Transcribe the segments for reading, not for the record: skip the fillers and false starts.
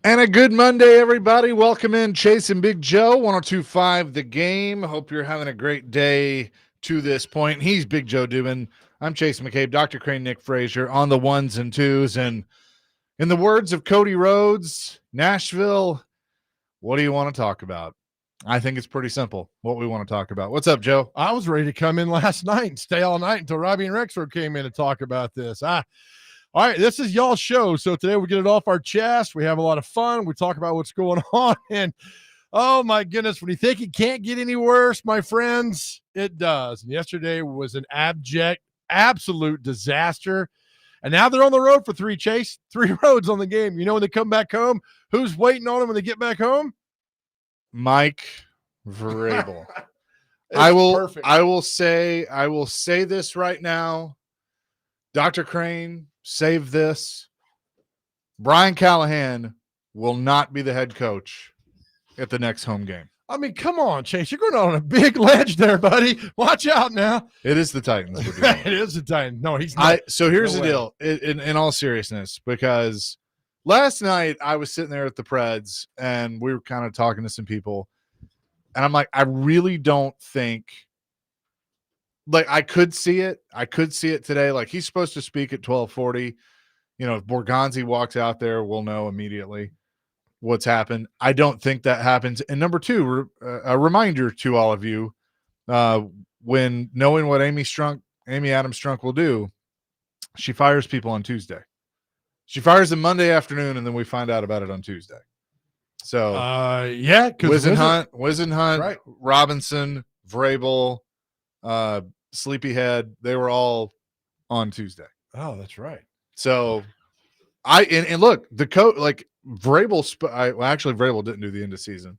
And a good Monday, everybody. Welcome in Chase and Big Joe, 102.5 The Game. Hope you're having a great day to this point. He's Big Joe Dubin. I'm Chase McCabe, Dr. Crane, Nick Frazier on the ones and twos. And in the words of Cody Rhodes, Nashville, what do you want to talk about? I think it's pretty simple what we want to talk about. What's up, Joe? I was ready to come in last night and stay all night until Robbie and Rexford came in to talk about this. All right, this is y'all's show. So today we get it off our chest. We have a lot of fun. We talk about what's going on. And oh my goodness, when you think it can't get any worse, my friends, it does. And yesterday was an absolute disaster. And now they're on the road for three roads on the game. You know, when they come back home, who's waiting on them when they get back home? Mike Vrabel. It's perfect. I will say this right now. Dr. Crane, save this. Brian Callahan will not be the head coach at the next home game. I mean, come on, Chase. You're going on a big ledge there, buddy. Watch out now. It is the Titans. It is the Titans. No, he's not. So here's the deal, in all seriousness, because last night I was sitting there at the Preds and we were kind of talking to some people. And I'm like, I really don't think – like I could see it today. Like he's supposed to speak at 12:40. You know, if Borgonzi walks out there, we'll know immediately what's happened. I don't think that happens. And number two, a reminder to all of you, when knowing what Amy Adams Strunk will do, she fires people on Tuesday. She fires them Monday afternoon, and then we find out about it on Tuesday. So yeah, because Wisenhunt, right. Robinson, Vrabel, Sleepyhead, they were all on Tuesday. Oh, that's right. So and look, the coach, like Vrabel, Vrabel didn't do the end of season,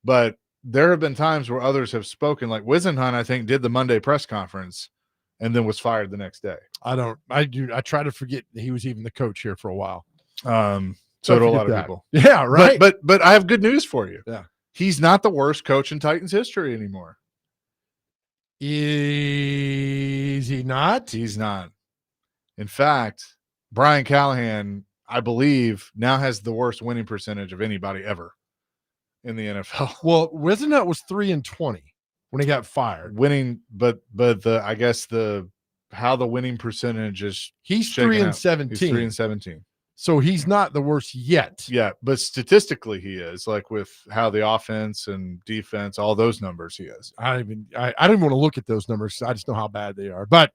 but there have been times where others have spoken. Like Wisenhunt, I think, did the Monday press conference and then was fired the next day. I try to forget that he was even the coach here for a while. So do a lot of people. Yeah, right. But I have good news for you. Yeah. He's not the worst coach in Titans history anymore. Is he not? He's not. In fact, Brian Callahan, I believe, now has the worst winning percentage of anybody ever in the NFL. Well, Wisenhunt was 3-20 when he got fired. Winning, but I guess how the winning percentage is. He's 3-17. He's 3-17. So he's not the worst yet. Yeah, but statistically he is, like with how the offense and defense, all those numbers he is. I don't even want to look at those numbers. I just know how bad they are. But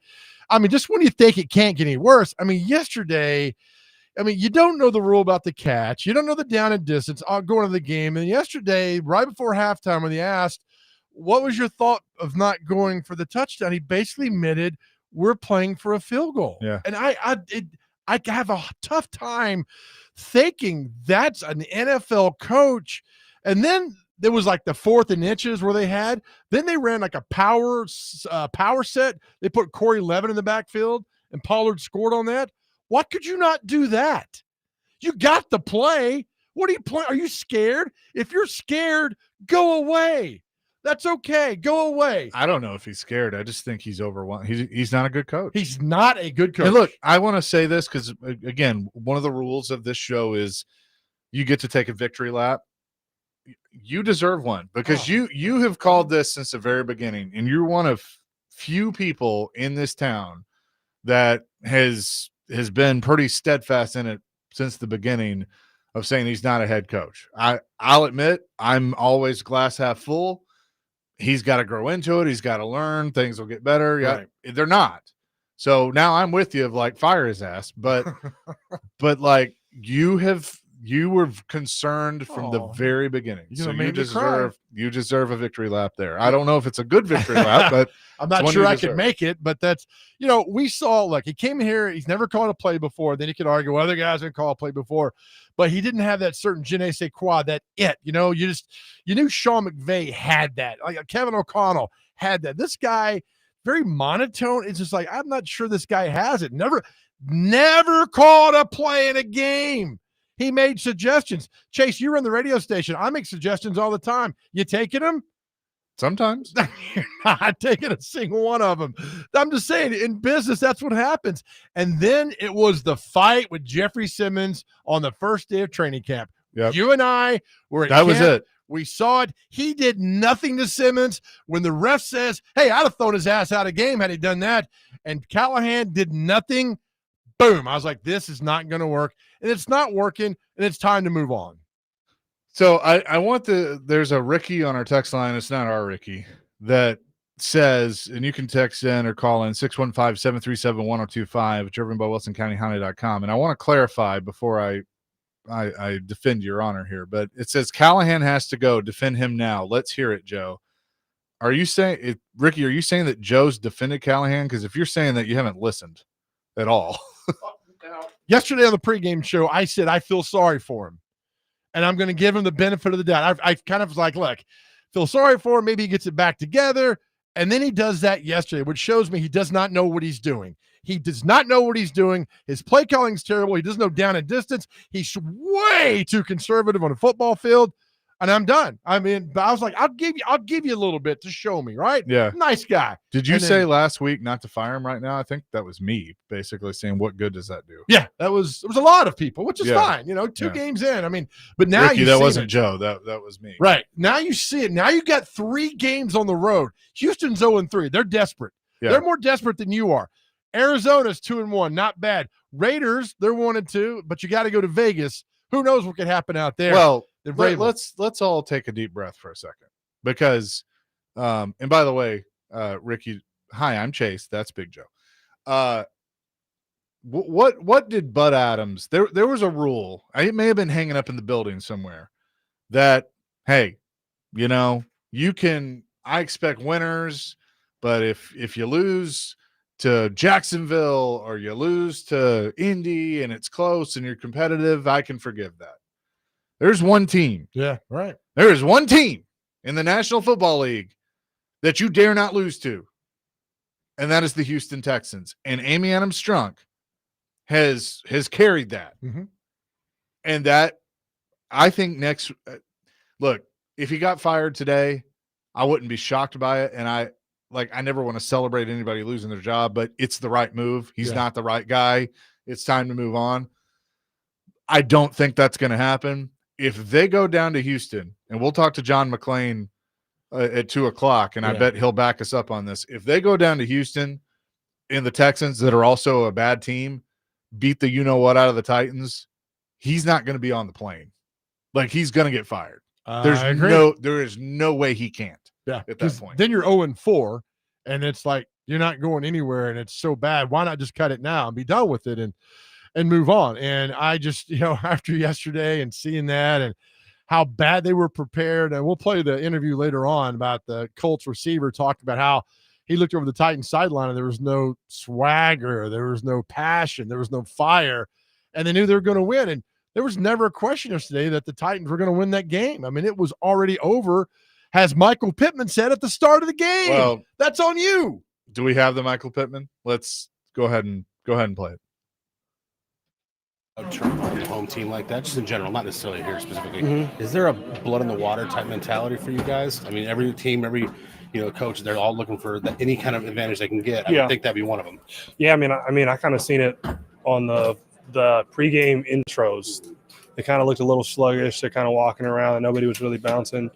I mean, just when you think it can't get any worse, I mean, yesterday, you don't know the rule about the catch. You don't know the down and distance going to the game. And yesterday, right before halftime, when he asked, what was your thought of not going for the touchdown? He basically admitted we're playing for a field goal. Yeah. And I have a tough time thinking that's an NFL coach. And then there was like the 4th and inches where they had. Then they ran like a power set. They put Corey Levin in the backfield, and Pollard scored on that. Why could you not do that? You got the play. What are you playing? Are you scared? If you're scared, go away. That's okay. Go away. I don't know if he's scared. I just think he's overwhelmed. He's not a good coach. He's not a good coach. And look, I want to say this because, again, one of the rules of this show is you get to take a victory lap. You deserve one because you have called this since the very beginning, and you're one of few people in this town that has been pretty steadfast in it since the beginning of saying he's not a head coach. I'll admit I'm always glass half full. He's got to grow into it. He's got to learn. Things will get better. Right. Yeah, they're not. So now I'm with you of like fire his ass, but like you were concerned from the very beginning. So you deserve a victory lap there. I don't know if it's a good victory lap, but I'm not sure I could make it, but that's, we saw, look, he came here, he's never called a play before. Then he could argue, well, other guys didn't call a play before, but he didn't have that certain je ne sais quoi, that it, you knew Sean McVay had that. Like Kevin O'Connell had that. This guy, very monotone. It's just like, I'm not sure this guy has it. Never called a play in a game. He made suggestions. Chase, you run the radio station. I make suggestions all the time. You taking them? Sometimes. You're not taking a single one of them. I'm just saying, in business, that's what happens. And then it was the fight with Jeffrey Simmons on the first day of training camp. Yep. You and I were at That was camp. it. We saw it. He did nothing to Simmons. When the ref says, hey, I'd have thrown his ass out of game had he done that. And Callahan did nothing. Boom. I was like, this is not going to work. And it's not working. And it's time to move on. So I want there's a Ricky on our text line. It's not our Ricky that says, and you can text in or call in 615-737-1025 driven by WilsonCountyHonda.com. And I want to clarify before I defend your honor here, but it says Callahan has to go. Defend him now. Let's hear it, Joe. Are you saying Ricky, are you saying that Joe's defended Callahan? Because if you're saying that, you haven't listened at all. Yesterday on the pregame show, I said, I feel sorry for him. And I'm going to give him the benefit of the doubt. I kind of was like, look, feel sorry for him. Maybe he gets it back together. And then he does that yesterday, which shows me he does not know what he's doing. He does not know what he's doing. His play calling is terrible. He doesn't know down and distance. He's way too conservative on a football field. And I'm done. I mean, but I was like, I'll give you a little bit to show me, right? Yeah. Nice guy. Did you say last week not to fire him right now? I think that was me basically saying, what good does that do? Yeah, there was a lot of people, which is fine. Two games in. I mean, but now Ricky, that wasn't Joe. That was me. Right. Now you see it. Now you got 3 games on the road. Houston's 0-3. They're desperate. Yeah. They're more desperate than you are. Arizona's 2-1. Not bad. Raiders, they're 1-2, but you got to go to Vegas. Who knows what could happen out there? Well, let's all take a deep breath for a second because, and by the way, Ricky, hi, I'm Chase. That's Big Joe. What did Bud Adams? There was a rule. It may have been hanging up in the building somewhere that, hey, you can. I expect winners, but if you lose to Jacksonville or you lose to Indy and it's close and you're competitive, I can forgive that. There's one team. Yeah, right. There is one team in the National Football League that you dare not lose to, and that is the Houston Texans. And Amy Adams-Strunk has carried that. Mm-hmm. And that, I think look, if he got fired today, I wouldn't be shocked by it. And I never want to celebrate anybody losing their job, but it's the right move. He's not the right guy. It's time to move on. I don't think that's going to happen. If they go down to Houston, and we'll talk to John McClain at 2:00, and I bet he'll back us up on this. If they go down to Houston and the Texans, that are also a bad team, beat the you-know-what out of the Titans, he's not going to be on the plane. Like, he's going to get fired. There is no way he can't. Yeah, at that point. Then you're 0-4, and it's like you're not going anywhere, and it's so bad. Why not just cut it now and be done with it and move on? And I just, after yesterday and seeing that and how bad they were prepared, and we'll play the interview later on about the Colts receiver talked about how he looked over the Titans sideline and there was no swagger, there was no passion, there was no fire, and they knew they were going to win. And there was never a question yesterday that the Titans were going to win that game. I mean, it was already over, as Michael Pittman said at the start of the game. Well, that's on you. Do we have the Michael Pittman? Let's go ahead and play it. Home team like that, just in general, not necessarily here specifically. Mm-hmm. Is there a blood in the water type mentality for you guys? I mean, every team, every coach, they're all looking for any kind of advantage they can get. I would think that'd be one of them. Yeah, I mean, I kind of seen it on the pregame intros. They kind of looked a little sluggish. They're kind of walking around, and nobody was really bouncing.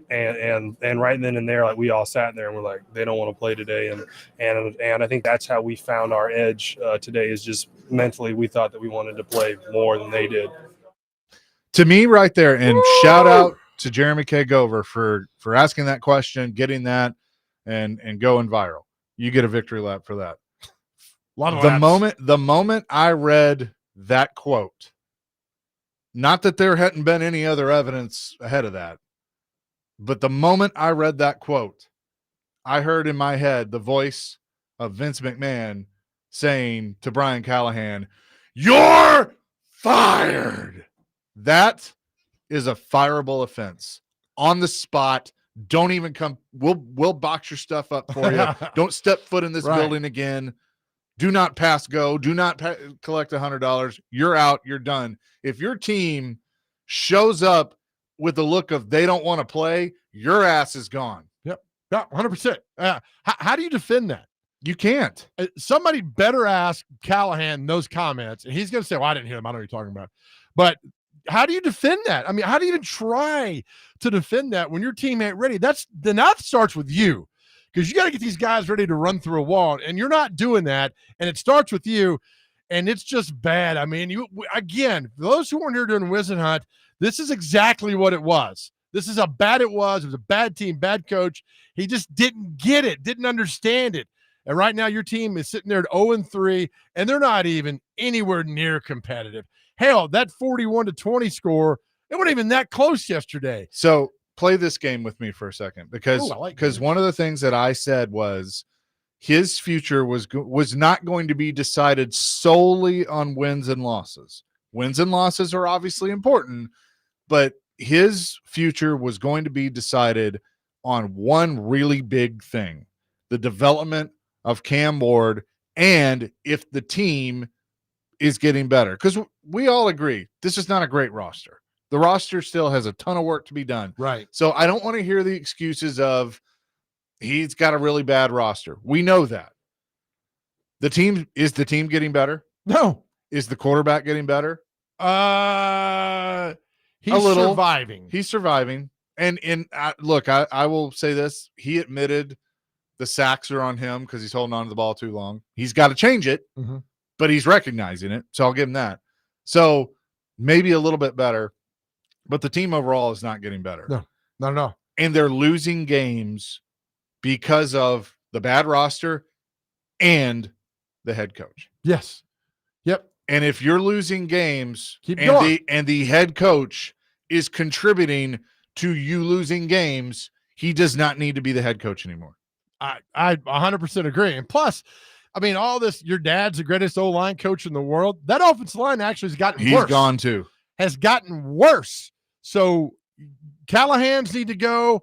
And right then and there, like, we all sat there and we're like, they don't want to play today. And I think that's how we found our edge today, is just mentally we thought that we wanted to play more than they did. To me, right there, and shout out to Jeremy K. Gover for asking that question, getting that, and going viral. You get a victory lap for that. The moment I read that quote, not that there hadn't been any other evidence ahead of that, but the moment I read that quote, I heard in my head the voice of Vince McMahon saying to Brian Callahan, "You're fired." That is a fireable offense. On the spot. Don't even come. We'll box your stuff up for you. Don't step foot in this building again. Do not pass go. Do not collect $100. You're out. You're done. If your team shows up with the look of they don't want to play, your ass is gone. Yep. Yeah, 100%. How do you defend that? You can't. Somebody better ask Callahan those comments, and he's going to say, well, I didn't hear them. I don't know what you're talking about. But how do you defend that? I mean, how do you even try to defend that when your team ain't ready? That starts with you, because you got to get these guys ready to run through a wall, and you're not doing that. And it starts with you, and it's just bad. I mean, again, those who weren't here during Wizen Hunt, this is exactly what it was. This is how bad it was. It was a bad team, bad coach. He just didn't get it, didn't understand it. And right now, your team is sitting there at 0-3, and they're not even anywhere near competitive. Hell, that 41-20 score, it wasn't even that close yesterday. So play this game with me for a second, because one of the things that I said was his future was not going to be decided solely on wins and losses. Wins and losses are obviously important, but his future was going to be decided on one really big thing: the development of Cam Ward, and if the team is getting better. Because we all agree this is not a great roster. The roster still has a ton of work to be done. Right. So I don't want to hear the excuses of he's got a really bad roster. We know that. Is the team getting better? No. Is the quarterback getting better? He's surviving. He's surviving. And look, I will say this. He admitted the sacks are on him because he's holding on to the ball too long. He's got to change it, but he's recognizing it. So I'll give him that. So maybe a little bit better, but the team overall is not getting better. No, not at all. And they're losing games because of the bad roster and the head coach. Yes. Yep. And if you're losing games and the head coach is contributing to you losing games, he does not need to be the head coach anymore. I 100% agree. And plus, I mean, all this, your dad's the greatest O-line coach in the world. That offensive line actually has gotten worse. He's gone too. Has gotten worse. So Callahan's need to go.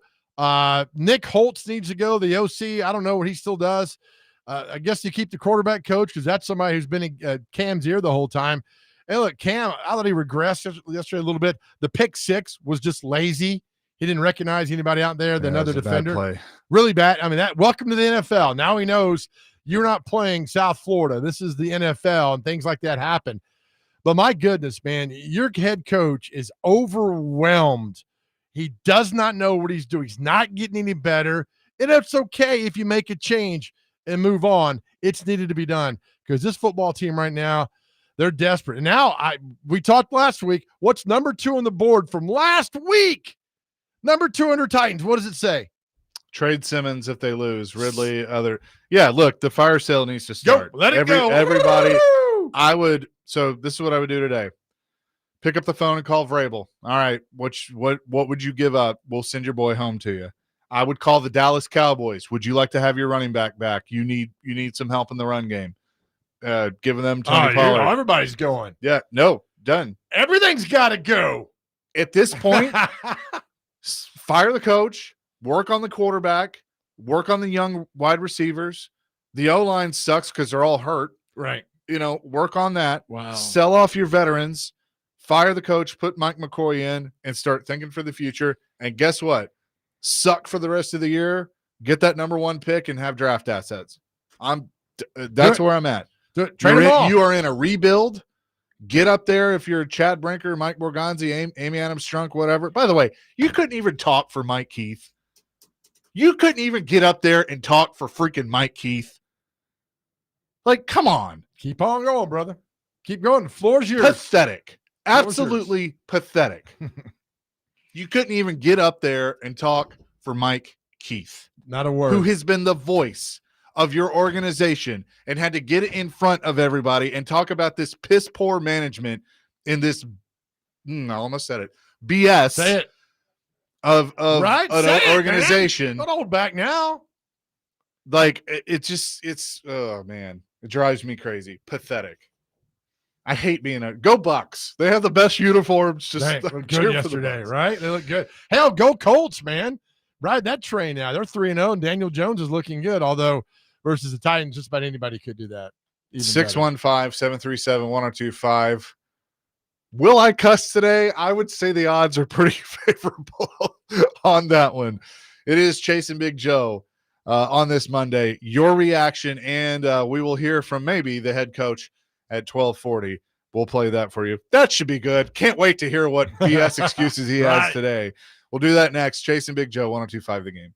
Nick Holtz needs to go. The OC, I don't know what he still does. I guess you keep the quarterback coach because that's somebody who's been in Cam's ear the whole time. And look, Cam, I thought he regressed yesterday a little bit. The pick six was just lazy. He didn't recognize anybody out there, the other defender. Bad play. Really bad. I mean, welcome to the NFL. Now he knows you're not playing South Florida. This is the NFL, and things like that happen. But my goodness, man, your head coach is overwhelmed. He does not know what he's doing. He's not getting any better. And it's okay if you make a change and move on. It's needed to be done because this football team right now, they're desperate. And now we talked last week. What's number 2 on the board from last week? Number 2 under Titans. What does it say? Trade Simmons if they lose. Ridley, other. Yeah, look, the fire sale needs to start. Go, let it go. Everybody. Woo! So this is what I would do today. Pick up the phone and call Vrabel. All right, what would you give up? We'll send your boy home to you. I would call the Dallas Cowboys. Would you like to have your running back back? You need some help in the run game. Giving them Tony Pollard. Everybody's going. Yeah, no, done. Everything's got to go. At this point, fire the coach, work on the quarterback, work on the young wide receivers. The O-line sucks because they're all hurt. Right. Work on that. Wow. Sell off your veterans, fire the coach, put Mike McCoy in, and start thinking for the future. And guess what? Suck for the rest of the year, get that number 1 pick, and have draft assets. That's where I'm at. You are in a rebuild. Get up there if you're Chad Brinker, Mike Borgonzi, Amy Adams Strunk, whatever. By the way, you couldn't even talk for Mike Keith. You couldn't even get up there and talk for freaking Mike Keith. Like, come on. Keep on going, brother. Keep going. The floor's yours. Pathetic. Absolutely pathetic. You couldn't even get up there and talk for Mike Keith. Not a word. Who has been the voice of your organization and had to get it in front of everybody and talk about this piss poor management in this, I almost said it, BS Say it. of right? an organization. Don't hold back now. Like, it's, oh man, it drives me crazy. Pathetic. I hate being go Bucks. They have the best uniforms. Just they look good yesterday, right? They look good. Hell, go Colts, man. Ride that train now. They're 3-0, and Daniel Jones is looking good, although versus the Titans, just about anybody could do that. 615-737-1025. Will I cuss today? I would say the odds are pretty favorable on that one. It is Chase and Big Joe on this Monday. Your reaction, and we will hear from maybe the head coach at 12:40. We'll play that for you. That should be good. Can't wait to hear what BS excuses he has Right. today. We'll do that next. Chase and Big Joe, 1025 The Game.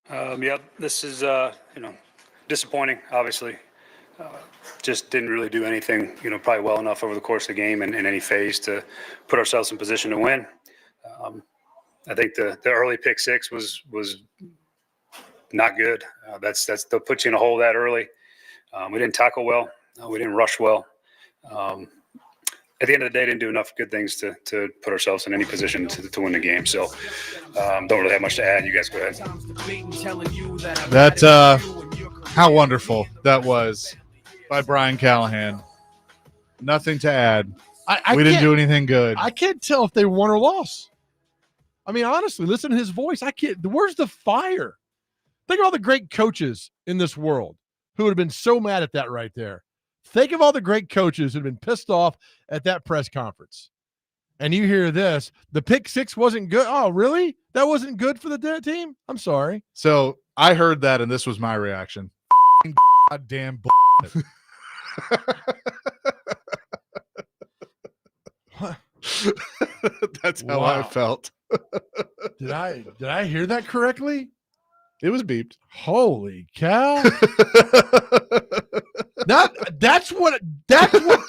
Yeah, this is disappointing. Obviously, just didn't really do anything probably well enough over the course of the game and in any phase to put ourselves in position to win. I think the early pick six was not good. They'll put you in a hole that early. We didn't tackle well. We didn't rush well. At the end of the day, didn't do enough good things to put ourselves in any position to win the game. So don't really have much to add. You guys go ahead. That's how wonderful that was by Brian Callahan. Nothing to add. We didn't do anything good. I can't tell if they won or lost. I mean, honestly, listen to his voice. I can't. Where's the fire? Think of all the great coaches in this world who would have been so mad at that right there. Think of all the great coaches who have been pissed off at that press conference. And you hear this, the pick six wasn't good. Oh, really? That wasn't good for the team? I'm sorry. So I heard that, and this was my reaction. Goddamn bullshit. That's how I felt. Did I hear that correctly? It was beeped. Holy cow. That's what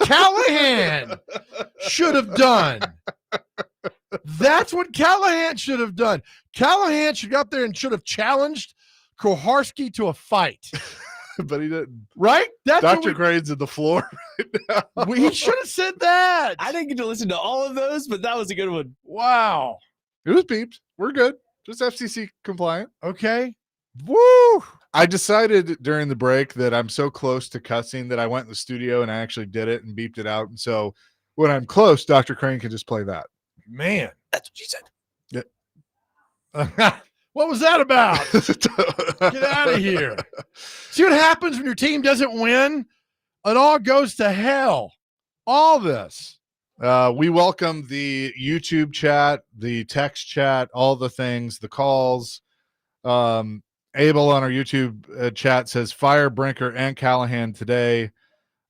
Callahan should have done. That's what Callahan should have done. Callahan should go up there and should have challenged Koharski to a fight. But he didn't. Right? That's Dr. Crane's at the floor right now. We should have said that. I didn't get to listen to all of those, but that was a good one. Wow. It was beeped. We're good. Just FCC compliant. Okay. Woo! I decided during the break that I'm so close to cussing that I went in the studio and I actually did it and beeped it out. And so when I'm close, Dr. Crane can just play that. Man. That's what she said. Yeah. What was that about? Get out of here. See what happens when your team doesn't win? It all goes to hell. All this. We welcome the YouTube chat, the text chat, all the things, the calls. Abel on our YouTube chat says fire Brinker and Callahan today.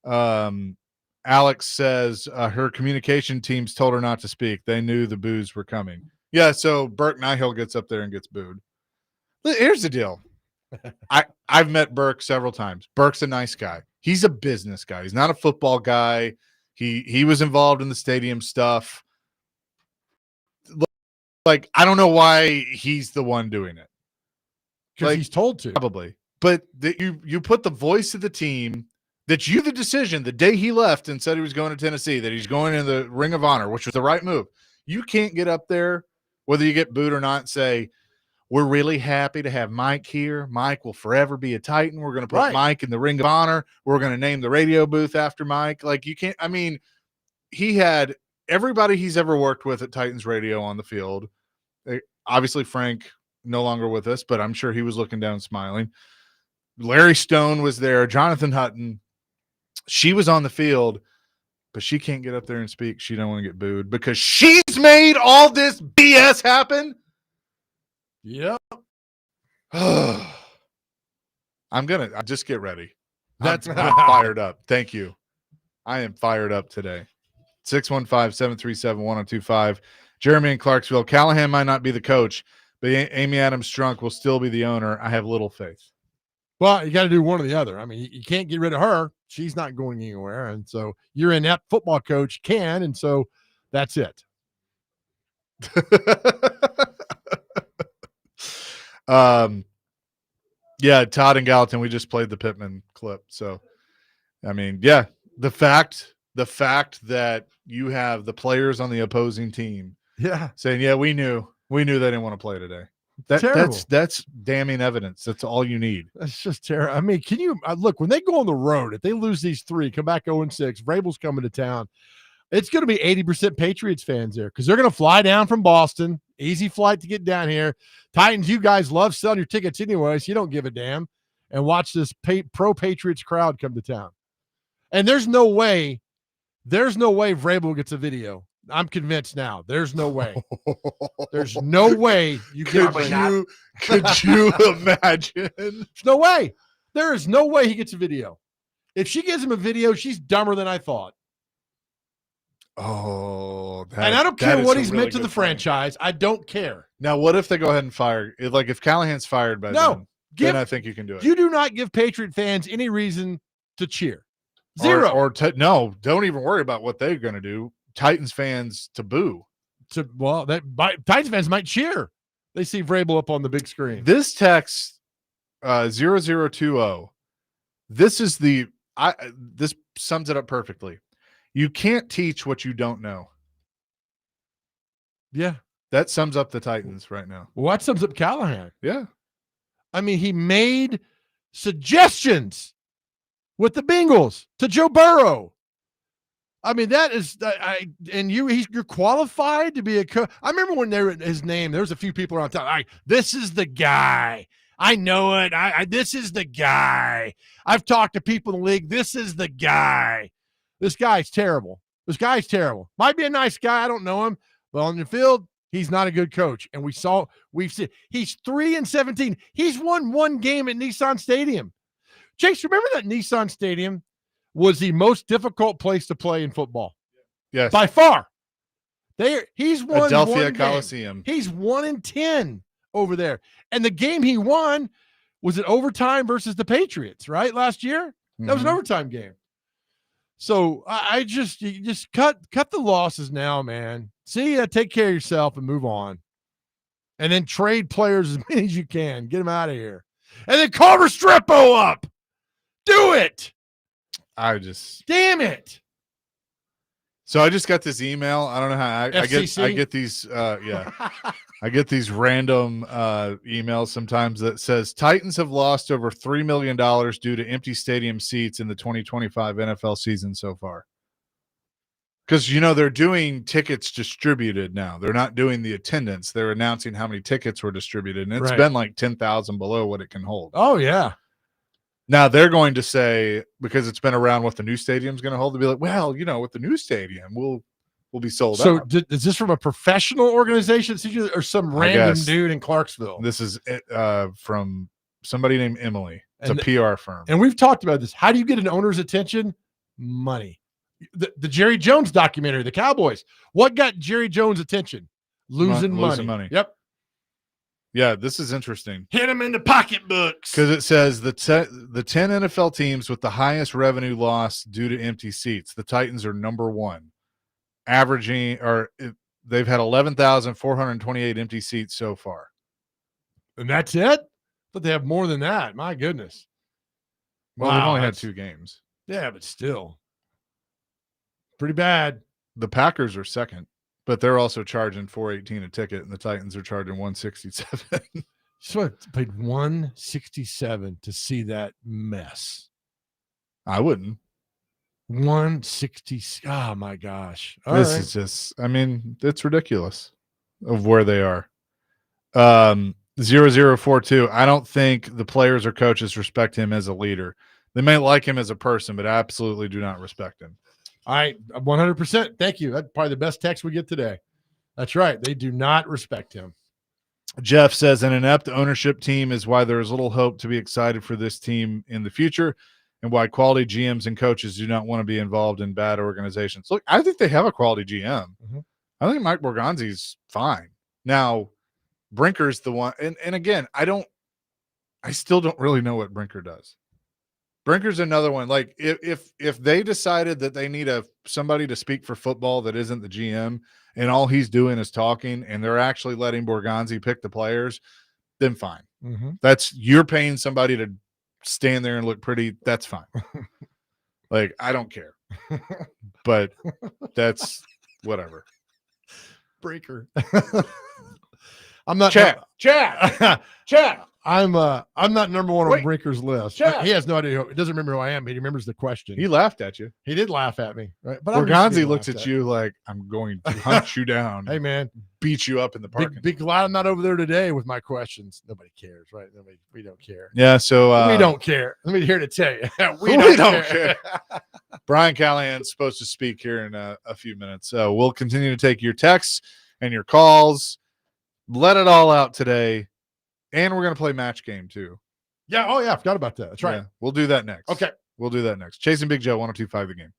Alex says her communication teams told her not to speak. They knew the boos were coming. Yeah, so Burke Nihill gets up there and gets booed. Here's the deal. I've met Burke several times. Burke's a nice guy. He's a business guy. He's not a football guy. He was involved in the stadium stuff. Like, I don't know why he's the one doing it. Because he's told to. Probably. But you put the voice of the team, that you the decision the day he left and said he was going to Tennessee, that he's going in the Ring of Honor, which was the right move. You can't get up there, whether you get booed or not, and say, we're really happy to have Mike here. Mike will forever be a Titan. We're going to put Mike in the Ring of Honor. We're going to name the radio booth after Mike. Like, you can't. I mean, he had everybody he's ever worked with at Titans Radio on the field. Obviously, Frank no longer with us, but I'm sure he was looking down smiling. Larry Stone was there. Jonathan Hutton. She was on the field, but she can't get up there and speak. She don't want to get booed because she's made all this BS happen. Yep. I just get ready. I'm fired up. Thank you. I am fired up today. 615-737-1025. Jeremy in Clarksville. Callahan might not be the coach, but Amy Adams Strunk will still be the owner. I have little faith. Well, you got to do one or the other. I mean, you can't get rid of her. She's not going anywhere. And so your inept football coach can. And so that's it. Yeah, Todd and Gallatin, we just played the Pittman clip. So, I mean, yeah, the fact that you have the players on the opposing team saying, yeah, we knew they didn't want to play today. That's damning evidence. That's all you need. That's just terrible. I mean, can you look, when they go on the road, if they lose these three, come back 0-6, Vrabel's coming to town, it's going to be 80% Patriots fans there because they're going to fly down from Boston. Easy flight to get down here. Titans, you guys love selling your tickets anyway, so you don't give a damn. And watch this pro-Patriots crowd come to town. And there's no way Vrabel gets a video. I'm convinced now. There's no way. There's no way you get Could you imagine? There's no way. There is no way he gets a video. If she gives him a video, she's dumber than I thought. Oh, And I don't care that is what a he's really meant to good the point. franchise. I don't care. Now, what if they go ahead and fire? If Callahan's fired by No, then I think you can do it. You do not give Patriot fans any reason to cheer. Zero. No, don't even worry about what they're going to do. Titans fans to boo. Titans fans might cheer. They see Vrabel up on the big screen. This text 0020. This sums it up perfectly. You can't teach what you don't know. Yeah. That sums up the Titans right now. Well, that sums up Callahan. Yeah. I mean, he made suggestions with the Bengals to Joe Burrow. I mean, that is, you're qualified to be a coach. I remember when his name, there was a few people around town. This is the guy. I know it. This is the guy. I've talked to people in the league. This is the guy. This guy's terrible. Might be a nice guy. I don't know him, but on the field, he's not a good coach. And we've seen he's 3-17. He's won one game at Nissan Stadium. Chase, remember that Nissan Stadium was the most difficult place to play in football? Yes. By far. He's won Adelphia Coliseum. He's 1-10 over there. And the game he won was an overtime versus the Patriots, right? Last year? That was an overtime game. So you just cut the losses now, man. See ya, take care of yourself and move on. And then trade players as many as you can. Get them out of here. And then call Restrepo up. Do it. Damn it. So I just got this email. I don't know how I get these. I get these random emails sometimes that says Titans have lost over $3 million due to empty stadium seats in the 2025 NFL season so far. Because, they're doing tickets distributed now. They're not doing the attendance. They're announcing how many tickets were distributed. And it's been like 10,000 below what it can hold. Oh, yeah. Now they're going to say, because it's been around what the new stadium's going to hold, to be like, well, with the new stadium, we'll be sold out. So is this from a professional organization or some random dude in Clarksville? This is from somebody named Emily. It's a PR firm. And we've talked about this. How do you get an owner's attention? Money. The Jerry Jones documentary, the Cowboys. What got Jerry Jones' attention? Losing money. Yep. Yeah, this is interesting. Hit him in the pocketbooks. Because it says the 10 NFL teams with the highest revenue loss due to empty seats. The Titans are number one. They've had 11,428 empty seats so far. And that's it? But they have more than that. My goodness. Well, they've only had 2 games. Yeah, but still. Pretty bad. The Packers are second, but they're also charging $418 a ticket, and the Titans are charging $167. So I paid $167 to see that mess. I wouldn't. 160. Oh my gosh. This is just, it's ridiculous of where they are. 0042. I don't think the players or coaches respect him as a leader. They may like him as a person, but absolutely do not respect him. All right. 100%. Thank you. That's probably the best text we get today. That's right. They do not respect him. Jeff says an inept ownership team is why there is little hope to be excited for this team in the future, and why quality GMs and coaches do not want to be involved in bad organizations. Look, I think they have a quality GM. Mm-hmm. I think Mike Borgonzi's fine. Now, Brinker's the one, and again, I still don't really know what Brinker does. Brinker's another one. Like if they decided that they need somebody to speak for football that isn't the GM, and all he's doing is talking, and they're actually letting Borgonzi pick the players, then fine. Mm-hmm. You're paying somebody to stand there and look pretty. That's fine. Like, I don't care, but that's whatever. Breaker. I'm not chat. I'm not number one on Brinker's list. He has no idea. He doesn't remember who I am. He remembers the question. He laughed at you. He did laugh at me. Right? But Borgonzi looks at you like, I'm going to hunt you down. Hey, man. Beat you up in the parking. Be glad I'm not over there today with my questions. Nobody cares, right? We don't care. Yeah, so we don't care. Let me here to tell you. we don't care. Brian Callahan's supposed to speak here in a few minutes. So we'll continue to take your texts and your calls. Let it all out today. And we're going to play match game too. Yeah. Oh, yeah. I forgot about that. That's right. Yeah, we'll do that next. Okay. We'll do that next. Chasing Big Joe, 102.5 The Game.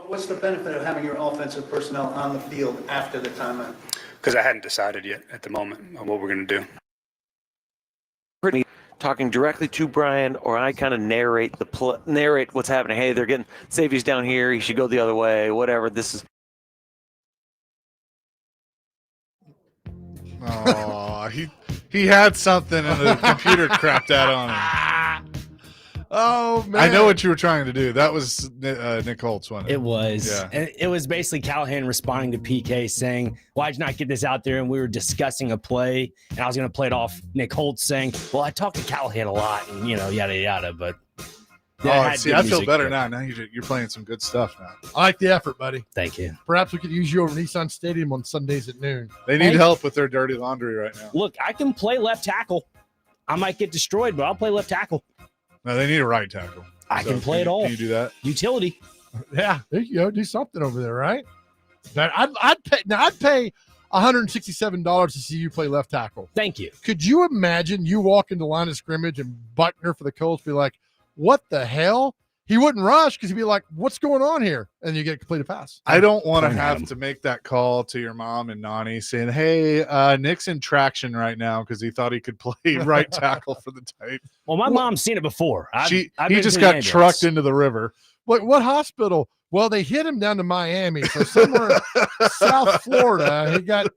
What's the benefit of having your offensive personnel on the field after the timeout? Because I hadn't decided yet at the moment on what we're going to do. Talking directly to Brian, or I kind of narrate what's happening. Hey, they're getting safeties down here. He should go the other way. Whatever. This is. Oh, he had something and the computer crapped out on him. Oh man, I know what you were trying to do. That was Nick Holtz one. It was. Yeah. And it was basically Callahan responding to PK saying, why'd you not get this out there? And we were discussing a play, and I was going to play it off Nick Holtz saying, well, I talked to Callahan a lot, and, yada, yada. But I feel better now. Now you're playing some good stuff now. I like the effort, buddy. Thank you. Perhaps we could use you over Nissan Stadium on Sundays at noon. They need help with their dirty laundry right now. Look, I can play left tackle. I might get destroyed, but I'll play left tackle. No, they need a right tackle. I can play it all. Can you do that? Utility. Yeah, there you go. Do something over there, right? I'd pay $167 to see you play left tackle. Thank you. Could you imagine you walk into line of scrimmage and Buckner for the Colts be like, what the hell? He wouldn't rush because he'd be like, what's going on here? And you get a completed pass. I don't want to have to make that call to your mom and Nani saying, hey, Nick's in traction right now because he thought he could play right tackle for the Titans. Well, my mom's seen it before. He just got trucked into the river. What hospital? Well, they hit him down to Miami. So somewhere in South Florida, he got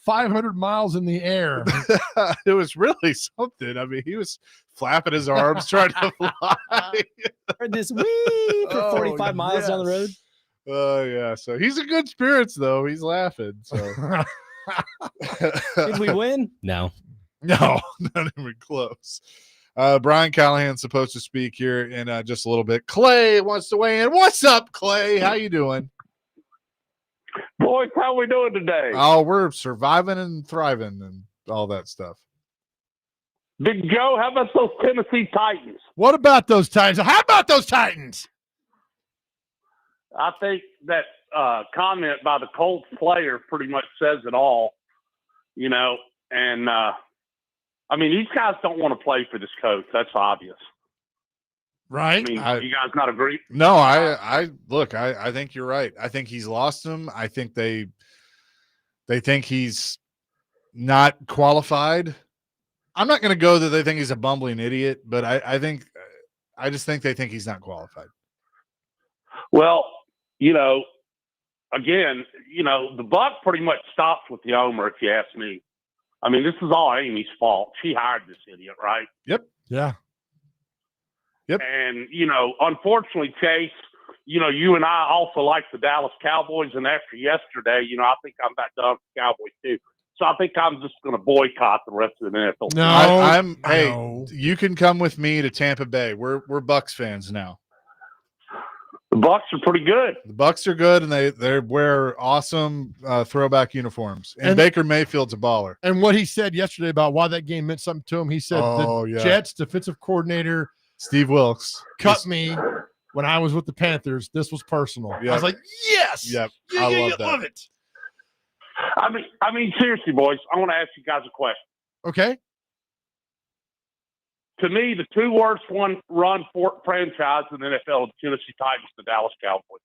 500 miles in the air. It was really something. I mean, he was flapping his arms trying to fly. Heard this wee for 45 miles down the road. Oh, yeah. So he's in good spirits, though. He's laughing. So Did we win? No. No, not even close. Brian Callahan's supposed to speak here in just a little bit. Clay wants to weigh in. What's up, Clay? How you doing? Boys, how we doing today? Oh, we're surviving and thriving and all that stuff. Big Joe, how about those Tennessee Titans? What about those Titans? How about those Titans? I think that comment by the Colts player pretty much says it all, and I mean, these guys don't want to play for this coach. That's obvious. Right. I mean, you guys not agree? No, I look, I think you're right. I think he's lost him. I think they think he's not qualified. I'm not going to go that they think he's a bumbling idiot, but I just think they think he's not qualified. Well, again, the buck pretty much stops with the Omer, if you ask me. I mean, this is all Amy's fault. She hired this idiot, right? Yep. Yeah. Yep. And, unfortunately, Chase, you and I also like the Dallas Cowboys. And after yesterday, I think I'm back done with the Cowboys too. So I think I'm just going to boycott the rest of the NFL. No, hey, you can come with me to Tampa Bay. We're Bucs fans now. The Bucs are pretty good. The Bucs are good, and they wear awesome throwback uniforms. And Baker Mayfield's a baller. And what he said yesterday about why that game meant something to him, he said Jets defensive coordinator Steve Wilkes cut me when I was with the Panthers. This was personal. Yep. I was like, yes. Yep. I love that. It. I mean, seriously, boys, I want to ask you guys a question. Okay. To me, the two worst run franchise in the NFL, the Tennessee Titans, the Dallas Cowboys.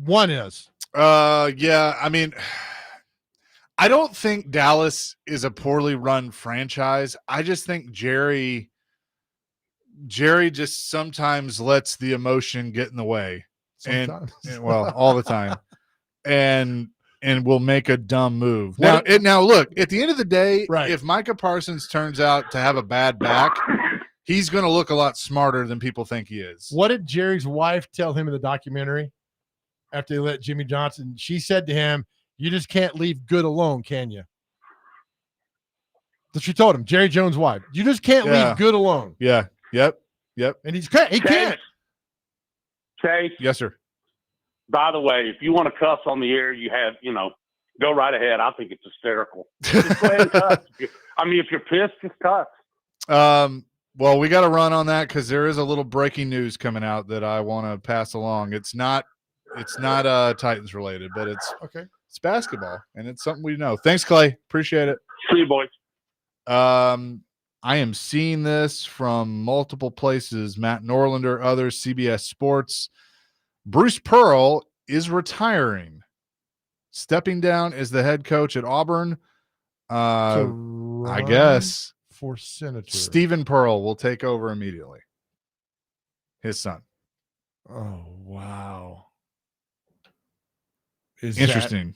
One is. Yeah. I mean, I don't think Dallas is a poorly run franchise. I just think Jerry just sometimes lets the emotion get in the way. Sometimes. And well, all the time. And will make a dumb move. Now look, at the end of the day, right, if Micah Parsons turns out to have a bad back, he's going to look a lot smarter than people think he is. What did Jerry's wife tell him in the documentary after they let Jimmy Johnson? She said to him, you just can't leave good alone, can you? So she told him, Jerry Jones' wife, you just can't leave good alone. Yeah. Yep. And he can't. Chase. Yes, sir. By the way, if you want to cuss on the air, you have, go right ahead. I think it's hysterical. Just go ahead and cuss. I mean, if you're pissed, just cuss. Well, we got to run on that because there is a little breaking news coming out that I want to pass along. It's not Titans related, but it's basketball, and it's something we know. Thanks, Clay. Appreciate it. See you, boys. I am seeing this from multiple places. Matt Norlander, others, CBS Sports. Bruce Pearl is retiring, stepping down as the head coach at Auburn. I guess for senator Stephen Pearl will take over immediately. His son. Oh, wow. Is Interesting.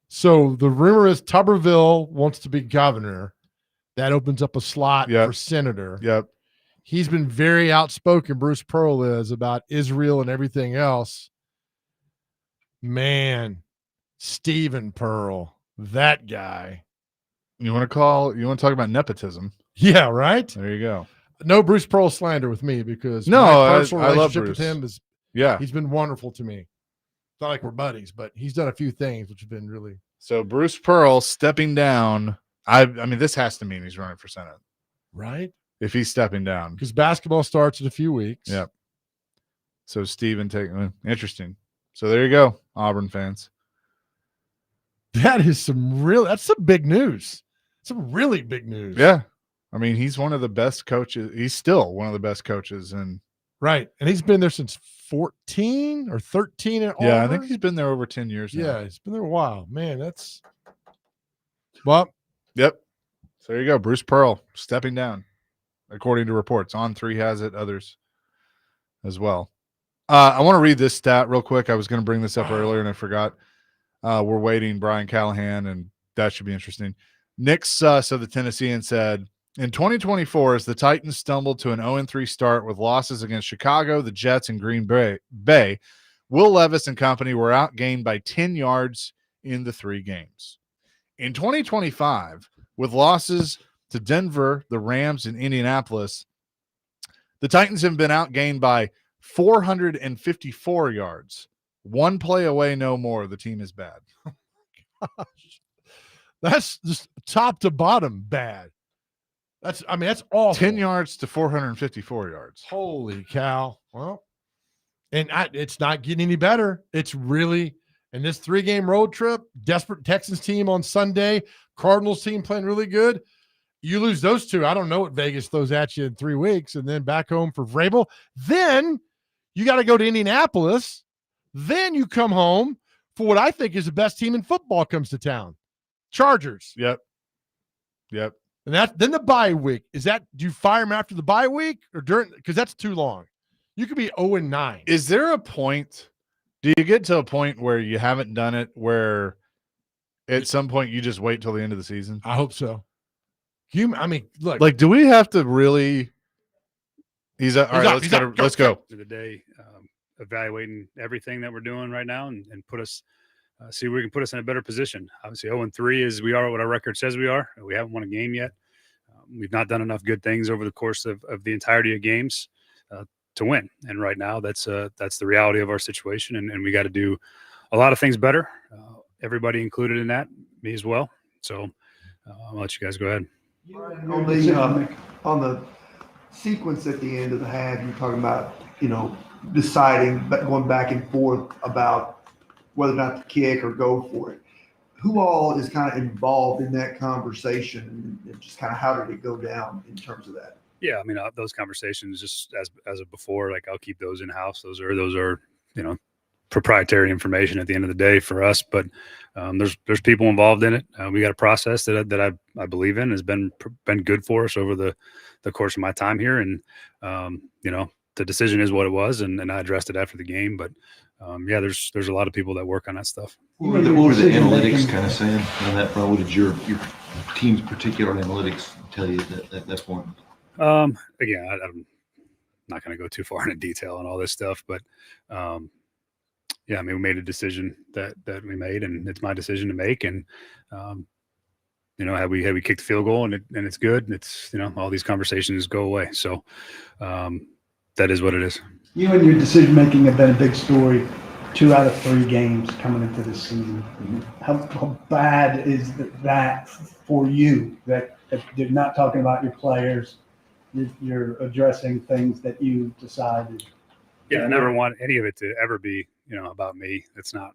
So the rumor is Tuberville wants to be governor. That opens up a slot for senator. Yep. He's been very outspoken, Bruce Pearl is, about Israel and everything else. Man, Stephen Pearl, that guy. You want to talk about nepotism? Yeah, right? There you go. No Bruce Pearl slander with me because no, my personal I love relationship Bruce. with him is he's been wonderful to me. It's not like we're buddies, but he's done a few things which have been really. So Bruce Pearl stepping down. I mean, this has to mean he's running for Senate. Right? If he's stepping down. Because basketball starts in a few weeks. Yep. So Stephen taking interesting. So there you go, Auburn fans. That's some big news. Some really big news. Yeah. I mean, he's one of the best coaches. He's still one of the best coaches. Right. And he's been there since 14 or 13 at Auburn. Yeah, I think he's been there over 10 years now. Yeah, he's been there a while. Man, that's well. Yep. So there you go. Bruce Pearl stepping down, according to reports. On3 has it, others as well. I want to read this stat real quick. I was going to bring this up earlier and I forgot. We're waiting Brian Callahan, and that should be interesting. Nick Suss of the Tennessean said, in 2024, as the Titans stumbled to an 0-3 start with losses against Chicago, the Jets, and Green Bay, Will Levis and company were outgained by 10 yards in the 3 games. In 2025, with losses to Denver, the Rams, and Indianapolis, the Titans have been outgained by 454 yards. 1 play away, no more. The team is bad. Gosh. That's just top to bottom bad. That's awful. 10 yards to 454 yards. Holy cow. Well, and it's not getting any better. It's really, and this 3-game road trip, desperate Texans team on Sunday, Cardinals team playing really good. You lose those 2. I don't know what Vegas throws at you in 3 weeks, and then back home for Vrabel. Then you got to go to Indianapolis. Then you come home for what I think is the best team in football comes to town. Chargers. Yep. And then the bye week. Do you fire him after the bye week or during? Because that's too long. You could be 0-9. Is there a point? Do you get to a point where you haven't done it where at some point you just wait till the end of the season? I hope so. Look. Like, do we have to really? All right, let's go. To the day, evaluating everything that we're doing right now and put us see where we can put us in a better position. Obviously, 0-3 is we are what our record says we are. We haven't won a game yet. We've not done enough good things over the course of the entirety of games to win. And right now, that's the reality of our situation. And we got to do a lot of things better. Everybody included in that, me as well. So I'll let you guys go ahead. On the sequence at the end of the half, you're talking about, deciding, going back and forth about whether or not to kick or go for it. Who all is kind of involved in that conversation, and just kind of how did it go down in terms of that? Yeah, I mean, those conversations, just as of before, like I'll keep those in house. Those are proprietary information at the end of the day for us. But there's people involved in it. We got a process that I believe in has been good for us over the course of my time here, and the decision is what it was, and I addressed it after the game. But there's a lot of people that work on that stuff. What were the analytics kind of saying on that front? What did your team's particular analytics tell you at that point? Again, I'm not going to go too far into detail on all this stuff, but we made a decision that we made, and it's my decision to make. And had we kicked the field goal and it's good, it's all these conversations go away. So that is what it is. You and your decision making have been a big story. 2 out of 3 games coming into this season. How bad is that for you? That you're not talking about your players, you're addressing things that you decided. Yeah, I never want any of it to ever be about me. It's not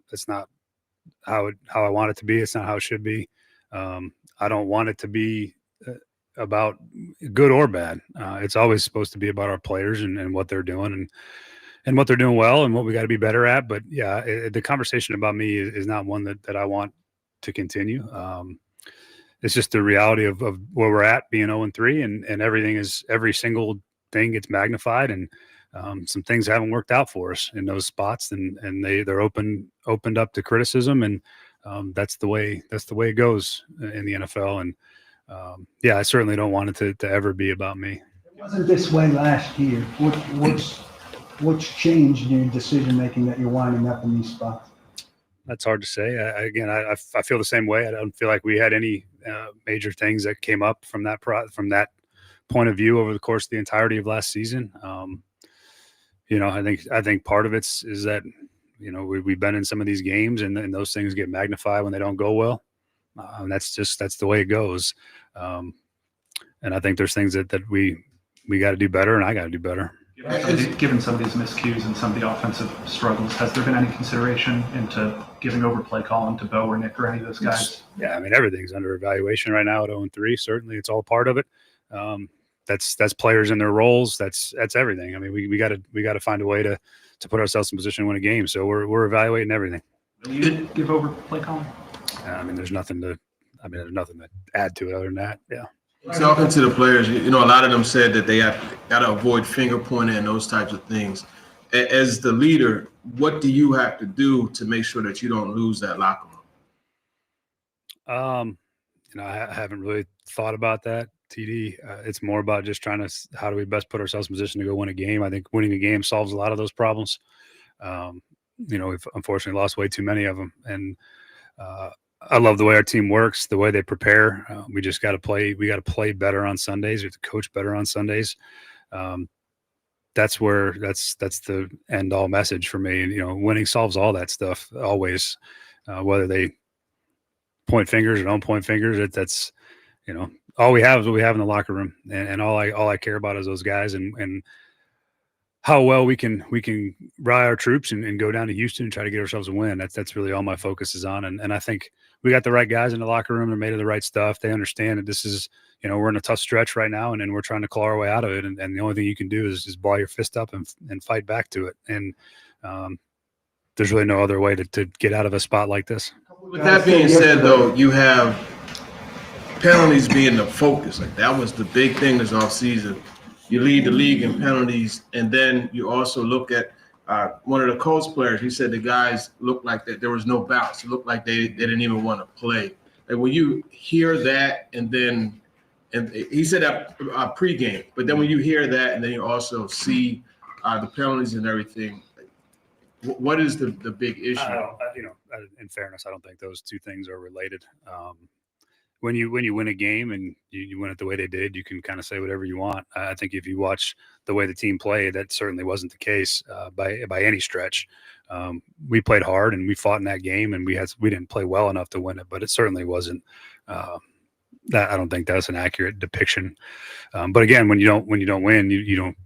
how I want it to be. It's not how it should be. I don't want it to be about good or bad. It's always supposed to be about our players and what they're doing. and what they're doing well and what we got to be better at. But yeah, the conversation about me is not one that I want to continue. It's just the reality of where we're at, being 0-3, and every single thing gets magnified, and some things haven't worked out for us in those spots, and they're opened up to criticism, and that's the way it goes in the NFL. And yeah, I certainly don't want it to ever be about me. It wasn't this way last year. What's changed in your decision making that you're winding up in these spots? That's hard to say. I feel the same way. I don't feel like we had any major things that came up from that point of view over the course of the entirety of last season. I think part of is that we've been in some of these games, and those things get magnified when they don't go well. And that's the way it goes. And I think there's things that we got to do better, and I got to do better. Given some of these miscues and some of the offensive struggles, has there been any consideration into giving over play calling to Bo or Nick or any of those guys? Yeah, I mean, everything's under evaluation right now at 0-3. Certainly, it's all part of it. That's players in their roles. That's everything. I mean, we got to find a way to put ourselves in position to win a game. So we're evaluating everything. You did give over play calling? I mean, there's nothing to add to it other than that. Yeah. Talking to the players, a lot of them said that they got to avoid finger pointing and those types of things. As the leader, what do you have to do to make sure that you don't lose that locker room? I haven't really thought about that, TD. It's more about just trying to, how do we best put ourselves in position to go win a game? I think winning a game solves a lot of those problems. We've unfortunately lost way too many of them, and I love the way our team works, the way they prepare. We just got to play. We got to play better on Sundays. We have to coach better on Sundays. That's the end all message for me. And, winning solves all that stuff always, whether they point fingers or don't point fingers. That's all we have is what we have in the locker room. And all I care about is those guys and how well we can rally our troops and go down to Houston and try to get ourselves a win. That's really all my focus is on. And I think we got the right guys in the locker room. They're made of the right stuff. They understand that this is, we're in a tough stretch right now, and we're trying to claw our way out of it. And the only thing you can do is just ball your fist up and fight back to it. And there's really no other way to get out of a spot like this. With that being said, though, you have penalties being the focus. Like, that was the big thing this offseason. You lead the league in penalties, and then you also look at one of the Colts players. He said the guys looked like that there was no bounce. It looked like they didn't even want to play. And when you hear that, and he said that pregame, but then when you hear that, and then you also see the penalties and everything, what is the big issue? In fairness, I don't think those two things are related. When you win a game and you win it the way they did, you can kind of say whatever you want. I think if you watch the way the team played, that certainly wasn't the case by any stretch. We played hard and we fought in that game, and we didn't play well enough to win it, but it certainly wasn't. That I don't think that's an accurate depiction. But again, when you don't win, you don't.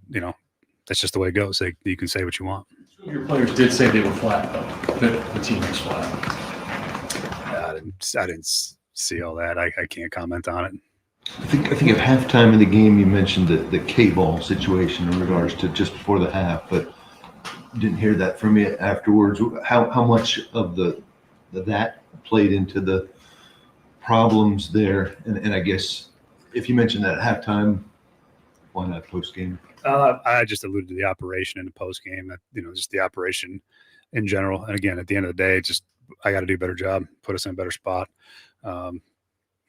That's just the way it goes. You can say what you want. Your players did say they were flat, though. That the team was flat. I didn't see all that. I can't comment on it. I think at halftime of the game you mentioned the K-ball situation in regards to just before the half, but didn't hear that from you afterwards. How much of that played into the problems there? And I guess if you mentioned that at halftime, why not post game? I just alluded to the operation in the post game. Just the operation in general. And again, at the end of the day, I got to do a better job, put us in a better spot.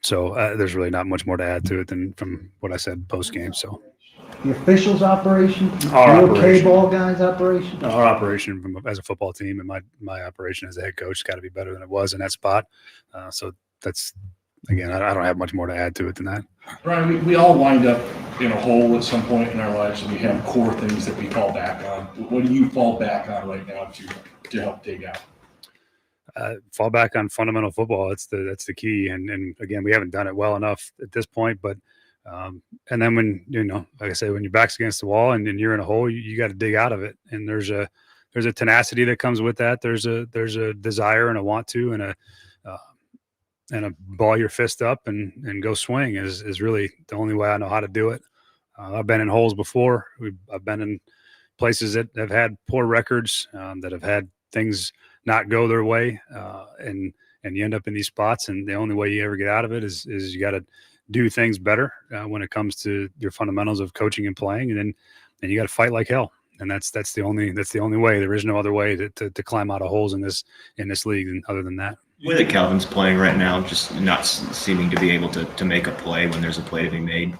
So there's really not much more to add to it than from what I said post game. So the officials' operation, our K-ball guys' operation. Our operation as a football team and my operation as a head coach has got to be better than it was in that spot. So that's, again, I don't have much more to add to it than that. Brian, we all wind up in a hole at some point in our lives, and we have core things that we fall back on. What do you fall back on right now to help dig out? Fall back on fundamental football. That's the key. And again, we haven't done it well enough at this point, but and then when, like I say, when your back's against the wall and you're in a hole, you got to dig out of it. And there's a tenacity that comes with that. There's a desire and a want to, and a ball your fist up and go swing is really the only way I know how to do it. I've been in holes before. I've been in places that have had poor records, that have had things not go their way, and you end up in these spots. And the only way you ever get out of it is you got to do things better when it comes to your fundamentals of coaching and playing, and then you got to fight like hell. And that's the only way. There is no other way to climb out of holes in this league. And other than that, the way that Calvin's playing right now, just not seeming to be able to make a play when there's a play to be made.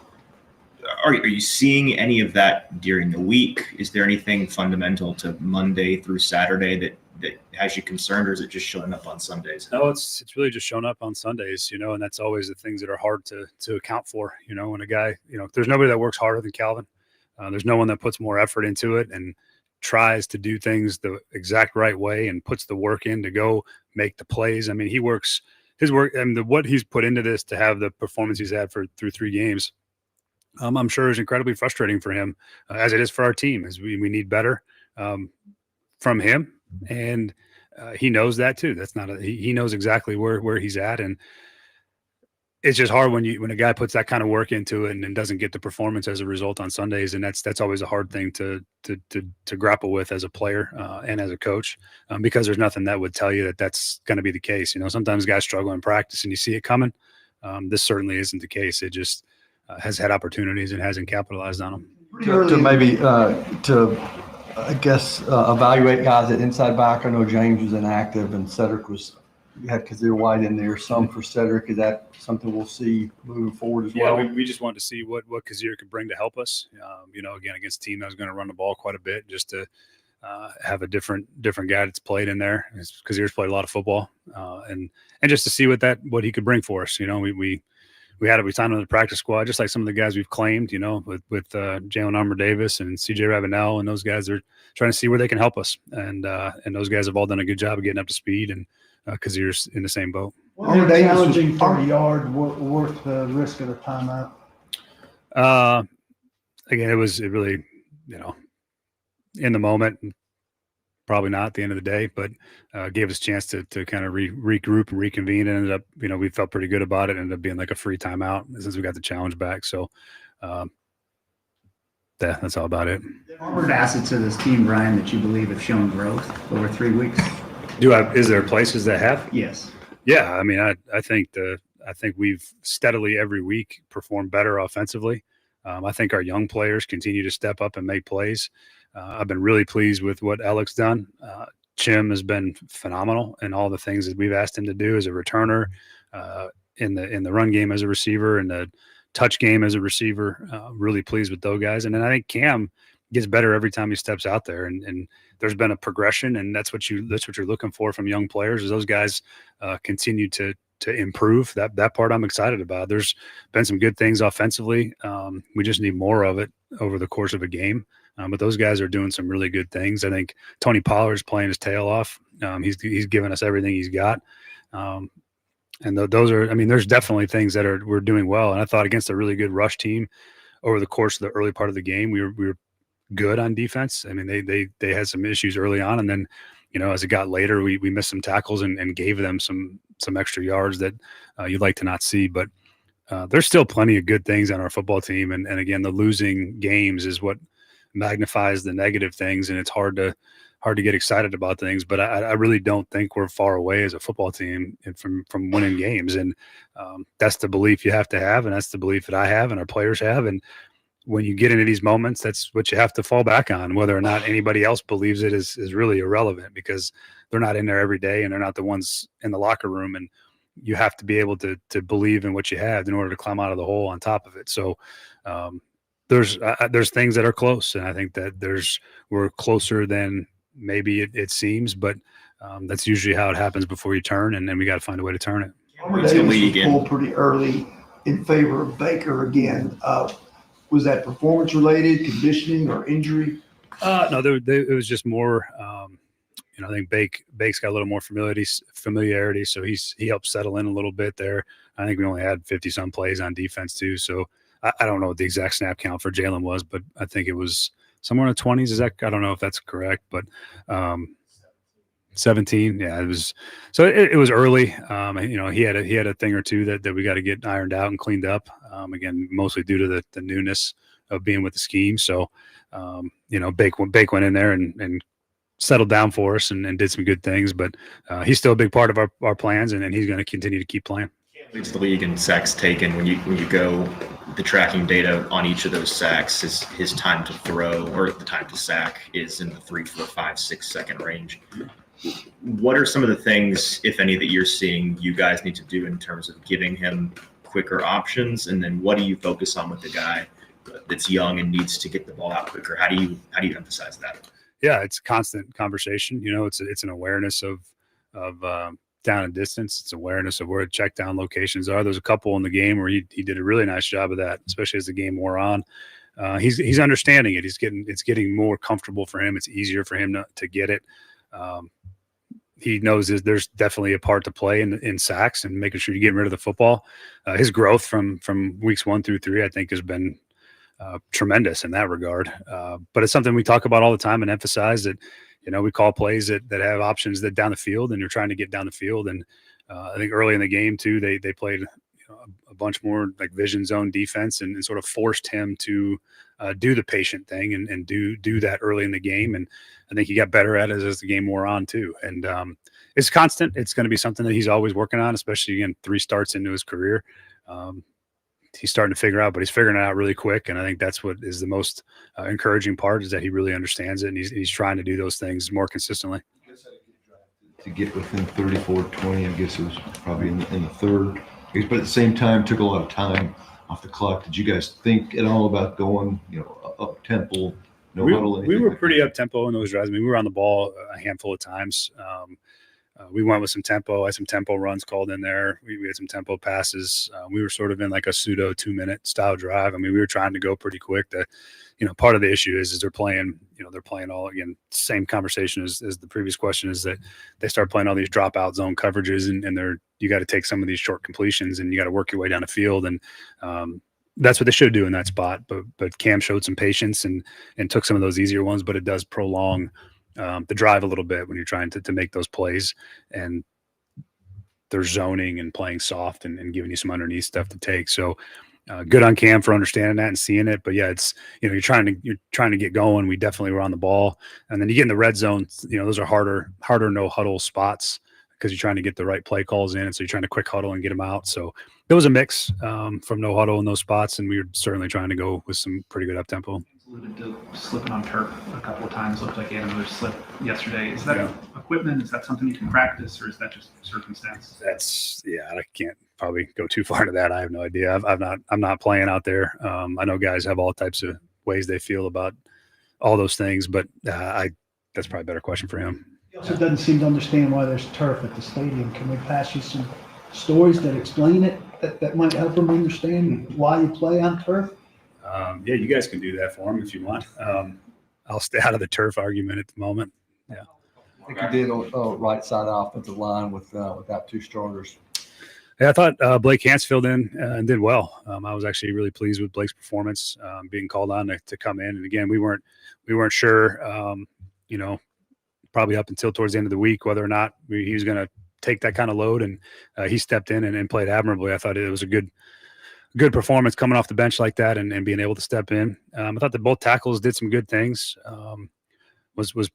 Are you seeing any of that during the week? Is there anything fundamental to Monday through Saturday that has you concerned, or is it just showing up on Sundays? No, it's really just showing up on Sundays, and that's always the things that are hard to account for, when a guy, there's nobody that works harder than Calvin. There's no one that puts more effort into it and tries to do things the exact right way and puts the work in to go make the plays. I mean, his work and what he's put into this to have the performance he's had through 3 games. I'm sure is incredibly frustrating for him, as it is for our team, as we need better from him. And he knows that too. That's not he knows exactly where he's at. And it's just hard when a guy puts that kind of work into it and doesn't get the performance as a result on Sundays. And that's always a hard thing to grapple with as a player and as a coach, because there's nothing that would tell you that that's going to be the case. Sometimes guys struggle in practice and you see it coming. This certainly isn't the case. It just has had opportunities and hasn't capitalized on them. To maybe I guess evaluate guys at inside back. I know James was inactive and Cedric you had Kazir White in there, some for Cedric. Is that something we'll see moving forward as well? Yeah, we just wanted to see what Kazir could bring to help us. Again, against a team that was going to run the ball quite a bit, just to have a different guy that's played in there. Kazir's played a lot of football, and just to see what he could bring for us. We signed him to the practice squad, just like some of the guys we've claimed, with Jalen Armour-Davis and CJ Ravenel, and those guys are trying to see where they can help us. And those guys have all done a good job of getting up to speed, and Kazir's in the same boat. Challenging 30-yard worth the risk of the timeout? Again, it really, in the moment, probably not at the end of the day, but gave us a chance to kind of regroup and reconvene. And ended up, we felt pretty good about it. Ended up being like a free timeout since we got the challenge back. So that's all about it. What assets of this team, Brian, that you believe have shown growth over 3 weeks? Is there places that have? Yes. Yeah. I mean, I think we've steadily every week performed better offensively. I think our young players continue to step up and make plays. I've been really pleased with what Alec's done. Chim has been phenomenal in all the things that we've asked him to do as a returner, in the run game as a receiver, and the touch game as a receiver. Really pleased with those guys. And then I think Cam gets better every time he steps out there, and there's been a progression, and that's what you're looking for from young players, is those guys continue to improve. That part I'm excited about. There's been some good things offensively. We just need more of it over the course of a game. But those guys are doing some really good things. I think Tony Pollard's playing his tail off. He's given us everything he's got. And those are, there's definitely things that we're doing well. And I thought against a really good rush team over the course of the early part of the game, we were good on defense. They had some issues early on, and then, as it got later, we missed some tackles and gave them some extra yards that you'd like to not see. But there's still plenty of good things on our football team. And again, the losing games is what magnifies the negative things, and it's hard to get excited about things. But I really don't think we're far away as a football team from winning games. And that's the belief you have to have, and that's the belief that I have and our players have. And when you get into these moments, that's what you have to fall back on. Whether or not anybody else believes it is really irrelevant, because they're not in there every day, and they're not the ones in the locker room. And you have to be able to believe in what you have in order to climb out of the hole on top of it. So there's things that are close, and I think that we're closer than maybe it seems, but that's usually how it happens before you turn, and then we got to find a way to turn it. Davis was pulled pretty early in favor of Baker again. Was that performance related, conditioning, or injury? No, it was just more. I think Bake's got a little more familiarity, so he helped settle in a little bit there. I think we only had 50-some plays on defense too, so I don't know what the exact snap count for Jalen was, but I think it was somewhere in the 20s. I don't know if that's correct, but 17. Yeah, it was. So it was early. He had a thing or two that we got to get ironed out and cleaned up. Again, mostly due to the newness of being with the scheme. So Bake went in there and settled down for us and did some good things. But he's still a big part of our plans, and he's going to continue to keep playing. Leads the league in sacks taken. When you go the tracking data on each of those sacks, his time to throw or the time to sack is in the 3, 4, 5, 6 second range. What are some of the things, if any, that you're seeing you guys need to do in terms of giving him quicker options? And then what do you focus on with the guy that's young and needs to get the ball out quicker? How do you emphasize that? Yeah, it's a constant conversation. It's an awareness of down and distance. It's awareness of where the check down locations are. There's a couple in the game where he did a really nice job of that, especially as the game wore on. He's understanding it. It's getting more comfortable for him. It's easier for him to get it. He knows there's definitely a part to play in sacks and making sure you're getting rid of the football. His growth from weeks 1 through 3, I think, has been tremendous in that regard. But it's something we talk about all the time and emphasize that, we call plays that have options that down the field, and you're trying to get down the field. And I think early in the game too, they played a bunch more like vision zone defense and sort of forced him to do the patient thing and do that early in the game. And I think he got better at it as the game wore on too. And it's constant. It's going to be something that he's always working on, especially again, 3 starts into his career. He's starting to figure out, but he's figuring it out really quick. And I think that's what is the most encouraging part, is that he really understands it, and he's trying to do those things more consistently. To get within 34-20, I guess it was probably in the third. But at the same time, took a lot of time off the clock. Did you guys think at all about going, up tempo, huddle? We were pretty up tempo in those drives. I mean, we were on the ball a handful of times. We went with some tempo. I had some tempo runs called in there. We had some tempo passes. We were sort of in like a pseudo 2-minute style drive. I mean, we were trying to go pretty quick. Part of the issue is they're playing all, again, same conversation as the previous question, is that they start playing all these dropout zone coverages, and you got to take some of these short completions and you got to work your way down the field. And that's what they should do in that spot. But Cam showed some patience and took some of those easier ones, but it does prolong the drive a little bit when you're trying to make those plays, and they're zoning and playing soft and giving you some underneath stuff to take. So good on Cam for understanding that and seeing it. But yeah, it's, you're trying to get going. We definitely were on the ball, and then you get in the red zone. Those are harder no huddle spots, because you're trying to get the right play calls in. And so you're trying to quick huddle and get them out. So there was a mix from no huddle in those spots. And we were certainly trying to go with some pretty good up tempo. Alluded to slipping on turf a couple of times. Looked like he had another slip yesterday. Is that equipment? Is that something you can practice, or is that just circumstance? I can't probably go too far into that. I have no idea. I'm not playing out there. I know guys have all types of ways they feel about all those things, but that's probably a better question for him. He also doesn't seem to understand why there's turf at the stadium. Can we pass you some stories that explain it, that might help him understand why you play on turf? Yeah, you guys can do that for him if you want. I'll stay out of the turf argument at the moment. Yeah. I think you did right side offensive line without 2 starters. Yeah, I thought Blake Hansfield and did well. I was actually really pleased with Blake's performance, being called on to come in. And again, we weren't sure, probably up until towards the end of the week, whether or not he was going to take that kind of load. And he stepped in and played admirably. I thought it was a good performance coming off the bench like that and being able to step in. I thought that both tackles did some good things. Was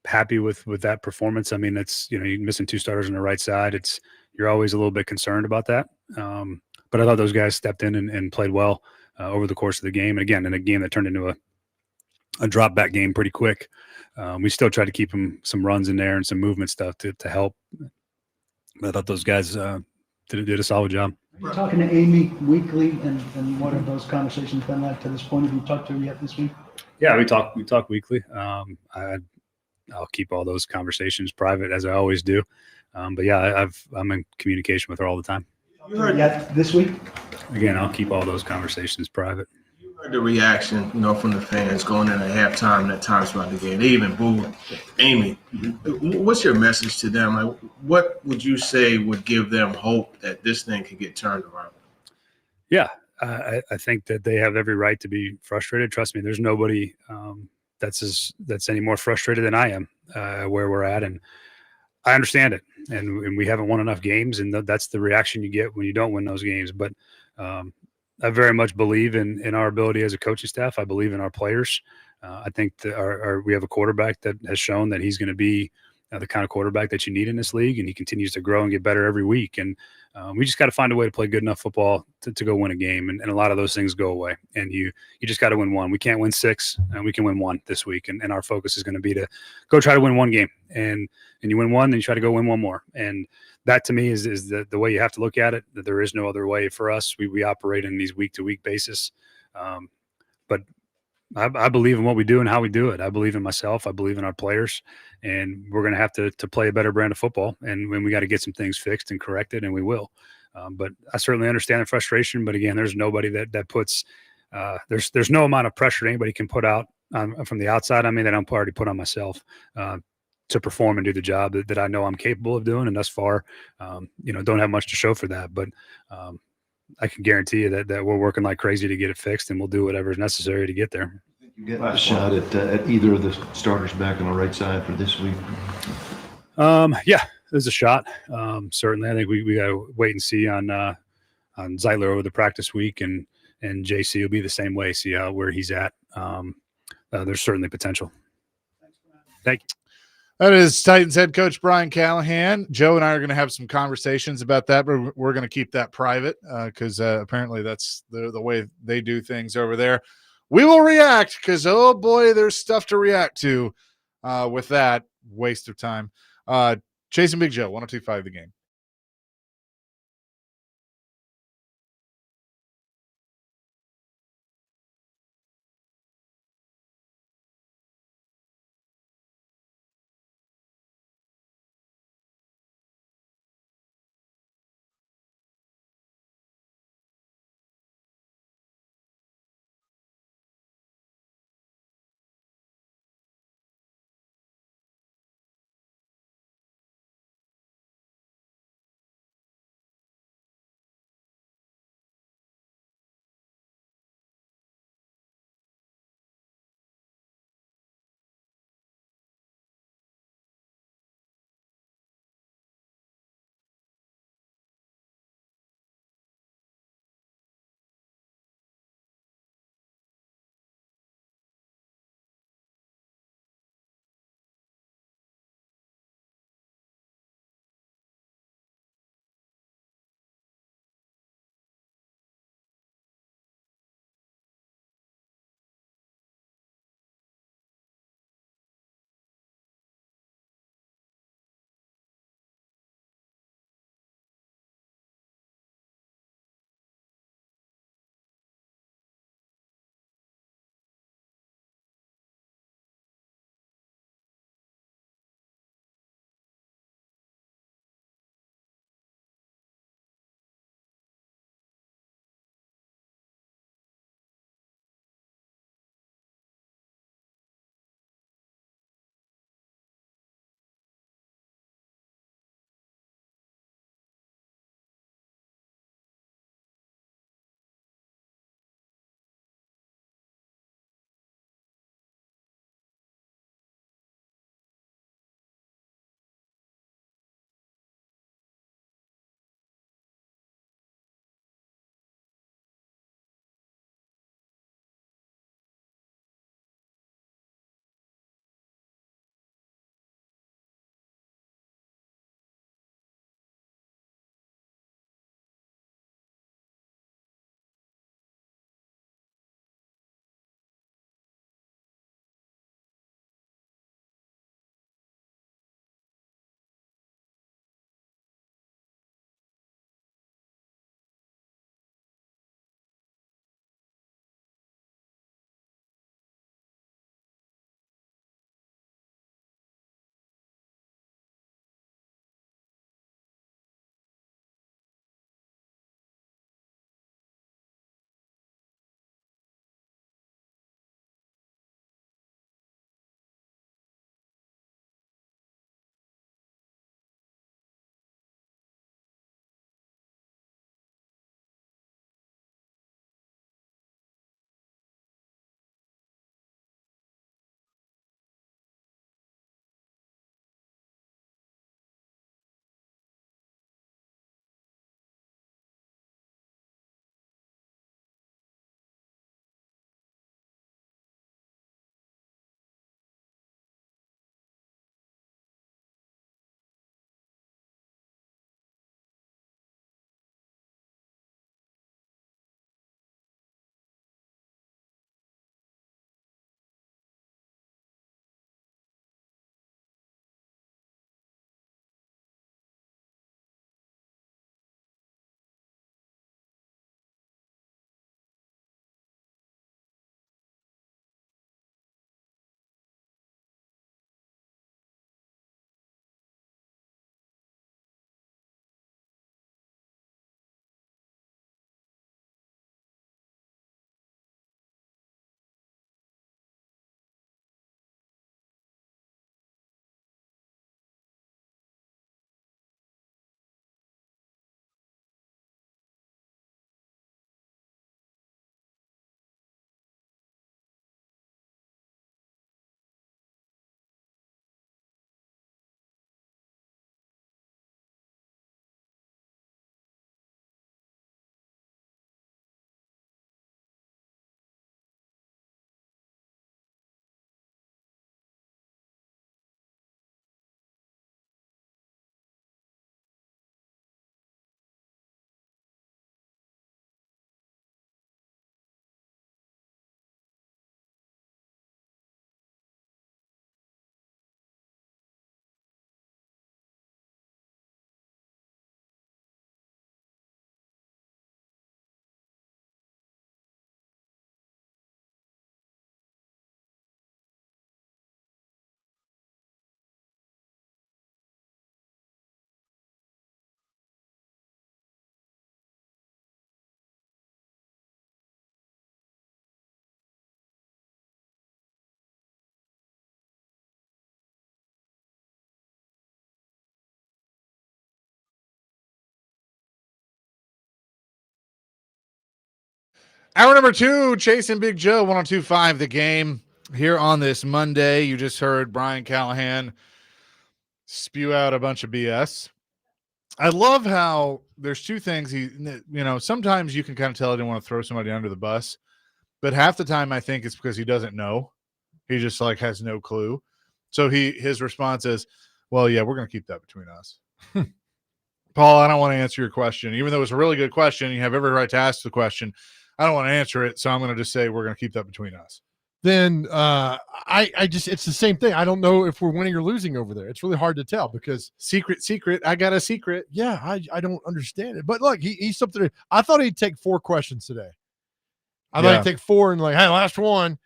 happy with that performance. I mean, it's, you're missing 2 starters on the right side. You're always a little bit concerned about that. But I thought those guys stepped in and played well over the course of the game. And again, in a game that turned into a drop back game pretty quick, we still tried to keep some runs in there and some movement stuff to help. But I thought those guys did a solid job. Are you talking to Amy weekly, and what have those conversations been like to this point? Have you talked to her yet this week? Yeah, we talk weekly. I'll keep all those conversations private, as I always do. But yeah, I'm in communication with her all the time. You heard yet this week? Again, I'll keep all those conversations private. You heard the reaction, from the fans going into halftime at times throughout the game. They even booed Amy. What's your message to them? Like, what would you say would give them hope that this thing could get turned around? Yeah, I think that they have every right to be frustrated. Trust me, there's nobody that's any more frustrated than I am where we're at, and I understand it. And we haven't won enough games, and that's the reaction you get when you don't win those games. But I very much believe in our ability as a coaching staff. I believe in our players. I think that we have a quarterback that has shown that he's going to be the kind of quarterback that you need in this league, and he continues to grow and get better every week. And we just got to find a way to play good enough football to go win a game, and a lot of those things go away. And you just got to win one. We can't win 6, and we can win 1 this week. And our focus is going to be to go try to win 1 game, and you win 1, then you try to go win 1 more. And that to me is the way you have to look at it. That there is no other way for us. We operate in these week to week basis, but I believe in what we do and how we do it. I believe in myself. I believe in our players, and we're going to have to play a better brand of football. And when we got to get some things fixed and corrected, and we will. But I certainly understand the frustration. But again, there's nobody that puts there's no amount of pressure anybody can put out from the outside on me that I'm already put on myself to perform and do the job that I know I'm capable of doing. And thus far, don't have much to show for that. But I can guarantee you that we're working like crazy to get it fixed, and we'll do whatever is necessary to get there. You get a shot at either of the starters back on the right side for this week? Yeah, there's a shot. Certainly, I think we got to wait and see on Zeitler over the practice week, and JC will be the same way. See where he's at. There's certainly potential. Thank you. That is Titans head coach Brian Callahan. Joe and I are going to have some conversations about that, but we're going to keep that private because apparently that's the way they do things over there. We will react because, oh boy, there's stuff to react to with that waste of time. Chasing Big Joe, 102.5 The Game. Hour number 2, Chase and Big Joe, 102.5 The Game. Here on this Monday, you just heard Brian Callahan spew out a bunch of BS. I love how there's two things. Sometimes you can kind of tell he didn't want to throw somebody under the bus, but half the time I think it's because he doesn't know. He just has no clue. So his response is, well, yeah, we're going to keep that between us. Paul, I don't want to answer your question. Even though it's a really good question, you have every right to ask the question. I don't want to answer it, so I'm going to just say we're going to keep that between us. Then it's the same thing. I don't know if we're winning or losing over there. It's really hard to tell because secret. I got a secret. Yeah, I don't understand it. But look, he's something. I thought he'd take 4 questions today. I thought he'd take 4 and hey, last one,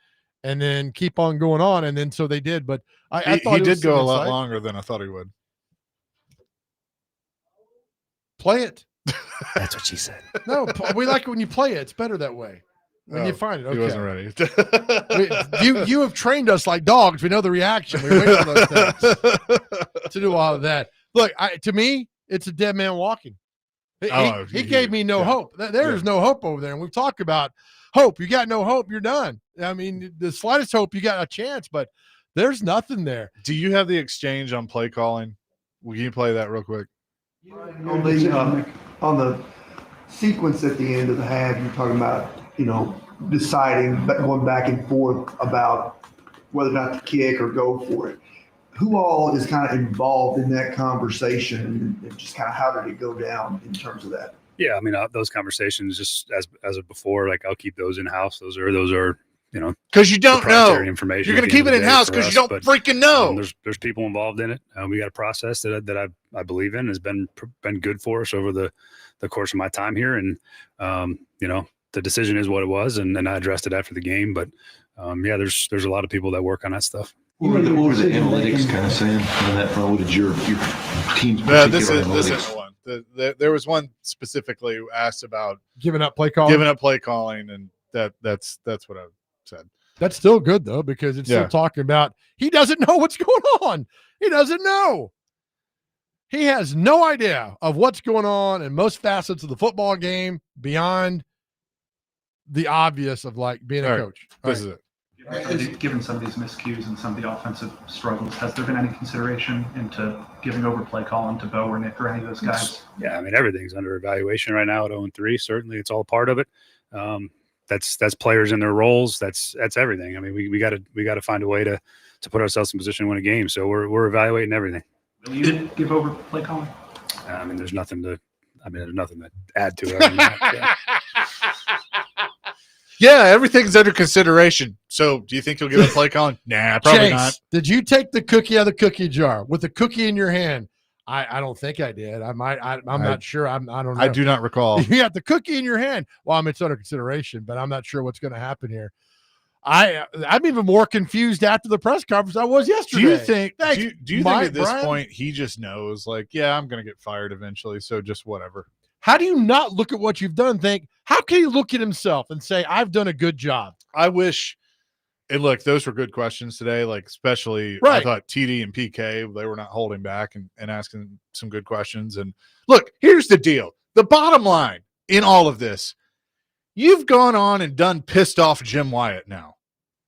and then keep on going on. And then so they did. But I thought he did go a lot longer than I thought he would. Play it. That's what she said. No, we like it when you play it. It's better that way. When you find it, okay. He wasn't ready. you have trained us like dogs. We know the reaction. We wait for those things to do all of that. Look, to me, it's a dead man walking. He gave me no hope. There's no hope over there. And we've talked about hope. You got no hope, you're done. I mean, the slightest hope, you got a chance, but there's nothing there. Do you have the exchange on play calling? Will you play that real quick? On the sequence at the end of the half, you're talking about, deciding, going back and forth about whether or not to kick or go for it. Who all is kind of involved in that conversation, and just kind of how did it go down in terms of that? Yeah, I mean, those conversations, just as of before, I'll keep those in house. Those are because you don't know information. You're going to keep it in house because you don't freaking know. There's people involved in it. We got a process that I believe in has been good for us over the course of my time here, and the decision is what it was, and then I addressed it after the game. But there's a lot of people that work on that stuff. What were the analytics kind of saying on that front? What did your team's this isn't one. There was one specifically who asked about giving up play calling, and that's what I said. That's still good though, because it's still talking about he doesn't know what's going on. He doesn't know. He has no idea of what's going on in most facets of the football game beyond the obvious of being a coach. This is it. Given some of these miscues and some of the offensive struggles, has there been any consideration into giving over play calling to Bo or Nick or any of those guys? Yeah, I mean, everything's under evaluation right now at 0-3. Certainly, it's all part of it. That's players in their roles. That's everything. I mean, we got to find a way to put ourselves in position to win a game. So we're evaluating everything. Will you give over play calling? I mean, there's nothing to add to it. Yeah, everything's under consideration. So, do you think you'll give a play calling? Nah, probably not. Did you take the cookie out of the cookie jar with the cookie in your hand? I don't think I did. I'm not sure. I don't know. I do not recall. You got the cookie in your hand. Well, it's under consideration, but I'm not sure what's going to happen here. I'm even more confused after the press conference I was yesterday. Do you think? Do you think at this point he just knows? I'm going to get fired eventually, so just whatever. How do you not look at what you've done and think, how can he look at himself and say, I've done a good job? I wish, and look, those were good questions today, especially I thought TD and PK, they were not holding back and asking some good questions. And look, here's the deal. The bottom line in all of this, you've gone on and done pissed off Jim Wyatt now.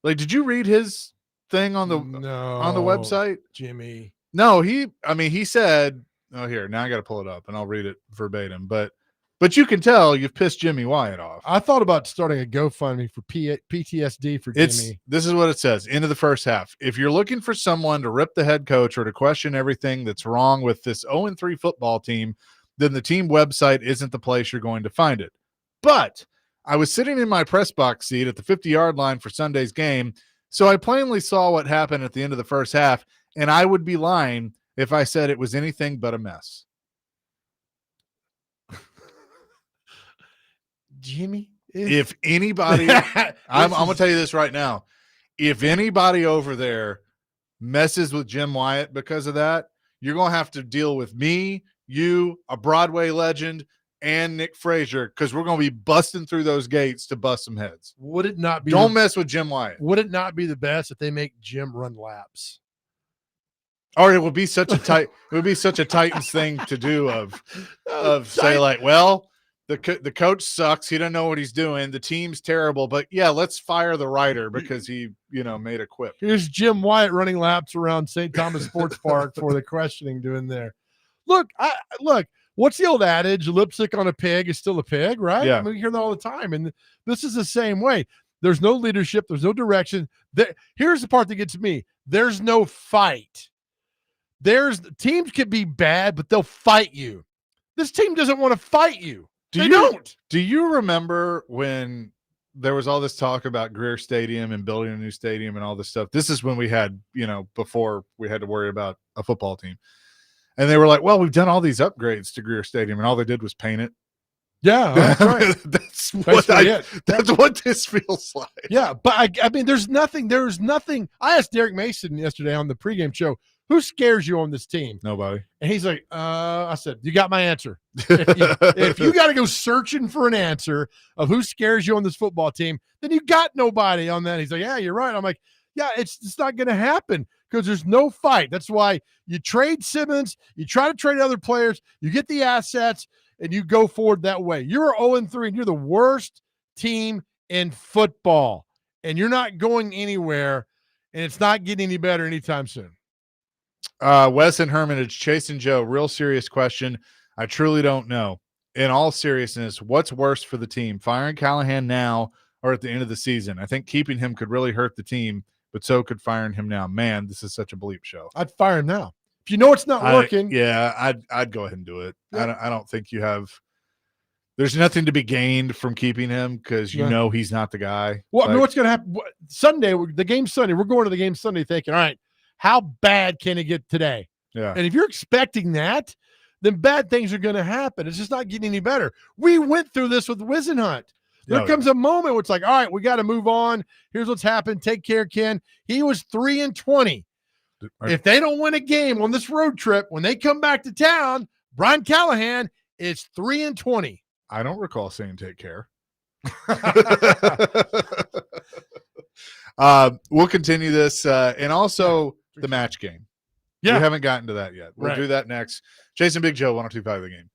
Did you read his thing on the website? Jimmy. No, he said, oh, here, now I got to pull it up and I'll read it verbatim. But you can tell you've pissed Jimmy Wyatt off. I thought about starting a GoFundMe for PTSD for Jimmy. This is what it says. Into the first half. If you're looking for someone to rip the head coach or to question everything that's wrong with this 0-3 football team, then the team website isn't the place you're going to find it. But I was sitting in my press box seat at the 50-yard line for Sunday's game, so I plainly saw what happened at the end of the first half, and I would be lying if I said it was anything but a mess. Jimmy, if anybody, I'm going to tell you this right now. If anybody over there messes with Jim Wyatt because of that, you're going to have to deal with me, you, a Broadway legend, and Nick Frazier, because we're going to be busting through those gates to bust some heads. Would it not be? Don't mess with Jim Wyatt. Would it not be the best if they make Jim run laps? Or it would be such a Titans thing to do of say the coach sucks. He doesn't know what he's doing. The team's terrible. But yeah, let's fire the writer because he, made a quip. Here's Jim Wyatt running laps around St. Thomas Sports Park for the questioning doing there. Look, what's the old adage? Lipstick on a pig is still a pig, right? Yeah. I mean, we hear that all the time. And this is the same way. There's no leadership. There's no direction. Here's the part that gets me. There's no fight. Teams can be bad, but they'll fight you. This team doesn't want to fight you. They don't. Do you remember when there was all this talk about Greer Stadium and building a new stadium and all this stuff? This is when we had, before we had to worry about a football team. And they were like, well, we've done all these upgrades to Greer Stadium, and all they did was paint it. Yeah, that's right. That's what this feels like. Yeah, but I mean, there's nothing. I asked Derek Mason yesterday on the pregame show, who scares you on this team? Nobody. And he's like, I said, you got my answer. If you got to go searching for an answer of who scares you on this football team, then you got nobody on that. He's like, yeah, you're right. I'm like, yeah, it's not going to happen because there's no fight. That's why you trade Simmons, you try to trade other players, you get the assets, and you go forward that way. You're 0-3, and you're the worst team in football, and you're not going anywhere, and it's not getting any better anytime soon. Wes and Hermitage, Chase and Joe, real serious question. I truly don't know. In all seriousness, what's worse for the team, firing Callahan now or at the end of the season? I think keeping him could really hurt the team, but so could firing him now. Man, this is such a bleep show. I'd fire him now. If you know it's not working. I'd go ahead and do it. Yeah. I don't think you have – there's nothing to be gained from keeping him because you know he's not the guy. Well, I mean, what's going to happen? Sunday, the game Sunday, we're going to the game Sunday thinking, all right, how bad can it get today? Yeah. And if you're expecting that, then bad things are going to happen. It's just not getting any better. We went through this with Wisenhunt. There comes a moment where it's like, all right, we got to move on. Here's what's happened. Take care, Ken. He was 3-20. Right. If they don't win a game on this road trip, when they come back to town, Brian Callahan is 3-20. I don't recall saying take care. We'll continue this and also the match game. Yeah. We haven't gotten to that yet. We'll do that next. Jason Big Joe, 102.5 The Game.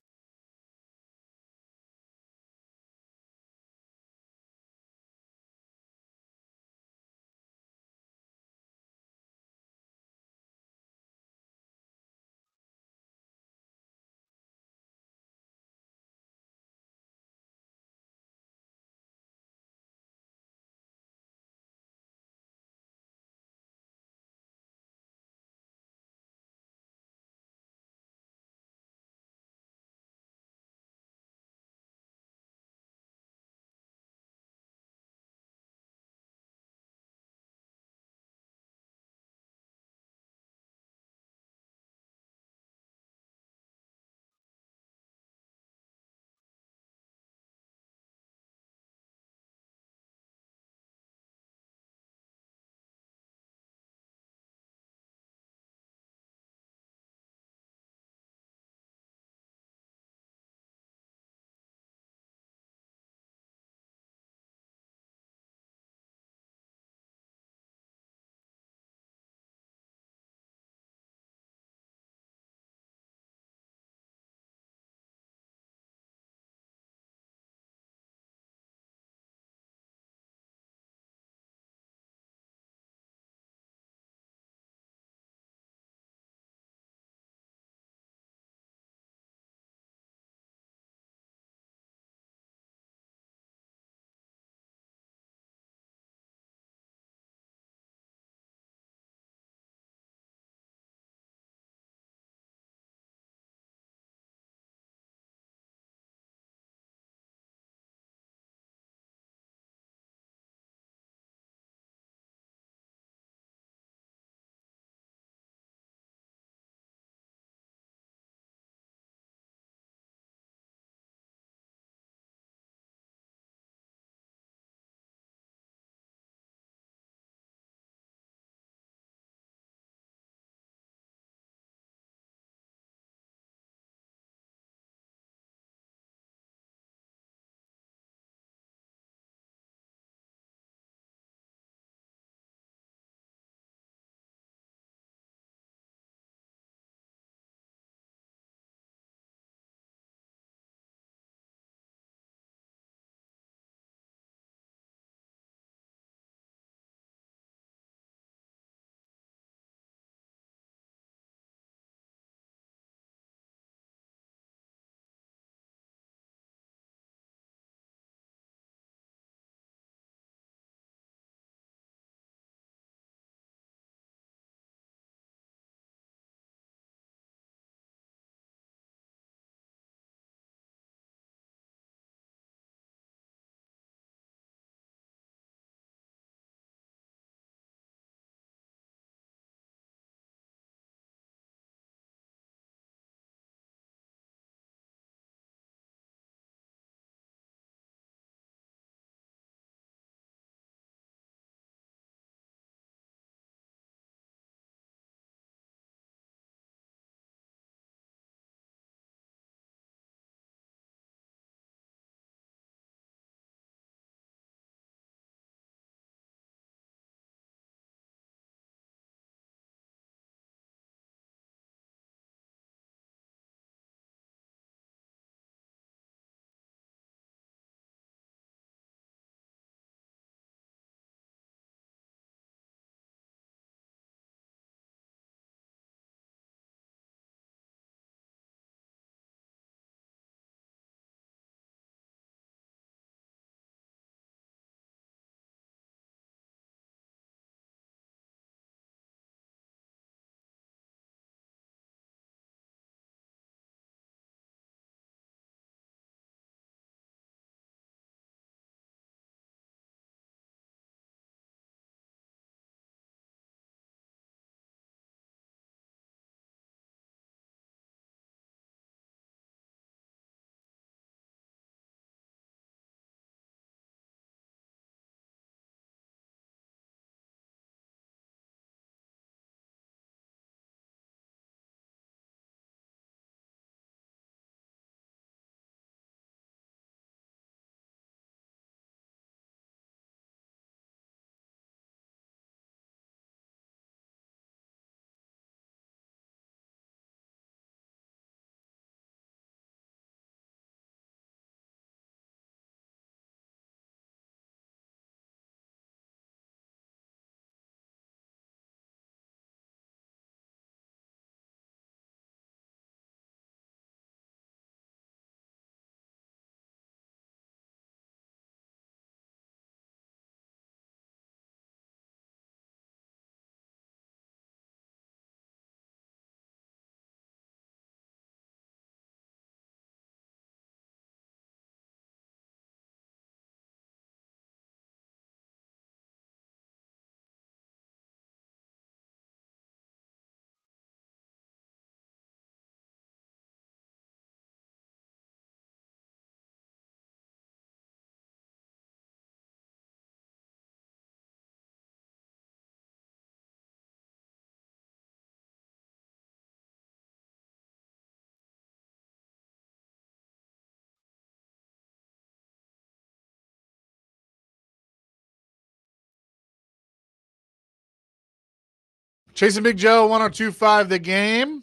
Chasing Big Joe, 102.5 The Game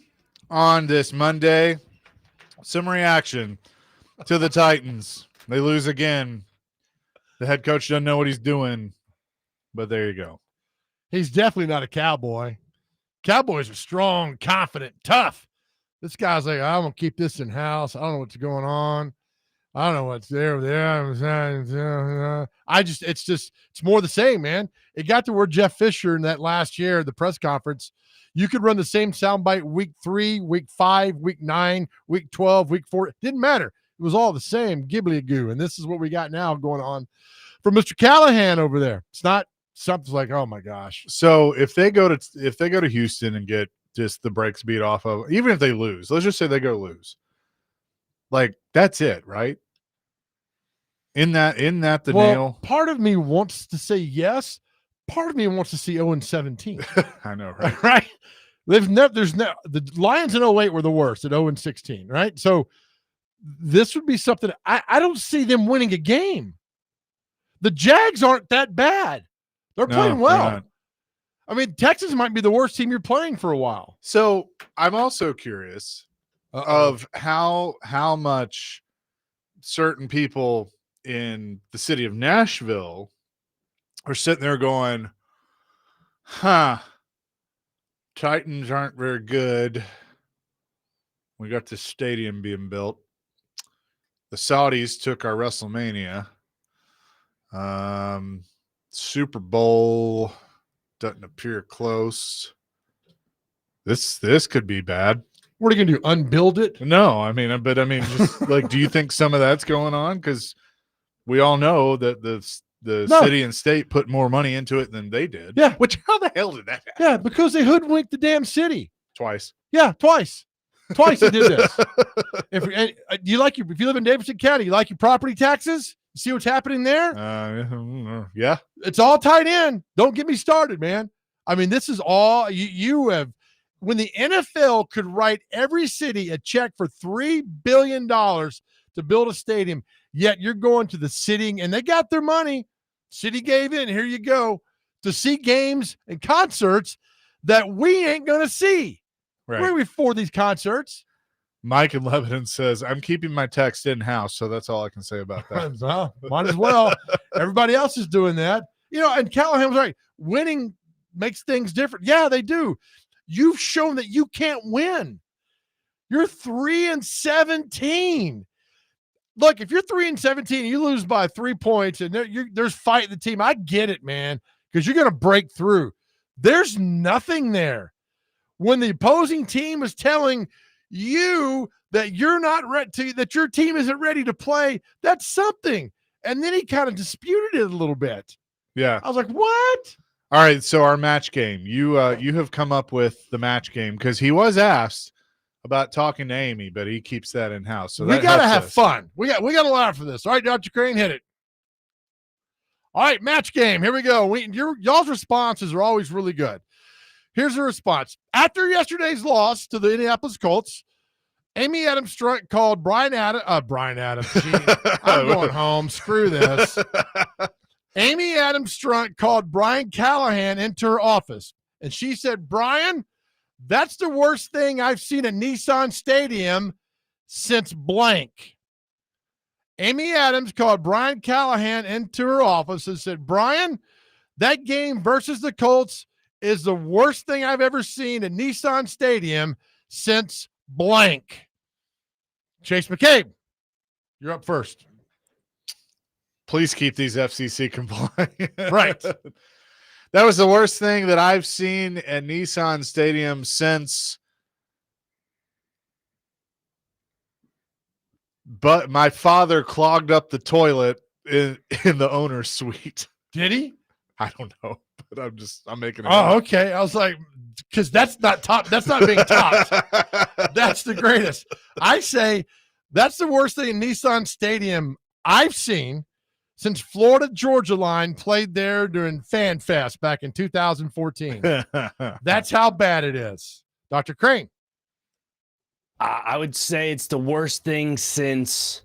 on this Monday. Some reaction to the Titans. They lose again. The head coach doesn't know what he's doing, but there you go. He's definitely not a cowboy. Cowboys are strong, confident, tough. This guy's like, I'm going to keep this in house. I don't know what's going on. I don't know what's there. It's more the same, man. It got to where Jeff Fisher in that last year, the press conference, you could run the same soundbite week 3, week 5, week 9, week 12, week 4. It didn't matter. It was all the same, gibbly-goo. And this is what we got now going on from Mr. Callahan over there. It's not something like, oh my gosh. So if they go to Houston and get just the brakes beat off of, even if they lose, let's just say they go lose. Like, that's it, right? In that nail. Part of me wants to say yes. Part of me wants to see 0-17. I know, right? Right? The Lions in 08 were the worst at 0-16, right? So this would be something. I don't see them winning a game. The Jags aren't that bad. They're playing well. I mean, Texas might be the worst team you're playing for a while. So I'm also curious of how much certain people in the city of Nashville are sitting there going, Titans aren't very good. We got this stadium being built. The Saudis took our WrestleMania. Super Bowl doesn't appear close. This could be bad. What are you gonna do? Unbuild it? No, I mean, just like, do you think some of that's going on? Because we all know that the city and state put more money into it than they did. Yeah. Which, how the hell did that happen? Yeah, because they hoodwinked the damn city. Twice. Yeah, twice. Twice they did this. If you live in Davidson County, you like your property taxes? You see what's happening there? Yeah. It's all tied in. Don't get me started, man. I mean, this is all you have. When the NFL could write every city a check for $3 billion to build a stadium, yet you're going to the city and they got their money. City gave in. Here you go to see games and concerts that we ain't going to see. Right. Where are we for these concerts? Mike in Lebanon says, I'm keeping my text in-house, so that's all I can say about that. Well, might as well. Everybody else is doing that. And Callahan was right. Winning makes things different. Yeah, they do. You've shown that you can't win. You're 3-17. Look, if you're 3-17 and you lose by 3 points and there's fight in the team, I get it, man, because you're going to break through. There's nothing there. When the opposing team is telling you that you're not ready, that your team isn't ready to play, that's something. And then he kind of disputed it a little bit. Yeah. I was like, what? All right, so our match game. You have come up with the match game because he was asked about talking to Amy, but he keeps that in house. So we got to have fun. We got to laugh for this. All right, Dr. Crane, hit it. All right, match game. Here we go. Y'all's responses are always really good. Here's the response. After yesterday's loss to the Indianapolis Colts, Amy Adams Strunt called Brian Adams. I'm going home. Screw this. Amy Adams Strunt called Brian Callahan into her office, and she said, Brian, that's the worst thing I've seen at Nissan Stadium since blank. Amy Adams called Brian Callahan into her office and said, Brian, that game versus the Colts is the worst thing I've ever seen at Nissan Stadium since blank. Chase McCabe, you're up first. Please keep these FCC compliant. Right. That was the worst thing that I've seen at Nissan Stadium since. But my father clogged up the toilet in the owner's suite. Did he? I don't know, but I'm making it up. up. Okay. I was like, because that's not top. That's not being topped. That's the greatest. I say that's the worst thing in Nissan Stadium I've seen since Florida Georgia Line played there during Fan Fest back in 2014. That's how bad it is. Dr. Crane. I would say it's the worst thing since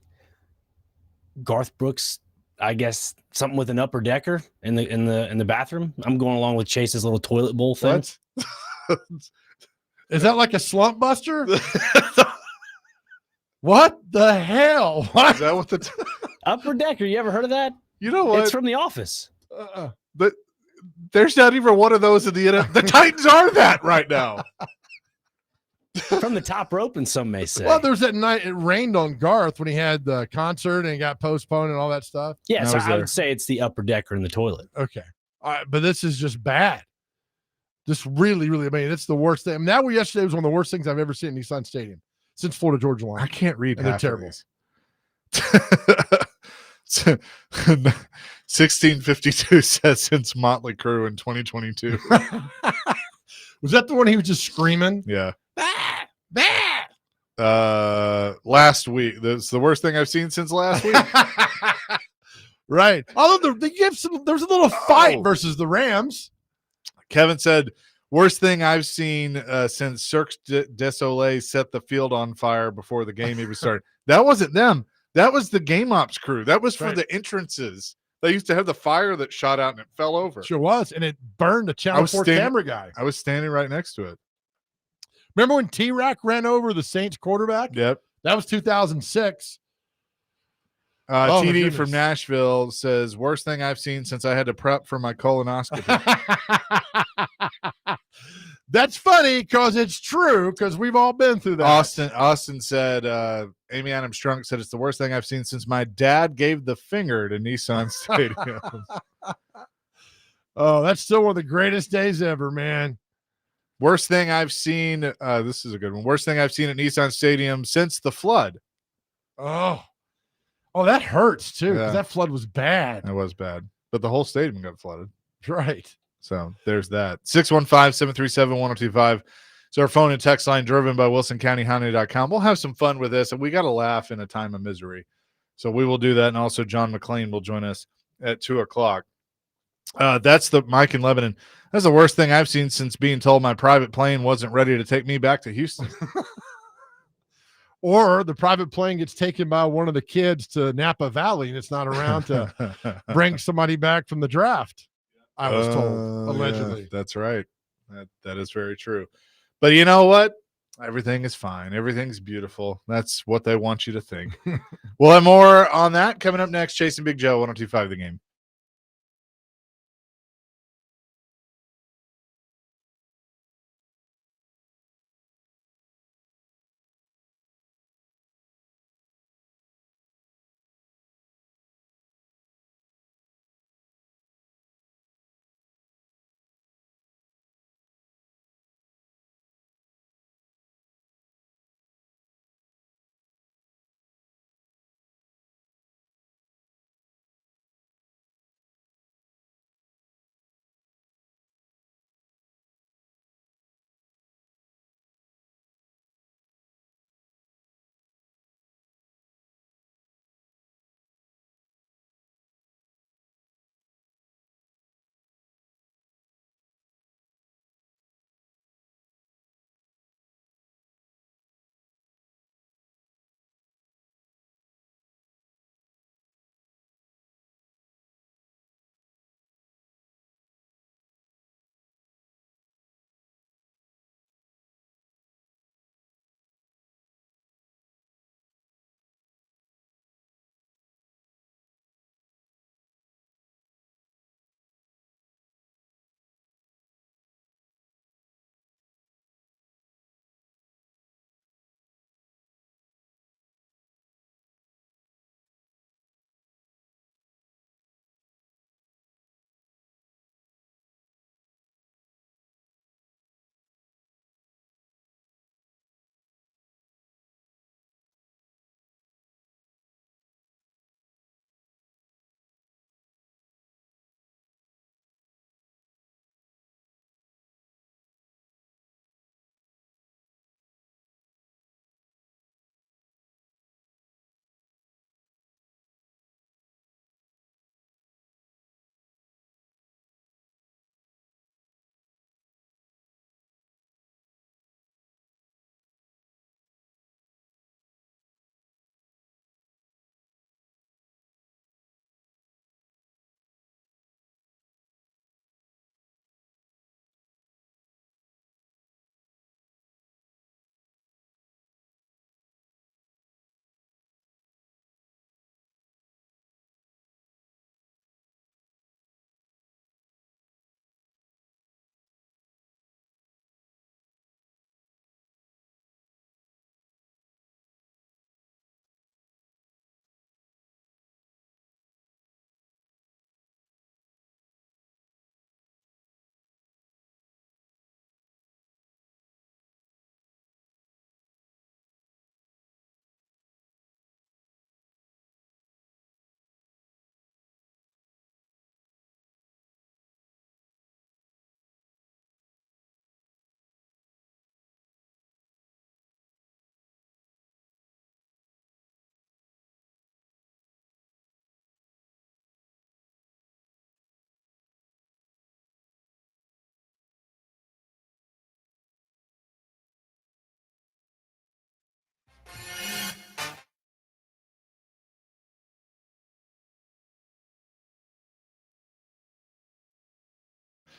Garth Brooks, I guess, something with an upper decker in the bathroom. I'm going along with Chase's little toilet bowl thing. What? Is that like a slump buster? What the hell? What? Is that what the Upper Decker? You ever heard of that? You know what? It's from The Office. But there's not even one of those in the NFL. The Titans are that right now. From the top rope, and some may say. Well, there's that night it rained on Garth when he had the concert and it got postponed and all that stuff. Yes, I would say it's the Upper Decker in the toilet. Okay. All right, but this is just bad. Just really, really, I mean, it's the worst thing. I mean, that one yesterday was one of the worst things I've ever seen in Nissan Stadium since Florida Georgia Line. I can't read and they're half terrible. of these. 1652 says since Motley Crue in 2022. Was that the one he was just screaming? Yeah. Last week. That's the worst thing I've seen since last week. Right. Although they give there's a little fight versus the Rams. Kevin said, worst thing I've seen since Cirque du Soleil set the field on fire before the game even started. That wasn't them. That was the game ops crew. That was for the entrances. They used to have the fire that shot out and it fell over. Sure was. And it burned a Channel 4 camera guy. I was standing right next to it. Remember when T-Rack ran over the Saints quarterback? Yep. That was 2006. TD from Nashville says, worst thing I've seen since I had to prep for my colonoscopy. That's funny because it's true because we've all been through that. Austin said, Amy Adams Strunk said, it's the worst thing I've seen since my dad gave the finger to Nissan Stadium. Oh, that's still one of the greatest days ever, man. Worst thing I've seen. This is a good one. Worst thing I've seen at Nissan Stadium since the flood. Oh, that hurts too because Yeah. that flood was bad. It was bad, but the whole stadium got flooded. Right. So there's that. 615-737-1025. So our phone and text line driven by WilsonCountyHonda.com. We'll have some fun with this, and we got to laugh in a time of misery. So we will do that. And also John McClain will join us at 2:00. That's the Mike in Lebanon. That's the worst thing I've seen since being told my private plane wasn't ready to take me back to Houston. Or the private plane gets taken by one of the kids to Napa Valley and it's not around to bring somebody back from the draft. I was told, allegedly. Yeah, that's right. That is very true. But you know what? Everything is fine. Everything's beautiful. That's what they want you to think. We'll have more on that coming up next. Chasing Big Joe, 102.5 The Game.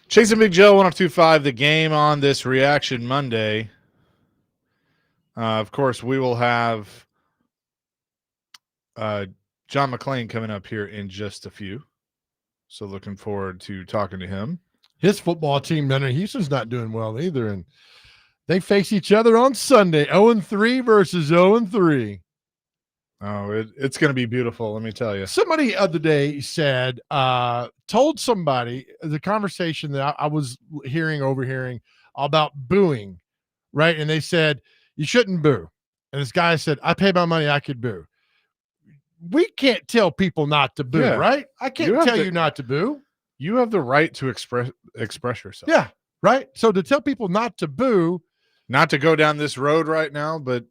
Chasing Big Joe, 102.5, the game on this Reaction Monday. Of course, we will have John McClain coming up here in just a few. So looking forward to talking to him. His football team down in Houston's not doing well either, and they face each other on Sunday, 0-3 versus 0-3. Oh, it's going to be beautiful, let me tell you. Somebody the other day said, told somebody the conversation that I was overhearing about booing, right? And they said, you shouldn't boo. And this guy said, I pay my money, I could boo. We can't tell people not to boo, right? I can't tell you not to boo. You have the right to express yourself. Yeah, right? So to tell people not to boo. Not to go down this road right now, but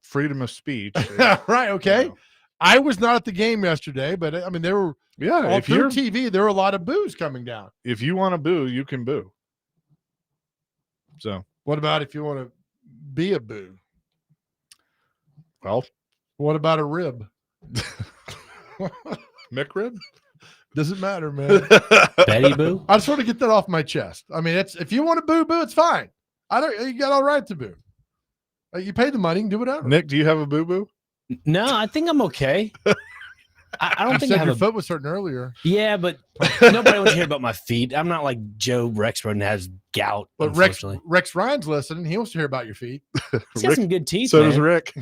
freedom of speech. Right, okay. You know. I was not at the game yesterday, but I mean, there were all through TV, there were a lot of boos coming down. If you want to boo, you can boo. So what about if you want to be a boo? Well, what about a rib? McRib? Doesn't matter, man. Betty boo? I just want to get that off my chest. I mean, if you want to boo, it's fine. You got all right to boo. You pay the money, you can do whatever. Nick, do you have a boo-boo? No, I think I'm okay. I don't think I have your foot was hurting earlier. Yeah, but nobody wants to hear about my feet. I'm not like Joe Rexford and has gout. But Rex Ryan's listening. He wants to hear about your feet. He's got some good teeth. So does Rick.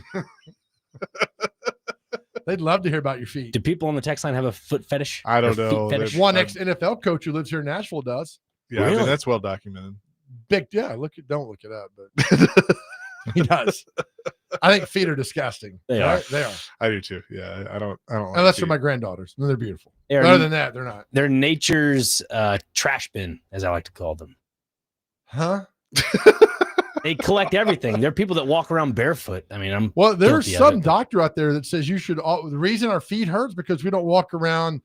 They'd love to hear about your feet. Do people on the text line have a foot fetish? I don't know. One ex-NFL coach who lives here in Nashville does. Yeah, really? I mean, that's well documented. Don't look it up, but he does. I think feet are disgusting. They are. They are. I do too. Yeah, I don't. Like unless they're my granddaughters. No, they're beautiful. Other than that, they're not. They're nature's trash bin, as I like to call them. Huh? They collect everything. There are people that walk around barefoot. I mean, there's some doctor out there that says you should. The reason our feet hurts because we don't walk around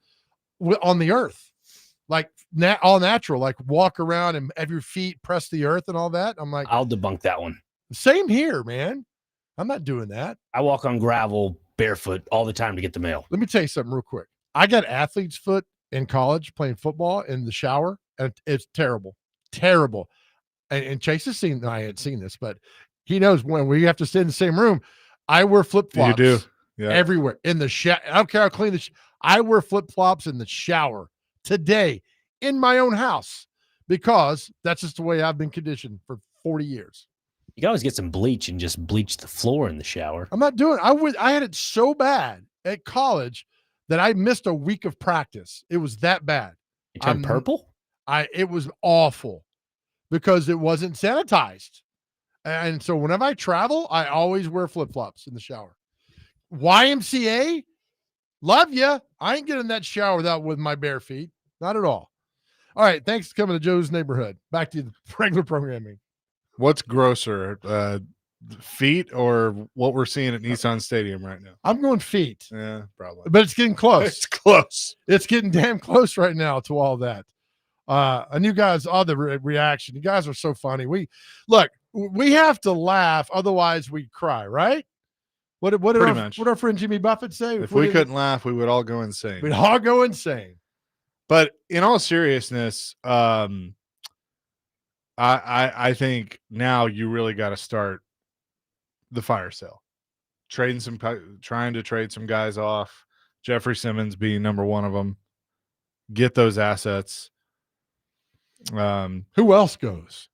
on the earth, like all natural, like walk around and have your feet press the earth and all that. I'm like, I'll debunk that one. Same here, man. I'm not doing that. I walk on gravel barefoot all the time to get the mail. Let me tell you something real quick. I got athlete's foot in college playing football in the shower, and it's terrible, terrible. And Chase has seen. I hadn't seen this, but he knows when we have to stay in the same room. I wear flip flops. You do, yeah. Everywhere in the shower. I don't care how clean I wear flip flops in the shower today in my own house because that's just the way I've been conditioned for 40 years. You can always get some bleach and just bleach the floor in the shower. I'm not doing it. I had it so bad at college that I missed a week of practice. It was that bad. It turned purple? It was awful because it wasn't sanitized. And so whenever I travel, I always wear flip-flops in the shower. YMCA, love you. I ain't getting in that shower with my bare feet. Not at all. All right. Thanks for coming to Joe's Neighborhood. Back to the regular programming. What's grosser, feet or what we're seeing at Nissan Stadium right now? I'm going feet. Yeah, probably. But it's getting close. It's close. It's getting damn close right now to all that. And you guys, all the reaction. You guys are so funny. We have to laugh, otherwise we cry, right? What did our friend Jimmy Buffett say? If we couldn't laugh, we would all go insane. We'd all go insane. But in all seriousness, I think now you really got to start the fire sale, trying to trade some guys off. Jeffrey Simmons being number one of them. Get those assets. Who else goes?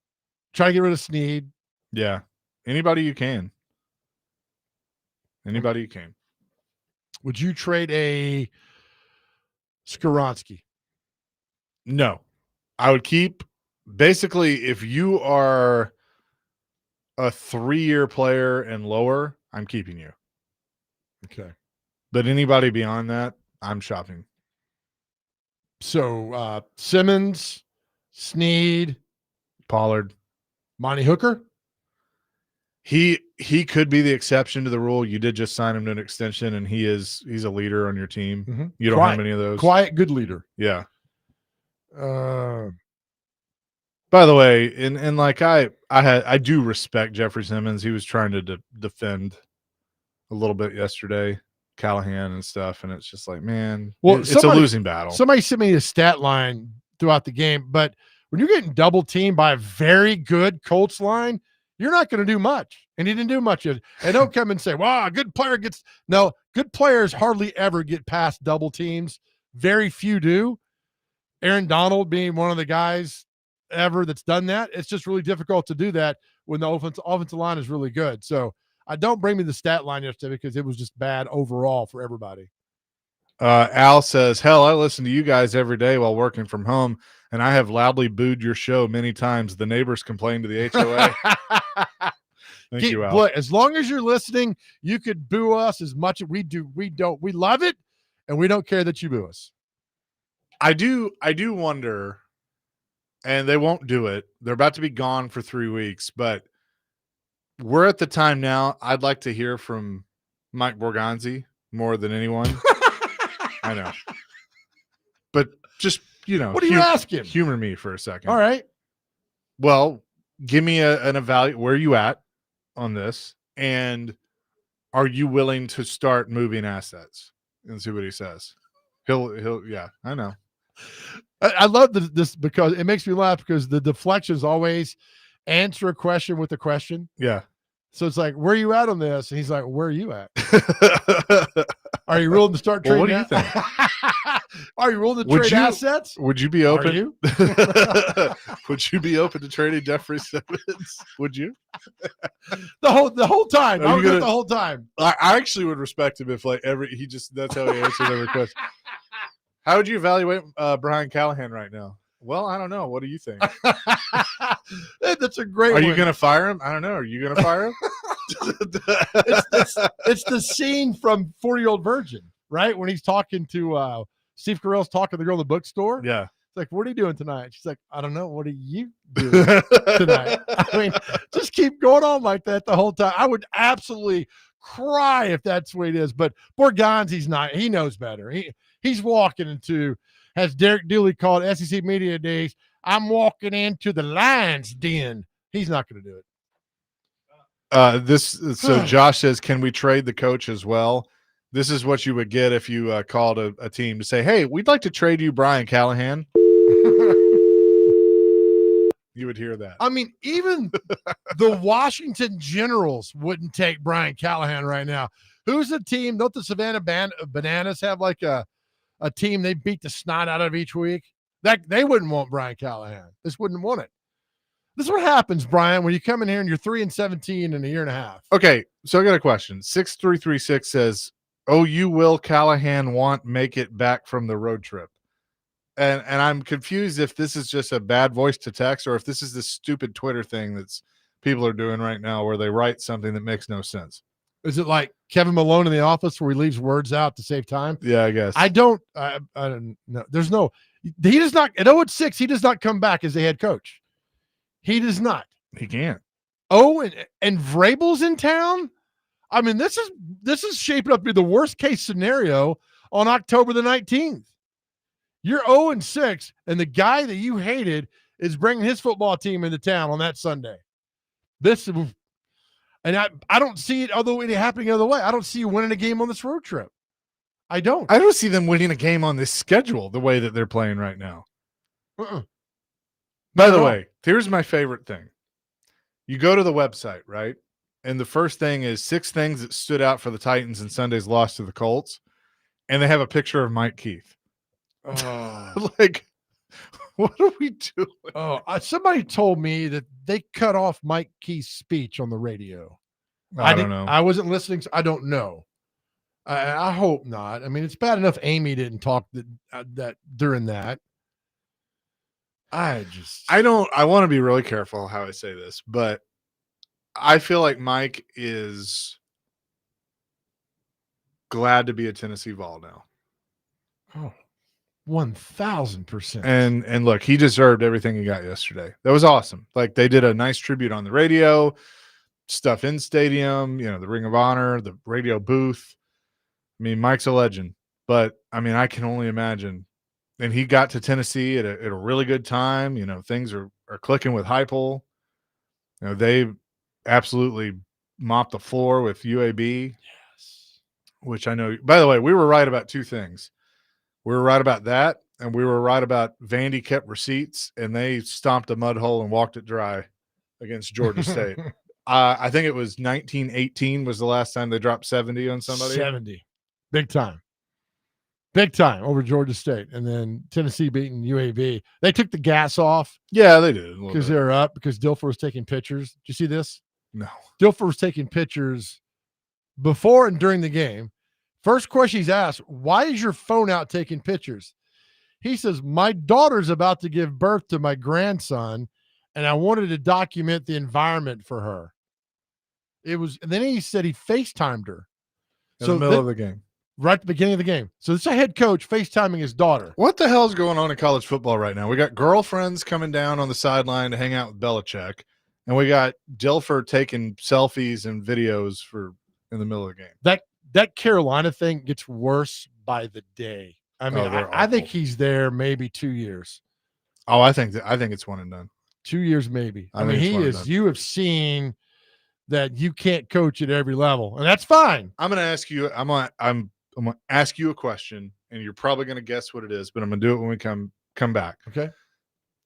Try to get rid of Snead. Yeah, anybody you can. Anybody you can. Would you trade a Skoronski? No, I would keep. Basically, if you are a 3-year player and lower, I'm keeping you. Okay. But anybody beyond that, I'm shopping. So Simmons, Snead, Pollard, Monty Hooker. He could be the exception to the rule. You did just sign him to an extension, and he's a leader on your team. Mm-hmm. You don't have any of those. Quiet, good leader. Yeah. By the way, and like I do respect Jeffrey Simmons. He was trying to defend a little bit yesterday, Callahan and stuff, and it's just like, man, it's a losing battle. Somebody sent me a stat line throughout the game, but when you're getting double teamed by a very good Colts line, you're not going to do much. And he didn't do much of it. And don't come and say, wow, a good player gets – no, good players hardly ever get past double teams. Very few do. Aaron Donald being one of the guys ever that's done that. It's just really difficult to do that when the offensive line is really good. So I don't bring me the stat line yesterday because it was just bad overall for everybody. Al says, hell, I listen to you guys every day while working from home, and I have loudly booed your show many times. The neighbors complained to the HOA. Thank you, Al. As long as you're listening, you could boo us as much as we do. We love it, and we don't care that you boo us. I do wonder, and they won't do it. They're about to be gone for 3 weeks, but we're at the time now. I'd like to hear from Mike Borgonzi more than anyone. I know. But just, what do you ask him? Humor me for a second. All right. Well, give me an evaluate. Where are you at on this? And are you willing to start moving assets? And see what he says. He'll yeah, I know. I love this because it makes me laugh because the deflections always answer a question with a question. Yeah. So it's like, where are you at on this? And he's like, where are you at? Are you willing to start trading? Well, what do you think? Are you willing to trade assets? Would you be open? Are you? Would you be open to trading Jeffrey Simmons? Would you? The whole time. I would do it the whole time. I actually would respect him if that's how he answered every question. How would you evaluate Brian Callahan right now? Well, I don't know. What do you think? That's a great one. Are you one. going to fire him? I don't know. Are you going to fire him? It's the scene from 40-Year-Old Virgin, right? When he's talking to Steve Carell's talking to the girl in the bookstore. Yeah. It's like, what are you doing tonight? She's like, I don't know. What are you doing tonight? I mean, just keep going on like that the whole time. I would absolutely cry if that's the way it is. But Borgonzi's not. He knows better. He's walking into, as Derek Dooley called SEC Media Days, I'm walking into the lion's den. He's not going to do it. So Josh says, can we trade the coach as well? This is what you would get if you called a team to say, hey, we'd like to trade you Brian Callahan. You would hear that. I mean, even the Washington Generals wouldn't take Brian Callahan right now. Who's the team? Don't the Savannah Bananas have like a team they beat the snot out of each week? That they wouldn't want Brian Callahan. This wouldn't want it. This is what happens, Brian, when you come in here and you're 3-17 in a year and a half. Okay, so I got a question. 6336 says, oh, you will Callahan make it back from the road trip? And I'm confused if this is just a bad voice to text or if this is this stupid Twitter thing that's people are doing right now where they write something that makes no sense. Is it like Kevin Malone in The Office where he leaves words out to save time? Yeah, I guess. I don't know. There's no – he does not – at 0-6, he does not come back as the head coach. He does not. He can't. Oh, and Vrabel's in town? I mean, this is shaping up to be the worst case scenario on October the 19th. You're 0-6, and the guy that you hated is bringing his football team into town on that Sunday. And I don't see it happening the other way. I don't see you winning a game on this road trip. I don't. I don't see them winning a game on this schedule the way that they're playing right now. By the way, here's my favorite thing. You go to the website, right? And the first thing is 6 things that stood out for the Titans in Sunday's loss to the Colts. And they have a picture of Mike Keith. Like, what are we doing? Somebody told me that they cut off Mike Keith's speech on the radio. I don't know. I wasn't listening. So I don't know. I hope not. I mean, it's bad enough Amy didn't talk that during that. I want to be really careful how I say this, but I feel like Mike is glad to be a Tennessee Vol now. Oh, 1,000%. And look, he deserved everything he got yesterday. That was awesome. Like, they did a nice tribute on the radio, stuff in stadium, the Ring of Honor, the radio booth. I mean, Mike's a legend, but I mean, I can only imagine. And he got to Tennessee at a really good time. Things are clicking with Heupel. They absolutely mopped the floor with UAB. Yes. Which I know, by the way, we were right about 2 things. We were right about that, and we were right about Vandy kept receipts, and they stomped a mud hole and walked it dry against Georgia State. I think it was 1918 was the last time they dropped 70 on somebody. 70. Big time over Georgia State. And then Tennessee beating UAB. They took the gas off. Yeah, they did. Because they were up, because Dilfer was taking pictures. Did you see this? No. Dilfer was taking pictures before and during the game. First question he's asked, why is your phone out taking pictures? He says, my daughter's about to give birth to my grandson, and I wanted to document the environment for her. And then he said he FaceTimed her. In the middle of the game. Right at the beginning of the game. So it's a head coach FaceTiming his daughter. What the hell is going on in college football right now? We got girlfriends coming down on the sideline to hang out with Belichick, and we got Dilfer taking selfies and videos in the middle of the game. That Carolina thing gets worse by the day. I mean, I think he's there maybe 2 years. Oh, I think it's one and done. 2 years maybe. I mean, he is. You have seen that you can't coach at every level, and that's fine. I'm going to ask you. I'm going to ask you a question, and you're probably going to guess what it is, but I'm going to do it when we come back. Okay.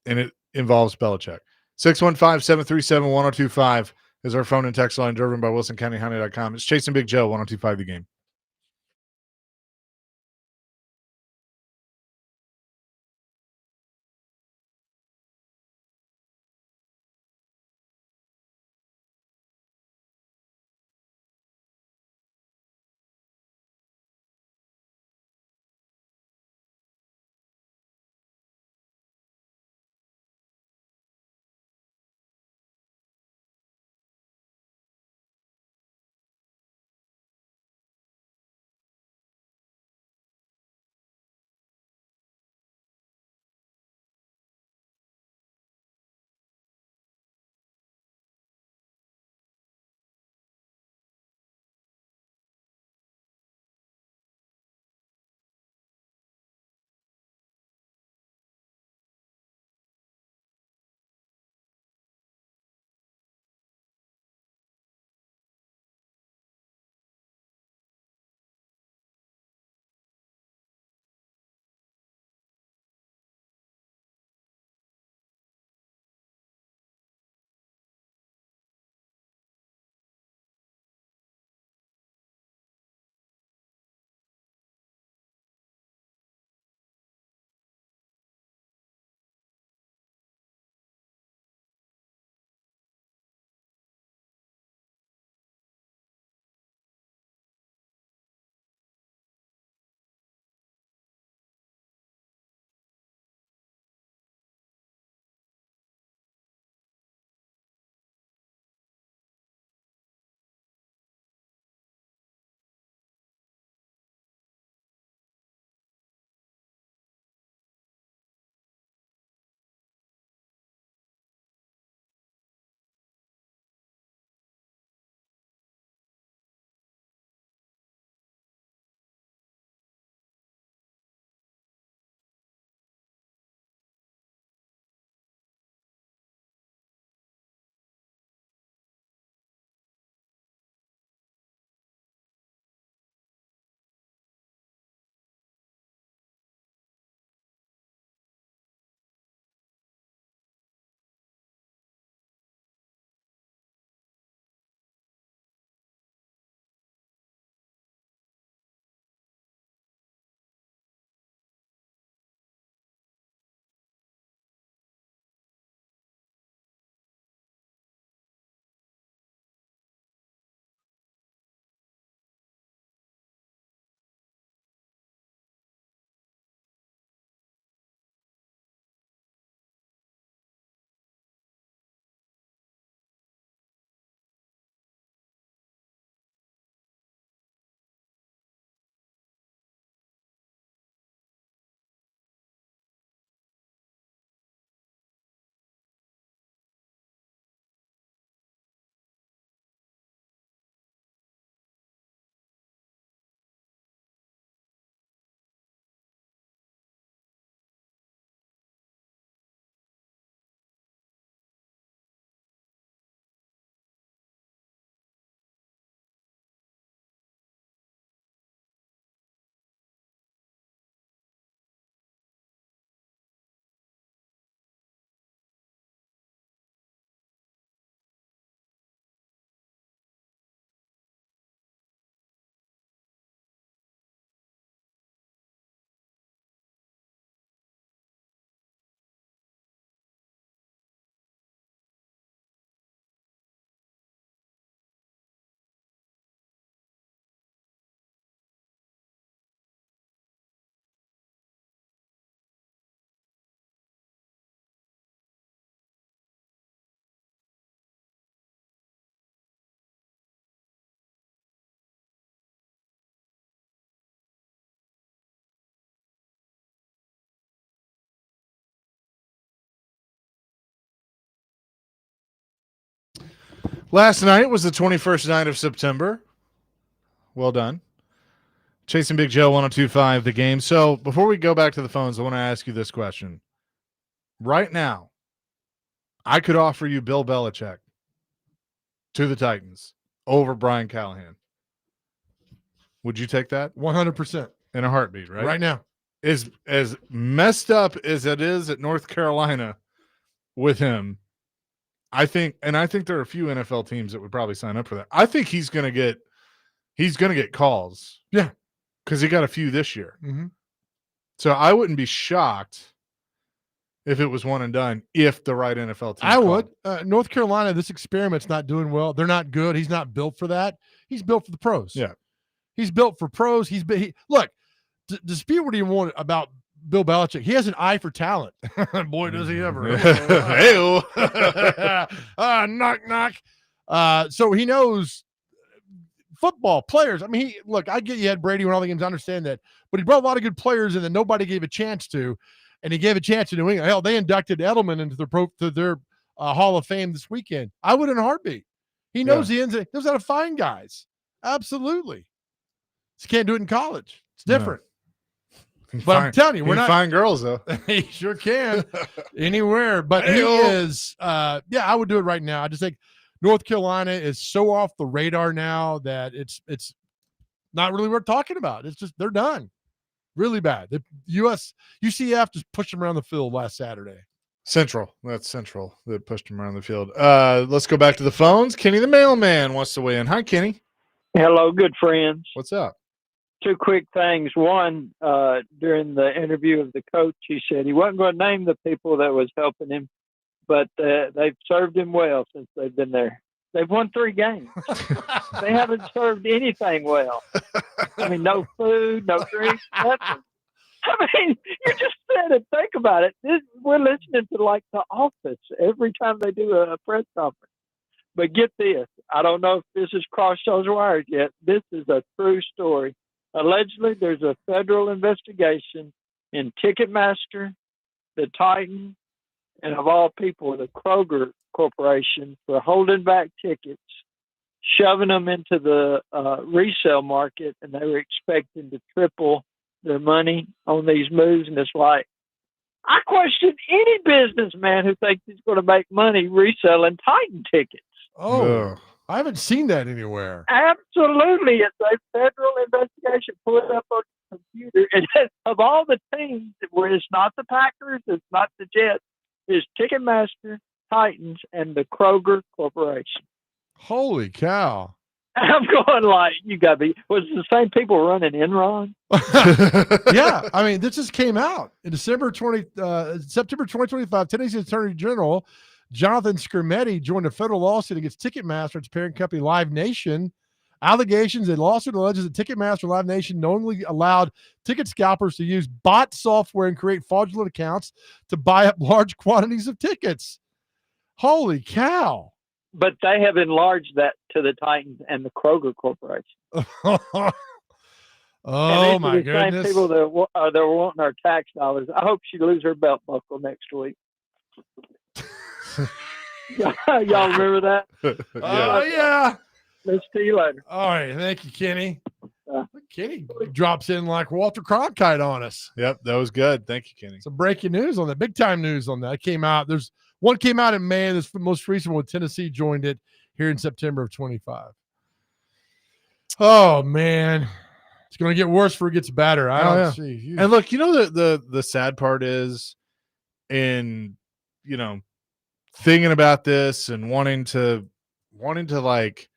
And it involves Belichick. 615-737-1025 is our phone and text line, driven by WilsonCountyHoney.com. It's Chasing Big Joe, 1025 The Game. Last night was the 21st night of September. Well done. Chasing Big Joe 102.5 the game. So before we go back to the phones, I want to ask you this question. Right now, I could offer you Bill Belichick to the Titans over Brian Callahan. Would you take that? 100%. In a heartbeat, right? Right now. As messed up as it is at North Carolina with him, I think there are a few NFL teams that would probably sign up for that. I think he's gonna get calls. Yeah. Because he got a few this year. Mm-hmm. So I wouldn't be shocked if it was one and done if the right NFL team I called. would. North Carolina, this experiment's not doing well. They're not good. He's not built for that. He's built for the pros. Yeah. He's built for pros. Look, dispute what you want about Bill Belichick. He has an eye for talent. Boy, does he ever. Hey-o. Knock, knock. So he knows football players. I mean, I get you had Brady win all the games. I understand that. But he brought a lot of good players in that nobody gave a chance to. And he gave a chance to New England. Hell, they inducted Edelman into their Hall of Fame this weekend. I would in a heartbeat. He knows the ins. He knows how to find guys. Absolutely. Just can't do it in college. It's different. No. But I'm telling you, we're not fine girls though. He sure can anywhere. But he is. I would do it right now. I just think North Carolina is so off the radar now that it's not really worth talking about. It's just they're done. Really bad. The UCF just pushed them around the field last Saturday. Central. That's Central that pushed him around the field. Let's go back to the phones. Kenny the mailman wants to weigh in. Hi, Kenny. Hello, good friends. What's up? Two quick things. One, during the interview of the coach, he said he wasn't going to name the people that was helping him, but they've served him well since they've been there. They've won 3 games. They haven't served anything well. I mean, no food, no drink, nothing. I mean, you just said it. Think about it. We're listening to like The Office every time they do a press conference. But get this. I don't know if this has crossed those wires yet. This is a true story. Allegedly, there's a federal investigation in Ticketmaster, the Titans, and of all people, the Kroger Corporation for holding back tickets, shoving them into the resale market, and they were expecting to triple their money on these moves. And it's like, I question any businessman who thinks he's going to make money reselling Titan tickets. Oh, I haven't seen that anywhere. Absolutely. It's a federal investigation. Pull it up on the computer. And of all the teams where it's not the Packers, it's not the Jets, it's Ticketmaster, Titans, and the Kroger Corporation. Holy cow. I'm going like, you got to be, was it the same people running Enron? Yeah. I mean, this just came out in September 2025. Tennessee's Attorney General Jonathan Skrmetti joined a federal lawsuit against Ticketmaster, its parent company Live Nation. Allegations and lawsuit alleges that Ticketmaster and Live Nation knowingly allowed ticket scalpers to use bot software and create fraudulent accounts to buy up large quantities of tickets. Holy cow. But they have enlarged that to the Titans and the Kroger Corporation. Oh, my goodness. Same people that were wanting our tax dollars. I hope she loses her belt buckle next week. Y'all remember that? Yeah. Let's see you later. All right. Thank you, Kenny. Kenny drops in like Walter Cronkite on us. Yep, that was good. Thank you, Kenny. Some breaking news on that. Big time news on that. It came out. There's one came out in May, and this the most recent one. Tennessee joined it here in September of 25. Oh man, it's going to get worse before it gets better. I don't see. And look, you know the sad part is, in thinking about this and wanting to like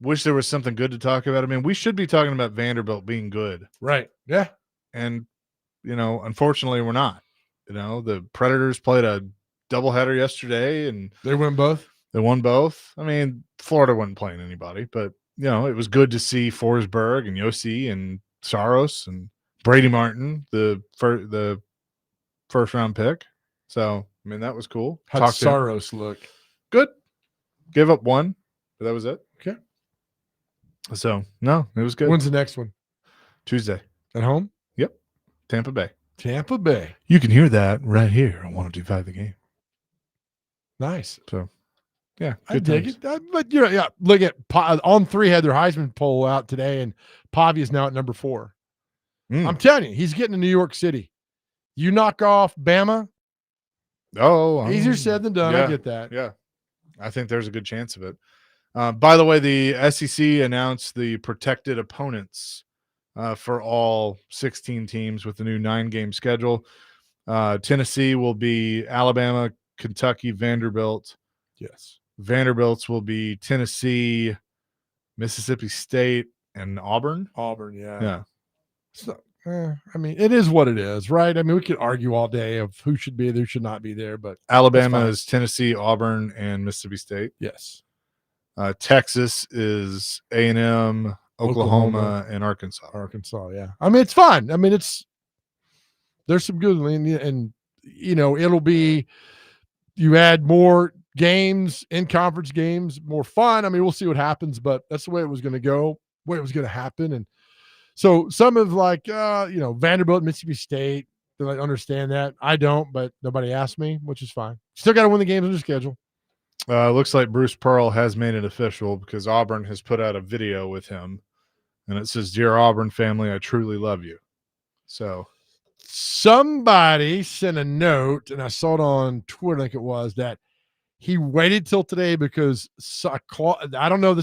wish there was something good to talk about. I mean, we should be talking about Vanderbilt being good. Right. Yeah. And, unfortunately we're not. The Predators played a doubleheader yesterday and they won both. They won both. I mean, Florida wasn't playing anybody, but, it was good to see Forsberg and Yossi and Saros and Brady Martin, the first round pick. So, I mean, that was cool. How'd Saros look? Good. Gave up one, but that was it. Okay. So, no, it was good. When's the next one? Tuesday. At home? Yep. Tampa Bay. Tampa Bay. You can hear that right here on 102.5 The Game. Nice. So, Yeah, I good dig times. it. But yeah. Look at On 3 had their Heisman poll out today, and Pavi is now at number 4. I'm telling you, he's getting to New York City. You knock off Bama. Easier said than done. Yeah, I get that. Yeah, I think there's a good chance of it. By the way, the SEC announced the protected opponents for all 16 teams with the new 9-game schedule. Tennessee will be Alabama, Kentucky, Vanderbilt. Yes. Vanderbilt's will be Tennessee, Mississippi State, and Auburn. Auburn, yeah. Yeah. So, I mean, it is what it is, right? I mean, we could argue all day of who should be there, who should not be there, but Alabama is Tennessee, Auburn, and Mississippi State. Yes. Texas is A&M, Oklahoma, and Arkansas. Arkansas, yeah. I mean, it's fun. I mean, there's some good, and it'll be, you add more games, in conference games, more fun. I mean, we'll see what happens, but that's the way it was going to go, way it was going to happen. And so some of Vanderbilt, Mississippi State, they understand that. I don't, but nobody asked me, which is fine. Still got to win the games on the schedule. Looks like Bruce Pearl has made it official because Auburn has put out a video with him, and it says, "Dear Auburn family, I truly love you." So somebody sent a note, and I saw it on Twitter, I think it was, that he waited till today because I don't know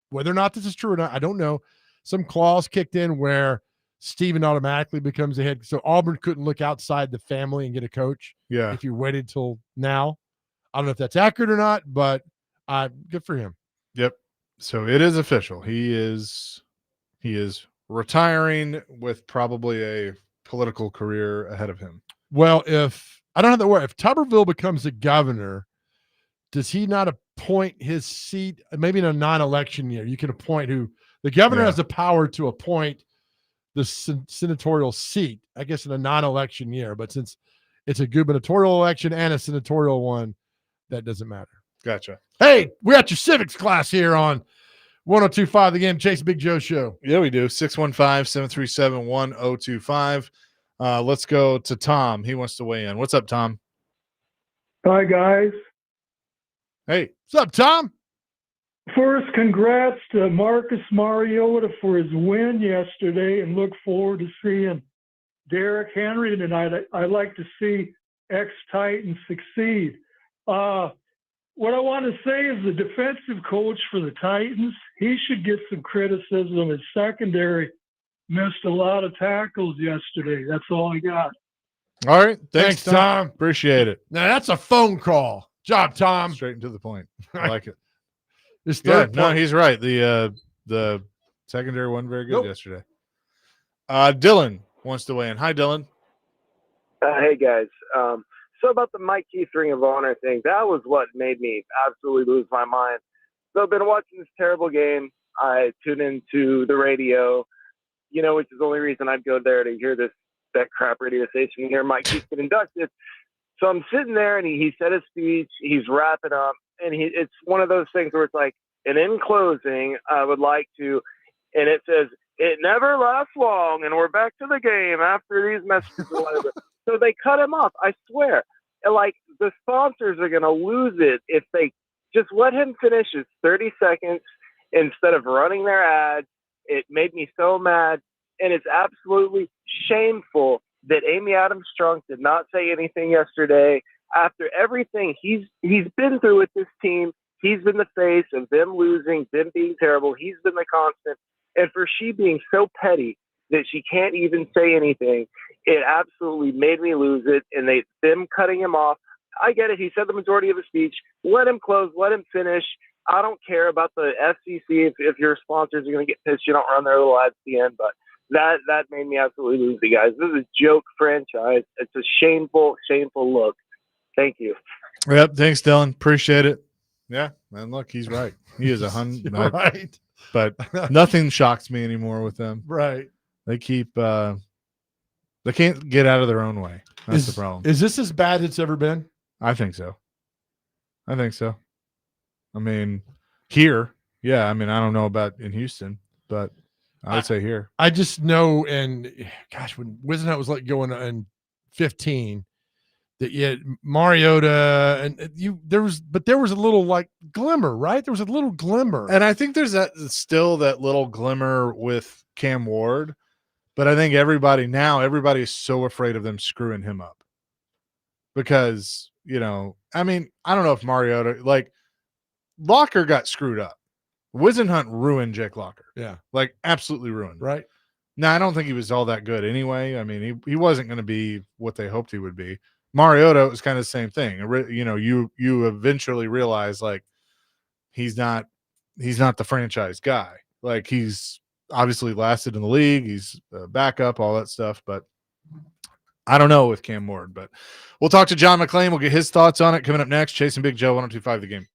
whether or not this is true or not. I don't know. Some clause kicked in where Steven automatically becomes the head. So Auburn couldn't look outside the family and get a coach. Yeah. If you waited till now. I don't know if that's accurate or not, but good for him. Yep. So it is official. He is retiring with probably a political career ahead of him. Well, if Tuberville becomes the governor, does he not appoint his seat? Maybe in a non-election year, you can appoint who the governor has the power to appoint the senatorial seat, I guess, in a non-election year. But since it's a gubernatorial election and a senatorial one, that doesn't matter. Gotcha. Hey, we got your civics class here on 102.5 The Game, Chase Big Joe Show. Yeah, we do. 615-737-1025. Let's go to Tom. He wants to weigh in. What's up, Tom? Hi, guys. Hey. What's up, Tom? First, congrats to Marcus Mariota for his win yesterday, and look forward to seeing Derrick Henry tonight. I like to see ex-Titans succeed. What I want to say is the defensive coach for the Titans, he should get some criticism. His secondary missed a lot of tackles yesterday. That's all I got. All right. Thanks, Tom. Appreciate it. Now, that's a phone call. Job, Tom. Straight and to the point. I like it. This No, he's right. The secondary wasn't very good yesterday. Dylan wants to weigh in. Hi, Dylan. Hey, guys. So about the Mike Keith Ring of Honor thing, that was what made me absolutely lose my mind. So I've been watching this terrible game. I tune into the radio, which is the only reason I'd go there to hear that crap radio station and hear Mike Keith get inducted. So I'm sitting there, and he said his speech. He's wrapping up, and it's one of those things where it's like, and in closing, I would like to, and it says, it never lasts long, and we're back to the game after these messages or whatever. So they cut him off, I swear. And the sponsors are going to lose it if they just let him finish his 30 seconds instead of running their ads. It made me so mad. And it's absolutely shameful that Amy Adams-Strunk did not say anything yesterday. After everything he's been through with this team, he's been the face of them losing, them being terrible. He's been the constant. And for she being so petty that she can't even say anything, it absolutely made me lose it. And them cutting him off, I get it. He said the majority of his speech. Let him close. Let him finish. I don't care about the FCC. If your sponsors are going to get pissed, you don't run their little ads at the end. But that made me absolutely lose it, guys. This is a joke franchise. It's a shameful, shameful look. Thank you. Yep. Thanks, Dylan. Appreciate it. Yeah. And look, he's right. He is 100. Right. But nothing shocks me anymore with them. Right. They keep they can't get out of their own way. That's the problem. Is this as bad as it's ever been? I think so. I mean, here, yeah. I mean, I don't know about in Houston, but I would say here. I just know, and gosh, when Wisenhunt was let go in 15, that you had Mariota and there was a little like glimmer, right? There was a little glimmer. And I think there's still that little glimmer with Cam Ward, but I think everybody is so afraid of them screwing him up because, I mean, I don't know if Mariota, like Locker got screwed up. Wisenhunt ruined Jake Locker. Yeah. Like absolutely ruined. Right. Now, I don't think he was all that good anyway. I mean, he wasn't going to be what they hoped he would be. Mariota was kind of the same thing. You eventually realize like he's not the franchise guy. Like he's obviously lasted in the league. He's a backup, all that stuff. But I don't know with Cam Ward. But we'll talk to John McClain. We'll get his thoughts on it coming up next. Chasing Big Joe, 102.5 The Game.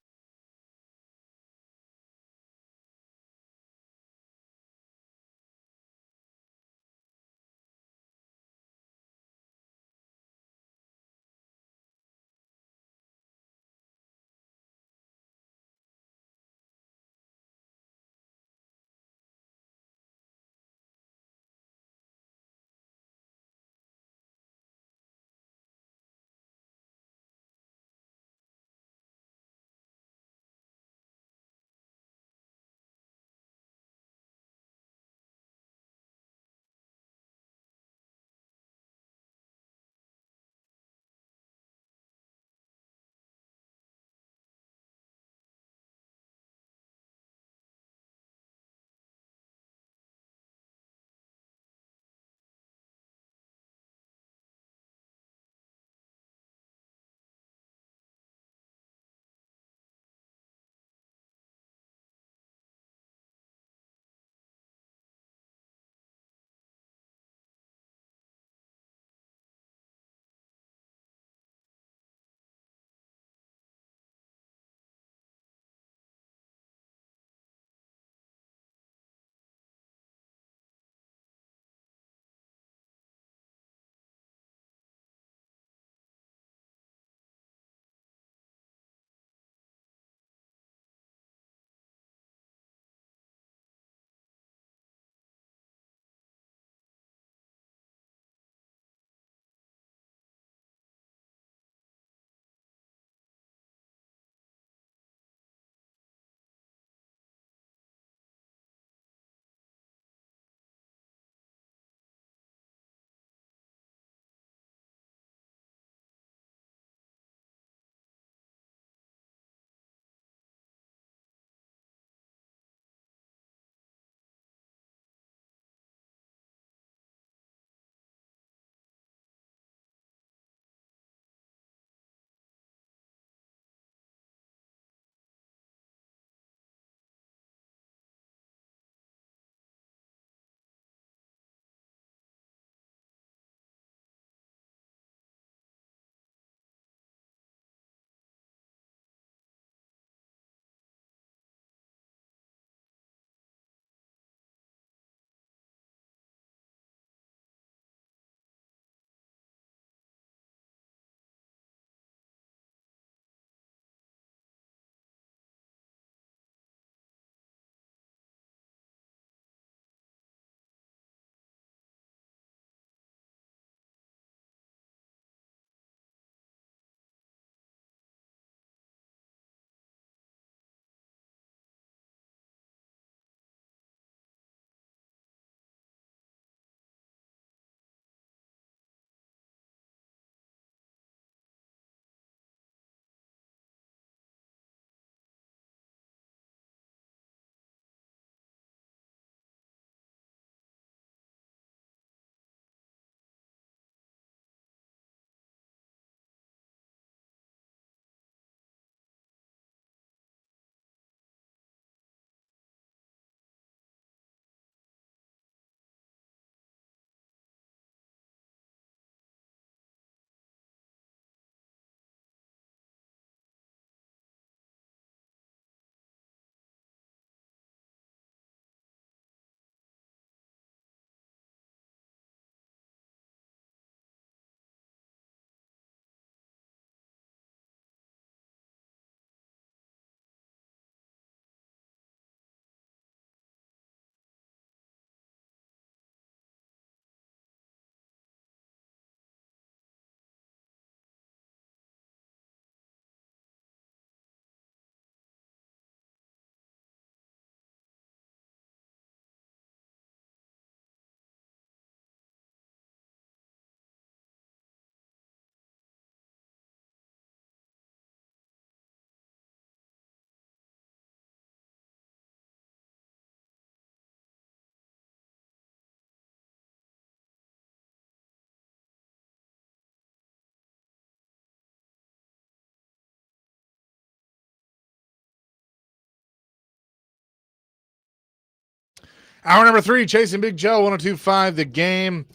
Hour number 3, Chasing Big Joe, 102.5 The Game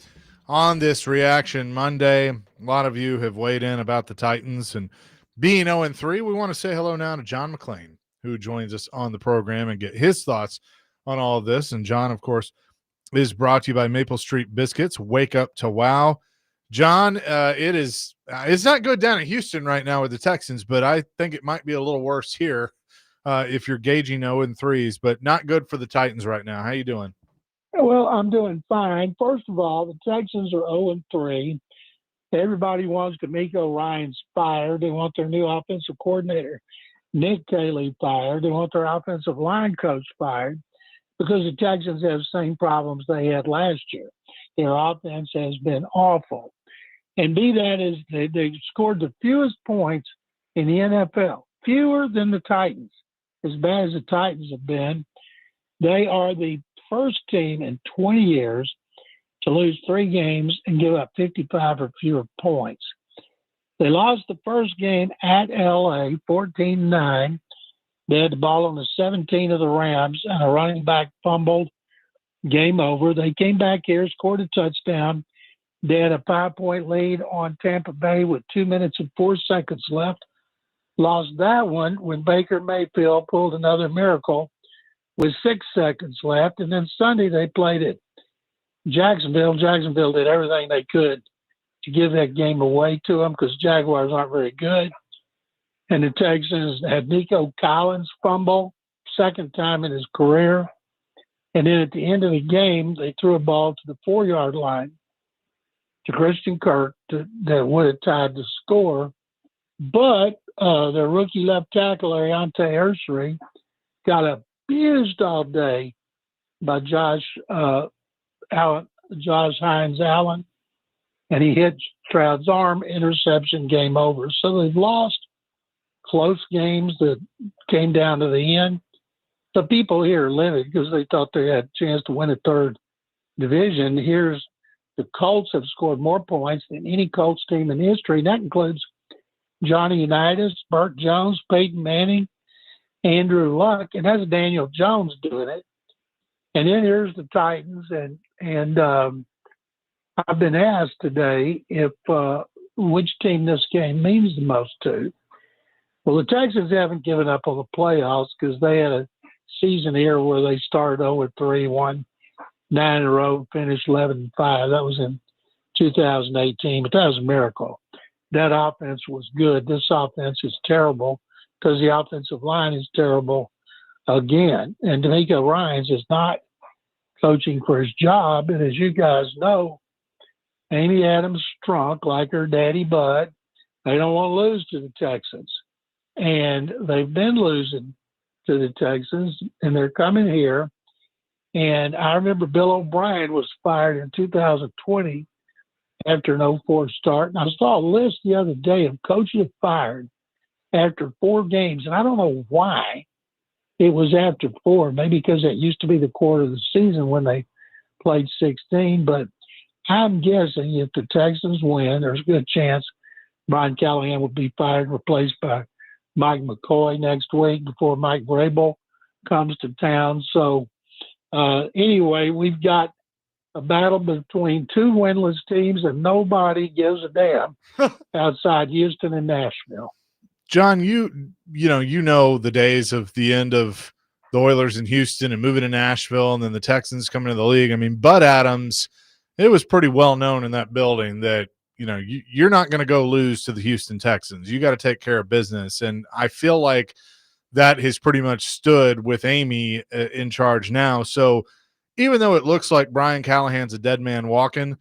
on this Reaction Monday. A lot of you have weighed in about the Titans and being 0-3. We want to say hello now to John McClain, who joins us on the program and get his thoughts on all of this. And John, of course, is brought to you by Maple Street Biscuits. Wake up to wow. John, it's not good down in Houston right now with the Texans, but I think it might be a little worse here. If you're gauging 0-3s, but not good for the Titans right now. How you doing? Well, I'm doing fine. First of all, the Texans are 0-3. Everybody wants D'Amico Ryans fired. They want their new offensive coordinator, Nick Caley, fired. They want their offensive line coach fired because the Texans have the same problems they had last year. Their offense has been awful. And be that as they scored the fewest points in the NFL, fewer than the Titans. As bad as the Titans have been, they are the first team in 20 years to lose 3 games and give up 55 or fewer points. They lost the first game at LA 14-9. They had the ball on the 17 of the Rams and a running back fumbled. Game over. They came back here, scored a touchdown. They had a 5-point lead on Tampa Bay with 2 minutes and 4 seconds left. Lost that one when Baker Mayfield pulled another miracle with 6 seconds left. And then Sunday they played at Jacksonville. Jacksonville did everything they could to give that game away to them because Jaguars aren't very good. And the Texans had Nico Collins fumble, second time in his career. And then at the end of the game, they threw a ball to the 4-yard line to Christian Kirk that would have tied the score. But their rookie left tackle, Ariante Ursery, got abused all day by Josh Hines Allen, and he hit Stroud's arm, interception, game over. So they've lost close games that came down to the end. The people here are livid because they thought they had a chance to win a third division. Here's the Colts have scored more points than any Colts team in history, and that includes Johnny Unitas, Burt Jones, Peyton Manning, Andrew Luck, and that's Daniel Jones doing it. And then here's the Titans, and I've been asked today if which team this game means the most to. Well, the Texans haven't given up on the playoffs because they had a season here where they started 0-3, won 9 in a row, finished 11-5. That was in 2018, but that was a miracle. That offense was good. This offense is terrible because the offensive line is terrible again. And D'Amico Ryans is not coaching for his job. And as you guys know, Amy Adams Strunk, like her daddy Bud, they don't want to lose to the Texans. And they've been losing to the Texans, and they're coming here. And I remember Bill O'Brien was fired in 2020 after an 0-4 start. And I saw a list the other day of coaches fired after 4 games. And I don't know why it was after 4, maybe because that used to be the quarter of the season when they played 16. But I'm guessing if the Texans win, there's a good chance Brian Callahan will be fired, replaced by Mike McCoy next week before Mike Vrabel comes to town. So anyway, we've got a battle between 2 winless teams, and nobody gives a damn outside Houston and Nashville. John, you know the days of the end of the Oilers in Houston and moving to Nashville and then the Texans coming to the league. I mean, Bud Adams, it was pretty well known in that building that, you're not going to go lose to the Houston Texans. You got to take care of business. And I feel like that has pretty much stood with Amy in charge now. So even though it looks like Brian Callahan's a dead man walking,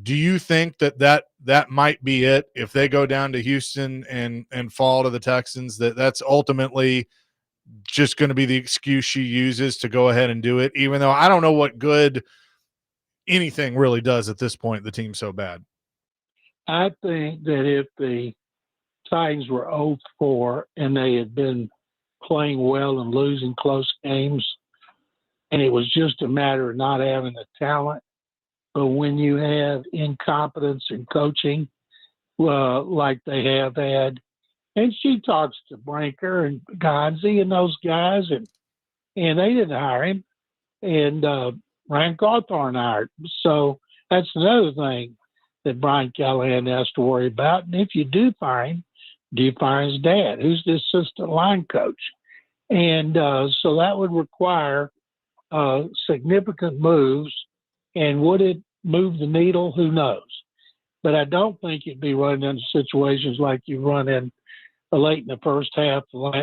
do you think that might be it if they go down to Houston and fall to the Texans, that's ultimately just going to be the excuse she uses to go ahead and do it, even though I don't know what good anything really does at this point. The team's so bad. I think that if the Titans were 0-4 and they had been playing well and losing close games, and it was just a matter of not having the talent, but when you have incompetence in coaching, like they have had, and she talks to Brinker and Gonzi and those guys, and they didn't hire him. and Rand Cawthorn hired. So that's another thing that Brian Callahan has to worry about. And if you do fire him his dad, who's the assistant line coach? And so that would require significant moves. And would it move the needle? Who knows? But I don't think you'd be running into situations like you run in late in the first half. What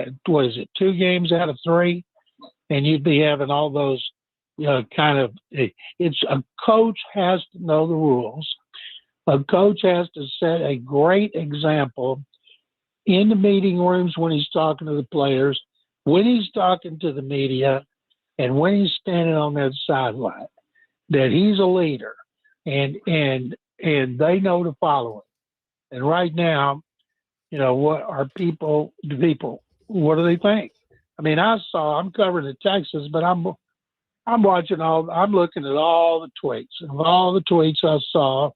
is it, 2 games out of 3? And you'd be having all those, it's a coach has to know the rules. A coach has to set a great example in the meeting rooms when he's talking to the players, when he's talking to the media, and when he's standing on that sideline, that he's a leader and they know to follow him. And right now, what are people, what do they think? I mean, I'm covering the Texans, but I'm looking at all the tweets. Of all the tweets I saw,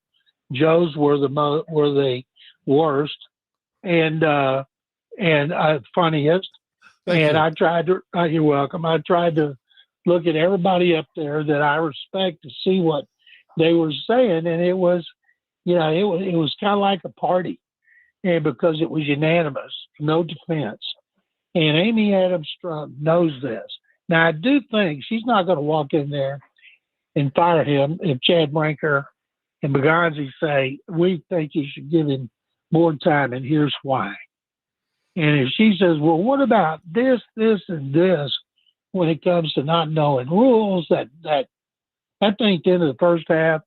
Joe's were the worst and funniest. I tried to, you're welcome. I tried to look at everybody up there that I respect to see what they were saying. And it was, it was kind of like a party, and because it was unanimous, no defense. And Amy Adams Strunk knows this. Now, I do think she's not going to walk in there and fire him if Chad Brinker and Begonzi say, we think you should give him more time, and here's why. And if she says, well, what about this, and this, when it comes to not knowing rules, that I think the end of the first half,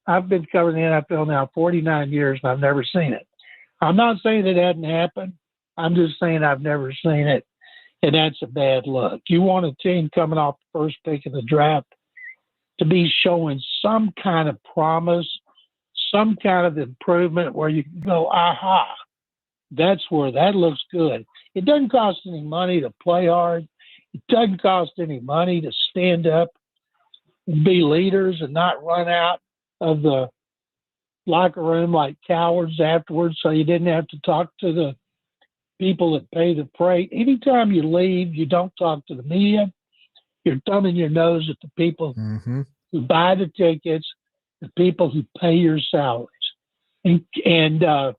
I've been covering the NFL now 49 years, and I've never seen it. I'm not saying it hadn't happened. I'm just saying I've never seen it, and that's a bad look. You want a team coming off the first pick of the draft to be showing some kind of promise, some kind of improvement where you can go, aha, that's where that looks good. It doesn't cost any money to play hard. It doesn't cost any money to stand up and be leaders and not run out of the locker room like cowards afterwards, so you didn't have to talk to the people that pay the freight. Anytime you leave, you don't talk to the media. You're thumbing your nose at the people who buy the tickets, the people who pay your salaries. And a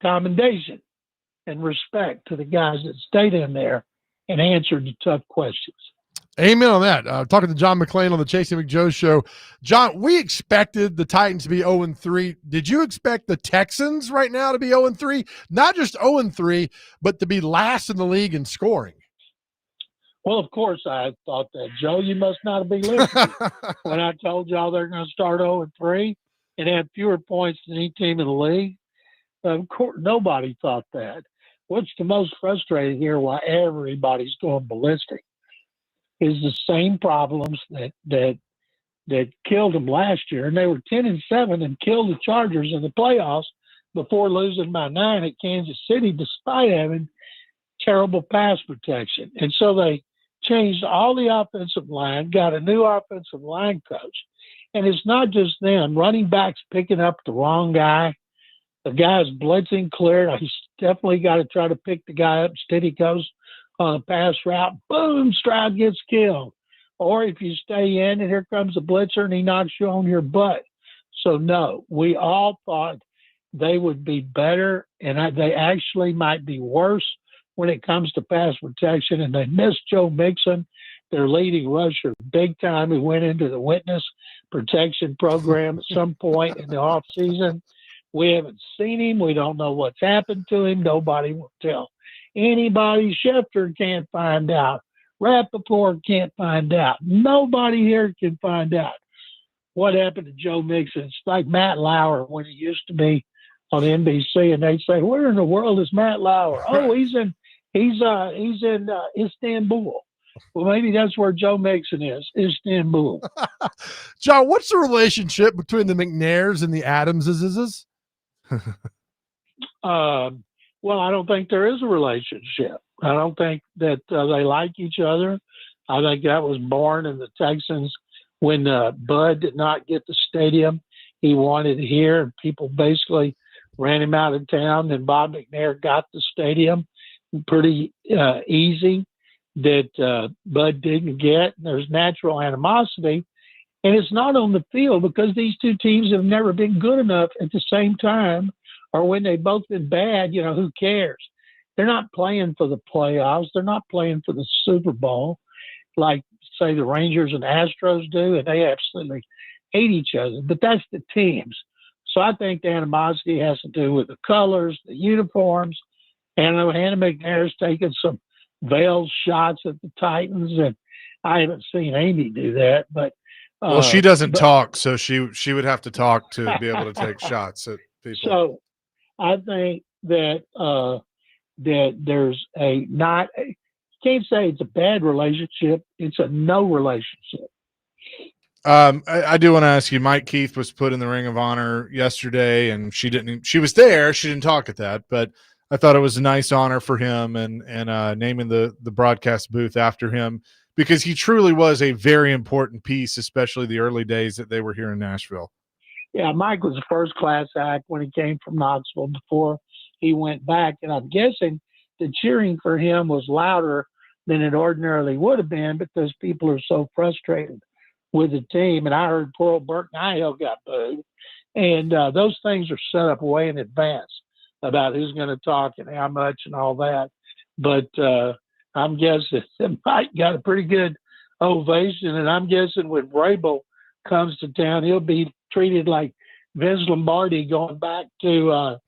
commendation and respect to the guys that stayed in there and answered the tough questions. Amen on that. Talking to John McClain on the Chasing McJoe show. John, we expected the Titans to be 0-3. Did you expect the Texans right now to be 0-3? Not just 0-3, but to be last in the league in scoring. Well, of course I thought that, Joe. You must not have been listening when I told y'all they're going to start 0-3 and have fewer points than any team in the league. Of course, nobody thought that. What's the most frustrating here, why everybody's going ballistic, is the same problems that killed them last year. And they were 10-7 and killed the Chargers in the playoffs before losing by 9 at Kansas City, despite having terrible pass protection. And so they changed all the offensive line, got a new offensive line coach. And it's not just them. Running backs picking up the wrong guy. The guy's blitzing clear. He's definitely got to try to pick the guy up. Instead, he goes on a pass route. Boom, Stroud gets killed. Or if you stay in and here comes a blitzer and he knocks you on your butt. So, no, we all thought they would be better, and they actually might be worse when it comes to pass protection. And they missed Joe Mixon, their leading rusher, big time. He went into the witness protection program at some point in the offseason. We haven't seen him. We don't know what's happened to him. Nobody will tell anybody. Schefter can't find out. Rappaport can't find out. Nobody here can find out what happened to Joe Mixon. It's like Matt Lauer when he used to be on NBC, and they'd say, "Where in the world is Matt Lauer?" "Oh, he's in Istanbul." Well, maybe that's where Joe Mixon is, Istanbul. John, what's the relationship between the McNairs and the Adamses? Well, I don't think there is a relationship. I don't think that they like each other. I think that was born in the Texans when Bud did not get the stadium he wanted here. People basically ran him out of town, and Bob McNair got the stadium pretty easy. that Bud didn't get. There's natural animosity, and it's not on the field because these two teams have never been good enough at the same time, or when they've both been bad. Who cares? They're not playing for the playoffs. They're not playing for the Super Bowl like, say, the Rangers and Astros do, and they absolutely hate each other. But that's the teams. So I think the animosity has to do with the colors, the uniforms. And Hannah McNair's taken some veiled shots at the Titans, and I haven't seen Amy do that. But well, she doesn't talk, so she would have to talk to be able to take shots at people. So I think that that there's you can't say it's a bad relationship. It's a no relationship. I do want to ask you, Mike Keith was put in the Ring of Honor yesterday, and she was there. She didn't talk at that, but I thought it was a nice honor for him and naming the broadcast booth after him, because he truly was a very important piece, especially the early days that they were here in Nashville. Yeah, Mike was a first-class act when he came from Knoxville before he went back, and I'm guessing the cheering for him was louder than it ordinarily would have been because people are so frustrated with the team. And I heard poor old Burt Nihil got booed, and those things are set up way in advance about who's going to talk and how much and all that. But I'm guessing that Mike got a pretty good ovation, and I'm guessing when Vrabel comes to town, he'll be treated like Vince Lombardi going back to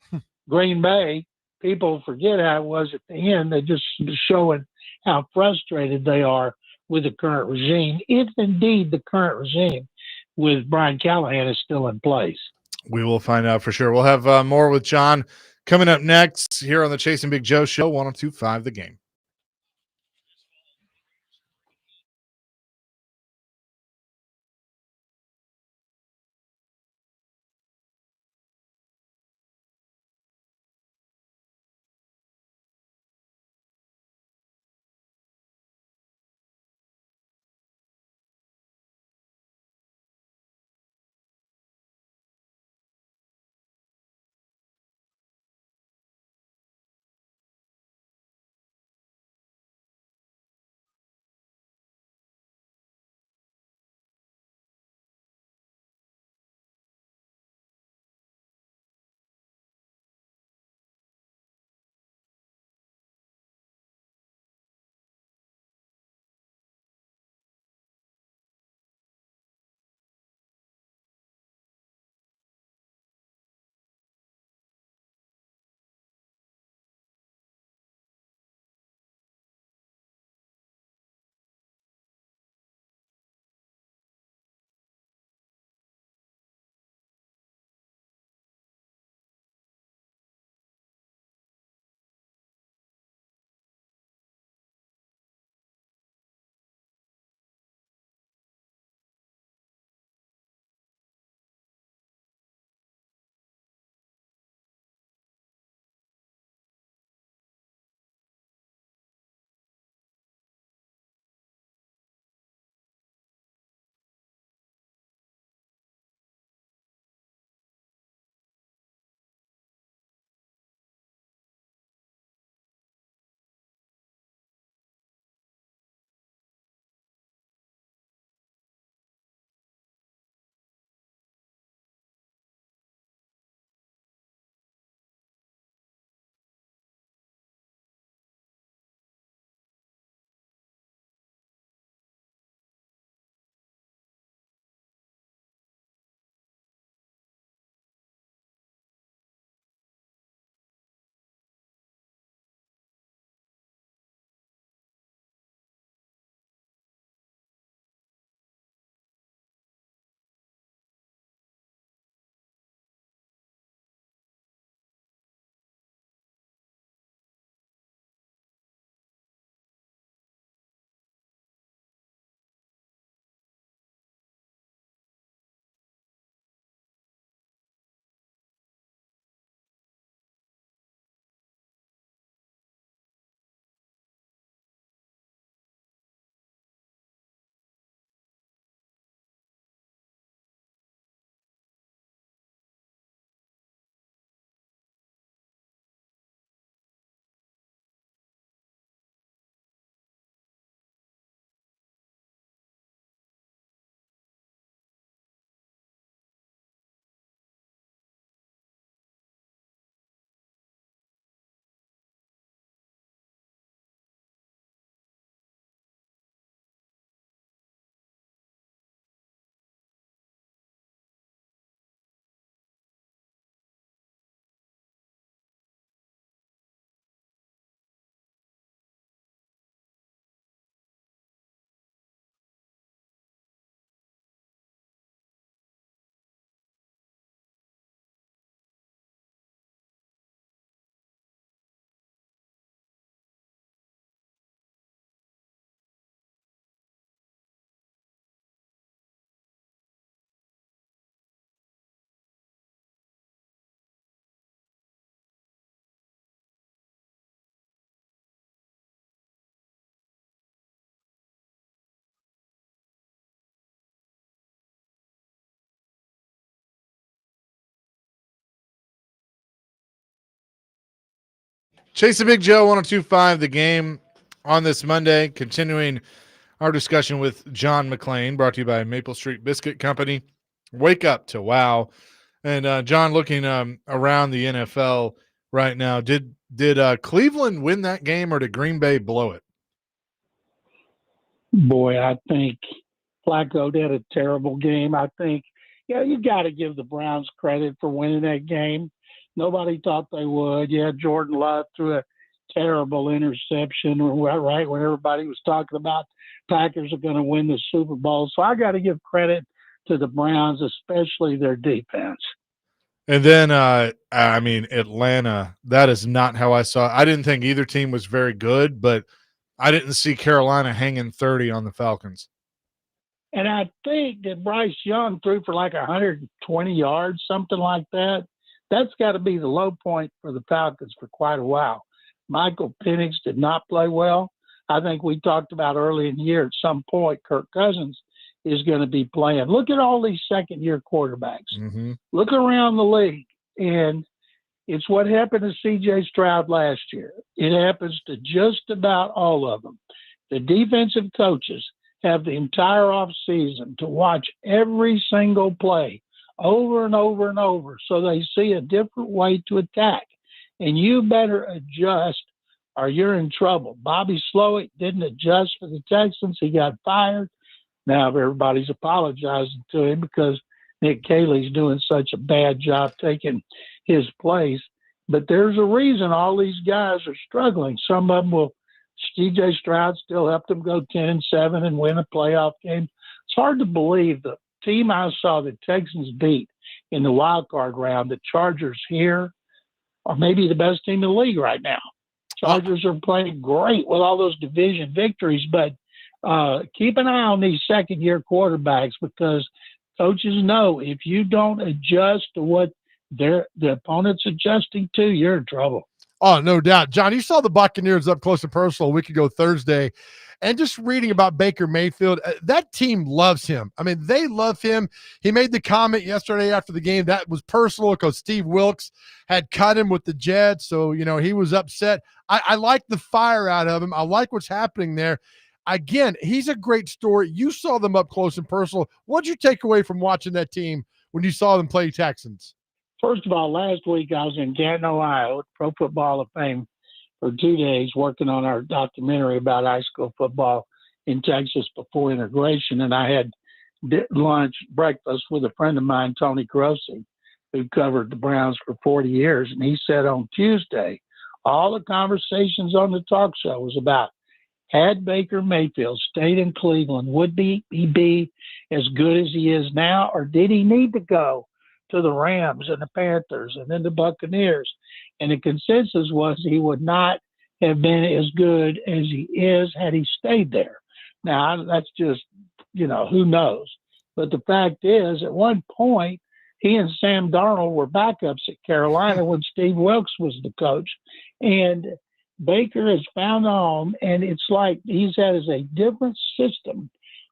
Green Bay. People forget how it was at the end. They're just showing how frustrated they are with the current regime, if indeed the current regime with Brian Callahan is still in place. We will find out for sure. We'll have more with John coming up next here on the Chasing Big Joe Show, 102.5 The Game. Chase the Big Joe 102.5 The Game on this Monday, continuing our discussion with John McClain, brought to you by Maple Street Biscuit Company. Wake up to wow. And John, looking around the NFL right now, did Cleveland win that game or did Green Bay blow it? Boy, I think Flacco did a terrible game. I think, you got to give the Browns credit for winning that game. Nobody thought they would. Yeah, Jordan Love threw a terrible interception, right when everybody was talking about Packers are going to win the Super Bowl. So I got to give credit to the Browns, especially their defense. And then, Atlanta, that is not how I saw it. I didn't think either team was very good, but I didn't see Carolina hanging 30 on the Falcons. And I think that Bryce Young threw for like 120 yards, something like that. That's got to be the low point for the Falcons for quite a while. Michael Penix did not play well. I think we talked about early in the year at some point Kirk Cousins is going to be playing. Look at all these second-year quarterbacks. Mm-hmm. Look around the league, and it's what happened to C.J. Stroud last year. It happens to just about all of them. The defensive coaches have the entire offseason to watch every single play over and over and over so they see a different way to attack. And you better adjust or you're in trouble. Bobby Slowick didn't adjust for the Texans. He got fired. Now everybody's apologizing to him because Nick Caley's doing such a bad job taking his place. But there's a reason all these guys are struggling. Some of them will. C.J. Stroud still helped them go 10-7 and win a playoff game. It's hard to believe the team I saw the Texans beat in the wild card round, the Chargers here, are maybe the best team in the league right now. Chargers are playing great with all those division victories, but keep an eye on these second-year quarterbacks because coaches know if you don't adjust to what the opponent's adjusting to, you're in trouble. Oh, no doubt. John, you saw the Buccaneers up close and personal a week ago Thursday, and just reading about Baker Mayfield, that team loves him. I mean, they love him. He made the comment yesterday after the game that was personal because Steve Wilkes had cut him with the Jets, so, he was upset. I like the fire out of him. I like what's happening there. Again, he's a great story. You saw them up close and personal. What did you take away from watching that team when you saw them play Texans? First of all, last week I was in Canton, Ohio, at Pro Football Hall of Fame for 2 days working on our documentary about high school football in Texas before integration. And I had breakfast with a friend of mine, Tony Grossi, who covered the Browns for 40 years. And he said on Tuesday, all the conversations on the talk show was about had Baker Mayfield stayed in Cleveland, would he be as good as he is now, or did he need to go to the Rams and the Panthers and then the Buccaneers? And the consensus was he would not have been as good as he is had he stayed there. Now, that's just, who knows? But the fact is, at one point, he and Sam Darnold were backups at Carolina when Steve Wilkes was the coach. And Baker has found a home, and it's like he's had a different system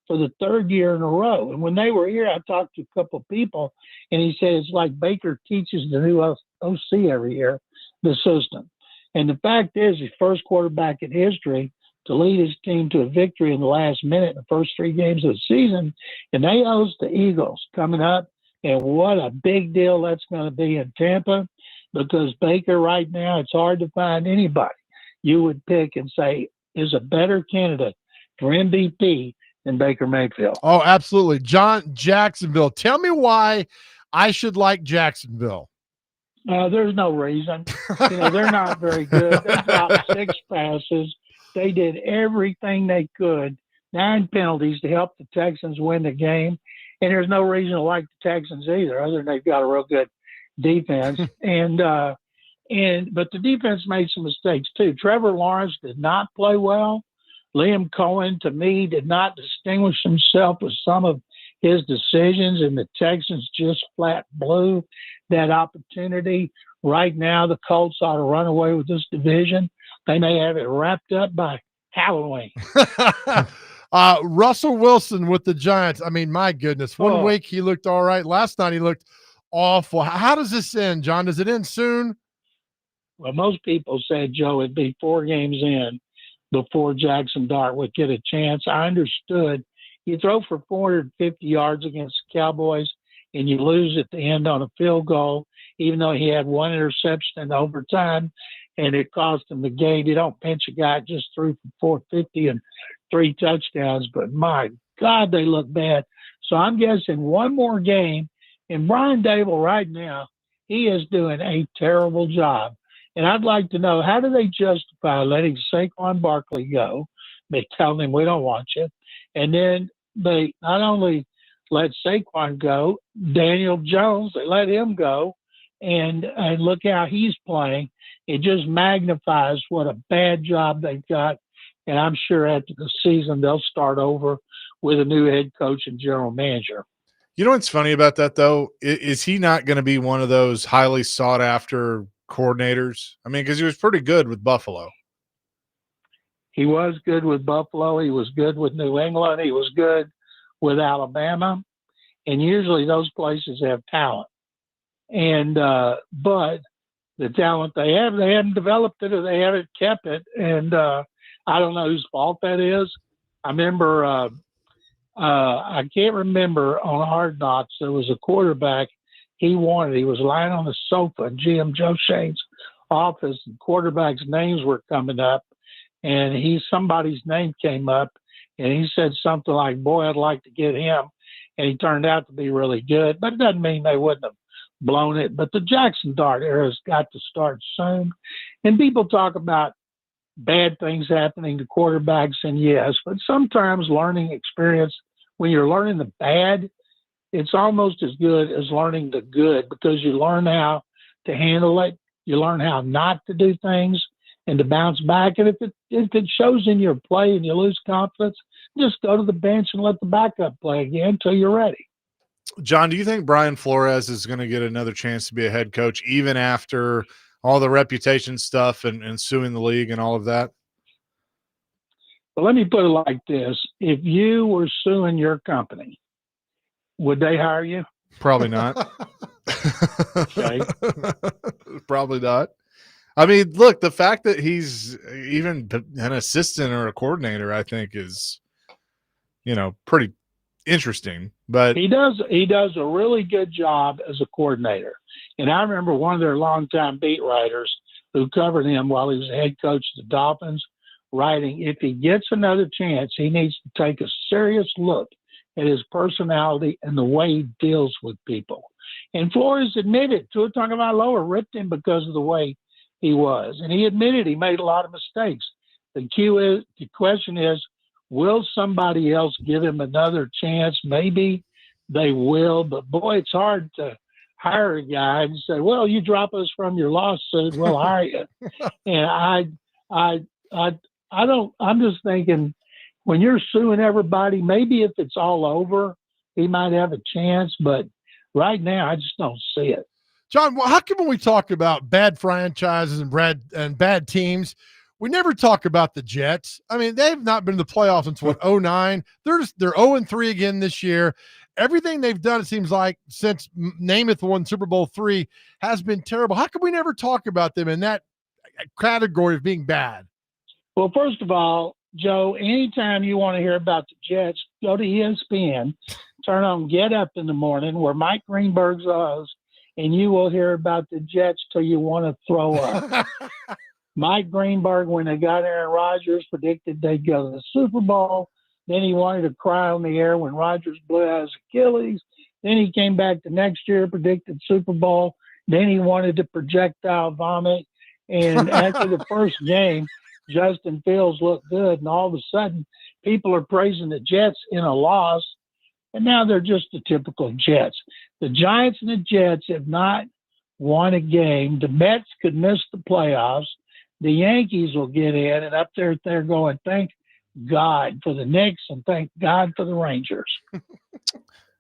for the third year in a row. And when they were here, I talked to a couple of people, and he said it's like Baker teaches the new OC every year, the system. And the fact is, he's first quarterback in history to lead his team to a victory in the last minute in the first 3 games of the season. And they host the Eagles coming up. And what a big deal that's going to be in Tampa, because Baker right now, it's hard to find anybody you would pick and say is a better candidate for MVP than Baker Mayfield. Oh, absolutely. John, Jacksonville. Tell me why I should like Jacksonville. There's no reason. They're not very good. They dropped 6 passes. They did everything they could, 9 penalties to help the Texans win the game. And there's no reason to like the Texans either, other than they've got a real good defense. But the defense made some mistakes too. Trevor Lawrence did not play well. Liam Cohen, to me, did not distinguish himself with some of his decisions, and the Texans just flat blew that opportunity. Right now, the Colts ought to run away with this division. They may have it wrapped up by Halloween. Russell Wilson with the Giants. I mean, my goodness. One week he looked all right. Last night he looked awful. How does this end, John? Does it end soon? Well, most people said, Joe, it'd be 4 games in before Jackson Dart would get a chance. I understood. You throw for 450 yards against the Cowboys and you lose at the end on a field goal, even though he had 1 interception in overtime and it cost him the game. You don't pinch a guy just threw for 450 and 3 touchdowns, but my God, they look bad. So I'm guessing one more game, and Brian Dable right now, he is doing a terrible job. And I'd like to know, how do they justify letting Saquon Barkley go? They tell him, we don't want you. And then they not only let Saquon go, Daniel Jones, they let him go. And look how he's playing. It just magnifies what a bad job they've got. And I'm sure after the season, they'll start over with a new head coach and general manager. You know what's funny about that, though? Is he not going to be one of those highly sought-after coordinators? I mean, because he was pretty good with Buffalo. He was good with Buffalo. He was good with New England. He was good with Alabama. And usually those places have talent. And but the talent they have, they haven't developed it or they haven't kept it. And I don't know whose fault that is. I remember I can't remember on Hard Knocks, there was a quarterback he was lying on the sofa in GM Joe Shane's office, and quarterbacks' names were coming up, and somebody's name came up, and he said something like, boy, I'd like to get him, and he turned out to be really good, but it doesn't mean they wouldn't have blown it. But the Jackson Dart era's got to start soon, and people talk about bad things happening to quarterbacks, and yes, but sometimes learning experience, when you're learning the bad, it's almost as good as learning the good, because you learn how to handle it. You learn how not to do things and to bounce back. And if it shows in your play and you lose confidence, just go to the bench and let the backup play again until you're ready. John, do you think Brian Flores is going to get another chance to be a head coach even after all the reputation stuff and suing the league and all of that? Well, let me put it like this. If you were suing your company, would they hire you? Probably not. Okay. Probably not. I mean, look, the fact that he's even an assistant or a coordinator, I think is, pretty interesting. But he does a really good job as a coordinator. And I remember one of their longtime beat writers who covered him while he was head coach of the Dolphins, writing, if he gets another chance, he needs to take a serious look at his personality and the way he deals with people. And Flores admitted, Tua Tagovailoa ripped him because of the way he was. And he admitted he made a lot of mistakes. The question is, will somebody else give him another chance? Maybe they will, but boy, it's hard to hire a guy and say, well, you drop us from your lawsuit, we'll hire you. And I'm just thinking, when you're suing everybody, maybe if it's all over, he might have a chance, but right now I just don't see it. John, well, how come when we talk about bad franchises and bad teams, we never talk about the Jets? I mean, they've not been in the playoffs since 2009. They're 0-3 again this year. Everything they've done, it seems like, since Namath won Super Bowl III has been terrible. How come we never talk about them in that category of being bad? Well, first of all, Joe, anytime you want to hear about the Jets, go to ESPN, turn on Get Up in the morning where Mike Greenberg's host, and you will hear about the Jets till you want to throw up. Mike Greenberg, when they got Aaron Rodgers, predicted they'd go to the Super Bowl. Then he wanted to cry on the air when Rodgers blew out his Achilles. Then he came back the next year, predicted Super Bowl. Then he wanted to projectile vomit. And after the first game, Justin Fields looked good, and all of a sudden, people are praising the Jets in a loss, and now they're just the typical Jets. The Giants and the Jets have not won a game. The Mets could miss the playoffs. The Yankees will get in, and up there they're going, thank God for the Knicks and thank God for the Rangers.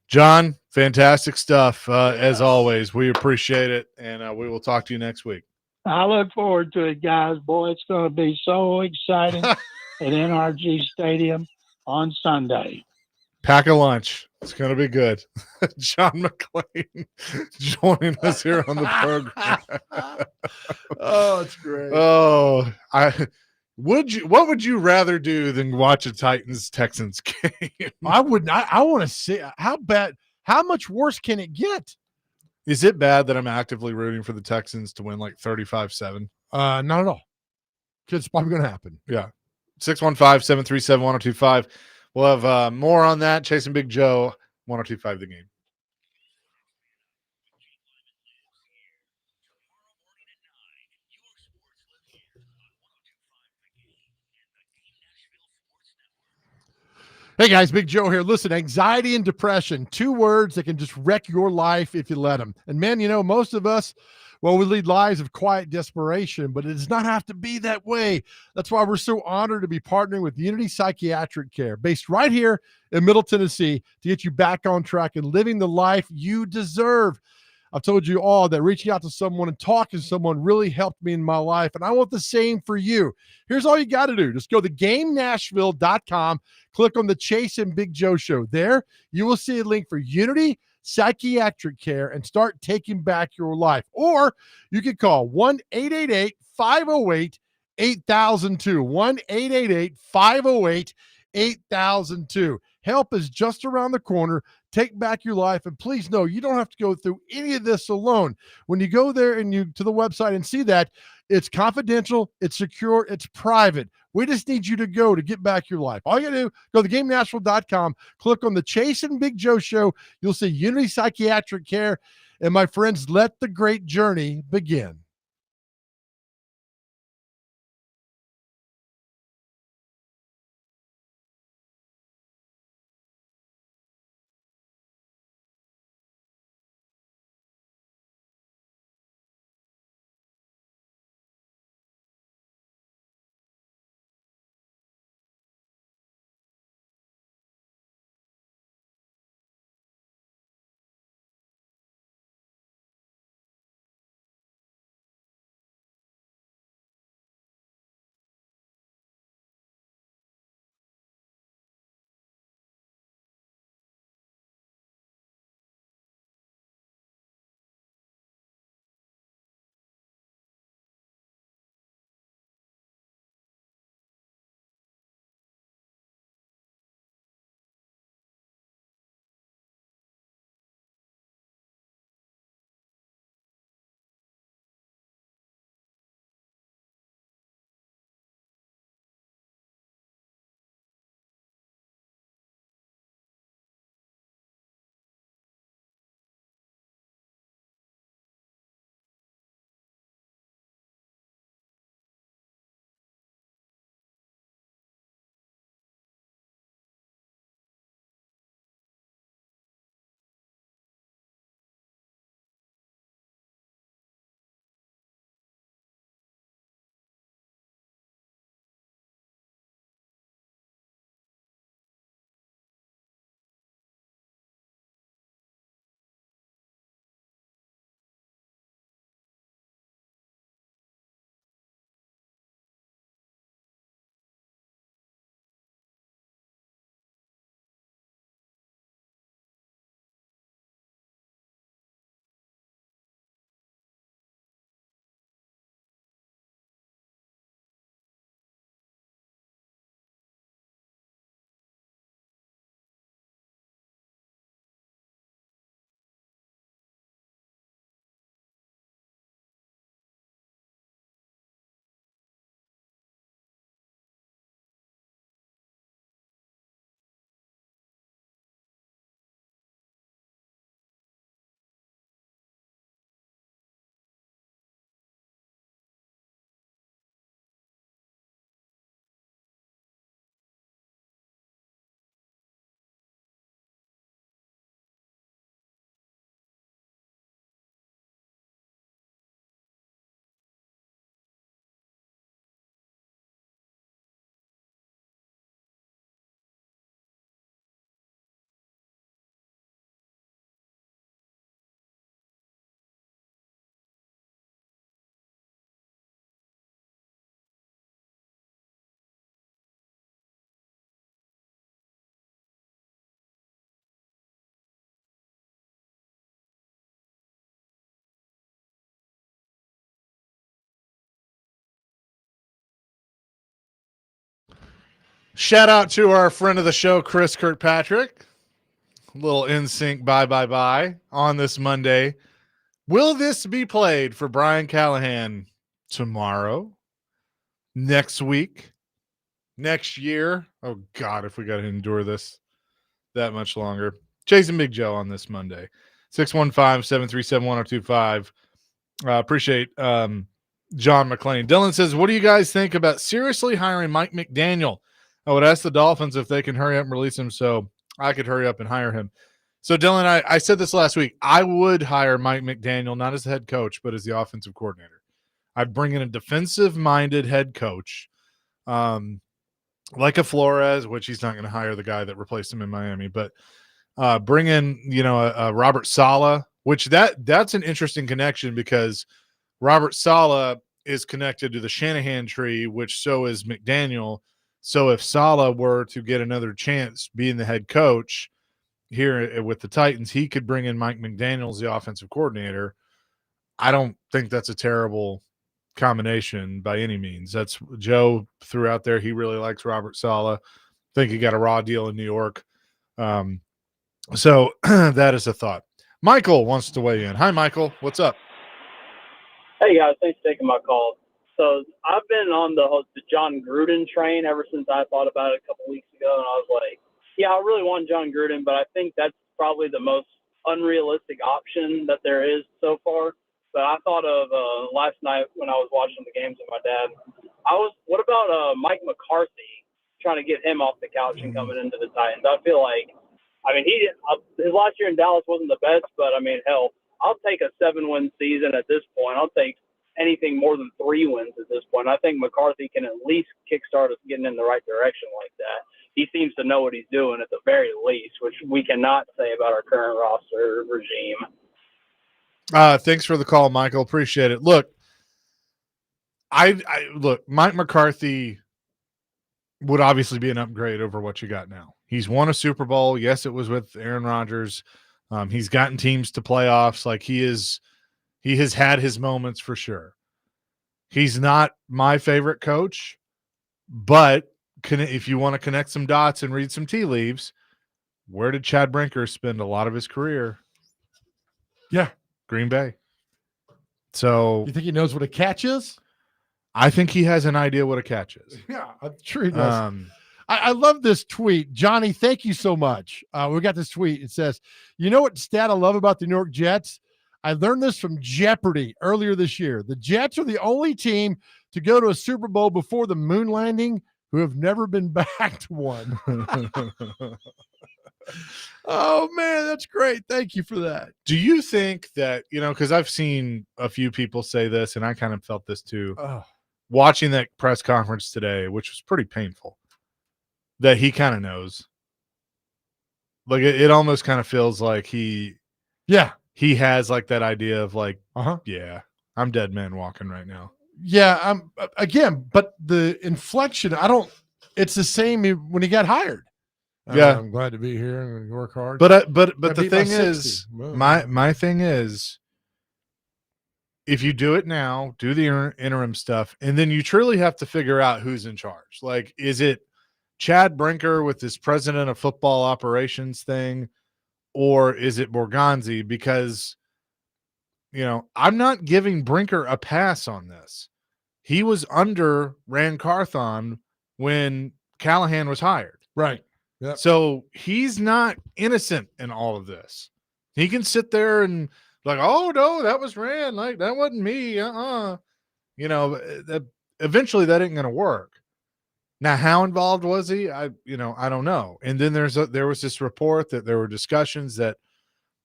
John, fantastic stuff, as always. We appreciate it, and we will talk to you next week. I look forward to it, guys. Boy, it's going to be so exciting at NRG Stadium on Sunday. Pack a lunch. It's going to be good. John McClain joining us here on the program. Oh, it's great. Oh, what would you rather do than watch a Titans Texans game? I would not. I want to see how much worse can it get? Is it bad that I'm actively rooting for the Texans to win like 35-7? Not at all. It's probably going to happen. Yeah. 615-737-1025. We'll have more on that. Chasing Big Joe, 1025 The Game. Hey guys, Big Joe here. Listen, anxiety and depression, 2 words that can just wreck your life if you let them. And man, most of us, well, we lead lives of quiet desperation, but it does not have to be that way. That's why we're so honored to be partnering with Unity Psychiatric Care, based right here in Middle Tennessee, to get you back on track and living the life you deserve. I've told you all that reaching out to someone and talking to someone really helped me in my life, and I want the same for you. Here's all you got to do. Just go to GameNashville.com, click on the Chase and Big Joe Show. There, you will see a link for Unity Psychiatric Care and start taking back your life. Or you can call 1-888-508-8002, 1-888-508-8002. Help is just around the corner. Take back your life, and please know you don't have to go through any of this alone. When you go there and you to the website and see that, it's confidential, it's secure, it's private. We just need you to go to get back your life. All you gotta do, go to GameNashville.com, click on the Chase and Big Joe Show. You'll see Unity Psychiatric Care. And my friends, let the great journey begin. Shout out to our friend of the show, Chris Kirkpatrick. A little NSYNC bye on this Monday. Will this be played for Brian Callahan tomorrow, next week, next year? Oh, God, if we got to endure this that much longer. Chasing Big Joe on this Monday. 615-737-1025. Appreciate John McClain. Dylan says, what do you guys think about seriously hiring Mike McDaniel? I would ask the Dolphins if they can hurry up and release him so I could hurry up and hire him. So, Dylan, I said this last week. I would hire Mike McDaniel, not as the head coach, but as the offensive coordinator. I'd bring in a defensive-minded head coach, like a Flores, which he's not going to hire the guy that replaced him in Miami, but bring in, a Robert Saleh, which that's an interesting connection because Robert Saleh is connected to the Shanahan tree, which so is McDaniel. So if Saleh were to get another chance being the head coach here with the Titans, he could bring in Mike McDaniel as the offensive coordinator. I don't think that's a terrible combination by any means. That's Joe threw out there. He really likes Robert Saleh. I think he got a raw deal in New York. So that is a thought. Michael wants to weigh in. Hi, Michael. What's up? Hey, guys. Thanks for taking my call. So I've been on the John Gruden train ever since I thought about it a couple weeks ago, and I was like, yeah, I really want John Gruden, but I think that's probably the most unrealistic option that there is so far. But I thought of last night when I was watching the games with my dad. What about Mike McCarthy, trying to get him off the couch and coming into the Titans? I feel like, his last year in Dallas wasn't the best, but hell, I'll take a 7-win season at this point. I'll take anything more than 3 wins at this point. I think McCarthy can at least kickstart us getting in the right direction like that. He seems to know what he's doing at the very least, which we cannot say about our current roster regime. Thanks for the call, Michael. Appreciate it. Look, look, Mike McCarthy would obviously be an upgrade over what you got now. He's won a Super Bowl. Yes, it was with Aaron Rodgers. He's gotten teams to playoffs. Like he has had his moments for sure. He's not my favorite coach, but if you want to connect some dots and read some tea leaves, where did Chad Brinker spend a lot of his career? Yeah. Green Bay. So you think he knows what a catch is? I think he has an idea what a catch is. Yeah, I'm sure he does. I love this tweet. Johnny, thank you so much. We got this tweet. It says, you know what stat I love about the New York Jets? I learned this from Jeopardy earlier this year. The Jets are the only team to go to a Super Bowl before the moon landing who have never been back to one. Oh, man, that's great. Thank you for that. Do you think that, because I've seen a few people say this, and I kind of felt this too, watching that press conference today, which was pretty painful, that he kind of knows. Like, it almost kind of feels like he has like that idea of like, yeah, I'm dead man walking right now. Yeah, again, but the inflection, it's the same when he got hired. Yeah, I'm glad to be here and work hard. But the thing is, my thing is, if you do it now, do the interim stuff, and then you truly have to figure out who's in charge. Like, is it Chad Brinker with this president of football operations thing, or is it Borgonzi? Because, I'm not giving Brinker a pass on this. He was under Rand Carthon when Callahan was hired. Right. Yep. So he's not innocent in all of this. He can sit there and like, oh no, that was Rand. Like that wasn't me. Eventually that ain't going to work. Now, how involved was he? I don't know. And then there was this report that there were discussions that,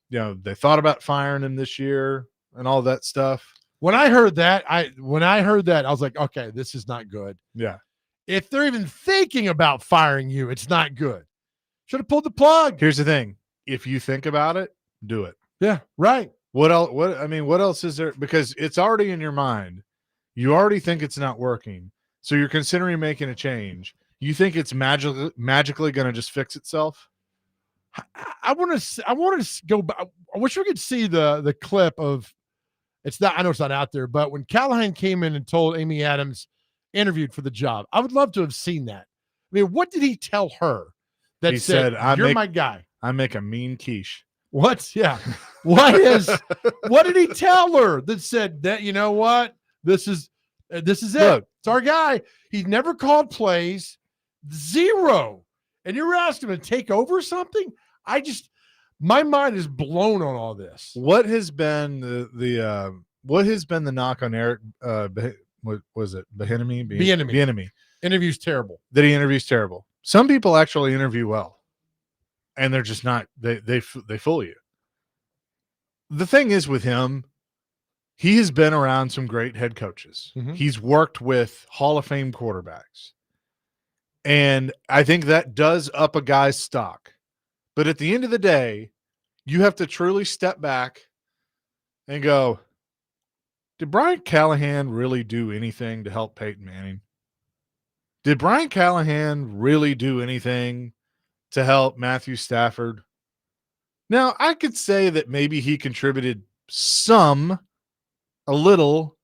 they thought about firing him this year and all that stuff. When I heard that, I was like, okay, this is not good. Yeah. If they're even thinking about firing you, it's not good. Should have pulled the plug. Here's the thing. If you think about it, do it. Yeah, right. What else? What else is there? Because it's already in your mind. You already think it's not working. So you're considering making a change. You think it's magically going to just fix itself? I want to go back. I wish we could see the clip of it's not. I know it's not out there, but when Callahan came in and told Amy Adams, interviewed for the job, I would love to have seen that. mean, what did he tell her that He said, said, "You're my guy"? I make a mean quiche. What? Yeah. What did he tell her that said that, you know what? This is it. Look. It's our guy. He's never called plays. 0. And you're asking him to take over something? My mind is blown on all this. What has been the knock on Eric what was it? Bieniemy. Interview's terrible. That he interviews terrible. Some people actually interview well. And they're just not, they fool you. The thing is with him, he has been around some great head coaches. Mm-hmm. He's worked with Hall of Fame quarterbacks. And I think that does up a guy's stock. But at the end of the day, you have to truly step back and go, did Brian Callahan really do anything to help Peyton Manning? Did Brian Callahan really do anything to help Matthew Stafford? Now, I could say that maybe he contributed a little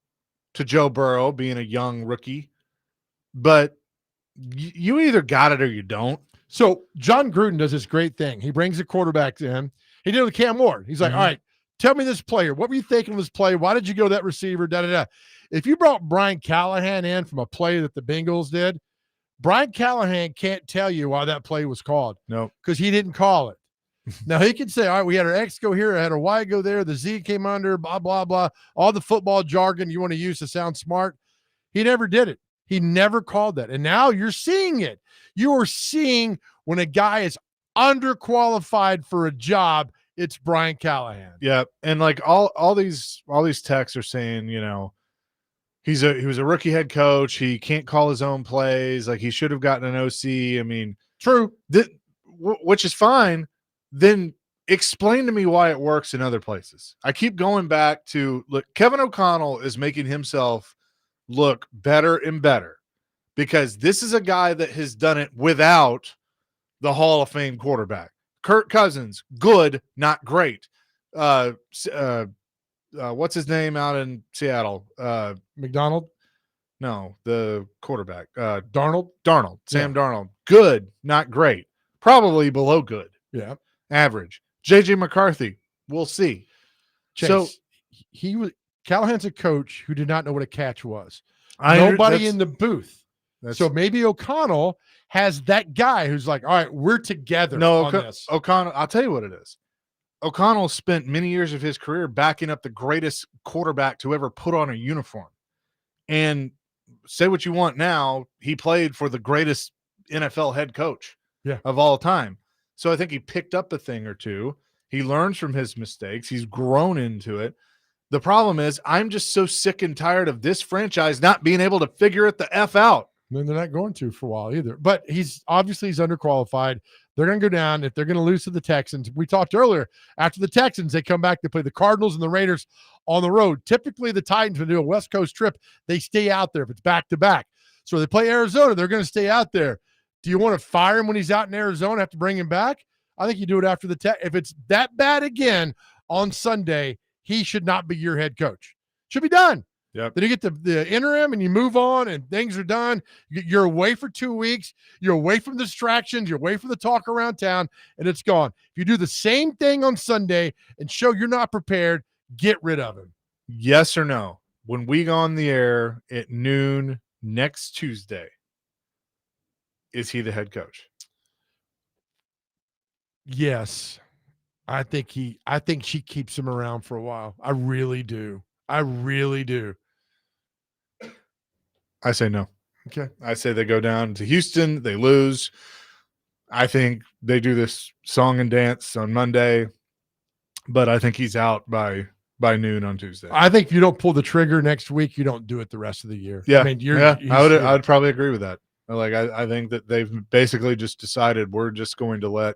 to Joe Burrow being a young rookie, but you either got it or you don't. So John Gruden does this great thing. He brings the quarterback in. He did it with Cam Ward. He's like, all right, tell me this player. What were you thinking of this play? Why did you go that receiver? Da-da-da. If you brought Brian Callahan in from a play that the Bengals did, Brian Callahan can't tell you why that play was called. No. Because he didn't call it. Now, he can say, all right, we had our X go here, I had our Y go there, the Z came under, blah, blah, blah, all the football jargon you want to use to sound smart. He never did it. He never called that. And now you're seeing it. You are seeing when a guy is underqualified for a job, it's Brian Callahan. Yeah. And like all these texts are saying, you know, he was a rookie head coach. He can't call his own plays. Like he should have gotten an OC. I mean, true. Which is fine. Then explain to me why it works in other places. I keep going back to look, Kevin O'Connell is making himself look better and better because this is a guy that has done it without the Hall of Fame quarterback. Kirk Cousins, good, not great. What's his name out in Seattle? McDonald? No, the quarterback. Darnold? Sam Darnold. Good, not great. Probably below good. Yeah. Average. JJ McCarthy. We'll see. Chase, so he was Callahan's a coach who did not know what a catch was. Nobody in the booth. So maybe O'Connell has that guy who's like, all right, we're together on this. O'Connell, I'll tell you what it is. O'Connell spent many years of his career backing up the greatest quarterback to ever put on a uniform. And say what you want now, he played for the greatest NFL head coach of all time. So I think he picked up a thing or two. He learns from his mistakes. He's grown into it. The problem is I'm just so sick and tired of this franchise not being able to figure it the F out. Then they're not going to for a while either. But he's underqualified. They're going to go down. If they're going to lose to the Texans, we talked earlier, after the Texans, they come back, they play the Cardinals and the Raiders on the road. Typically, the Titans, when they do a West Coast trip, they stay out there if it's back-to-back. So they play Arizona, they're going to stay out there. Do you want to fire him when he's out in Arizona, have to bring him back? I think you do it after the if it's that bad again on Sunday, he should not be your head coach. Should be done. Yep. Then you get the interim and you move on and things are done. You're away for 2 weeks. You're away from distractions. You're away from the talk around town, and it's gone. If you do the same thing on Sunday and show you're not prepared, get rid of him. Yes or no? When we go on the air at noon next Tuesday, is he the head coach? Yes. I think she keeps him around for a while. I really do. I say no. Okay. I say they go down to Houston, they lose. I think they do this song and dance on Monday, but I think he's out by noon on Tuesday. I think if you don't pull the trigger next week, you don't do it the rest of the year. Yeah. I mean, I would probably agree with that. Like I think that they've basically just decided we're just going to let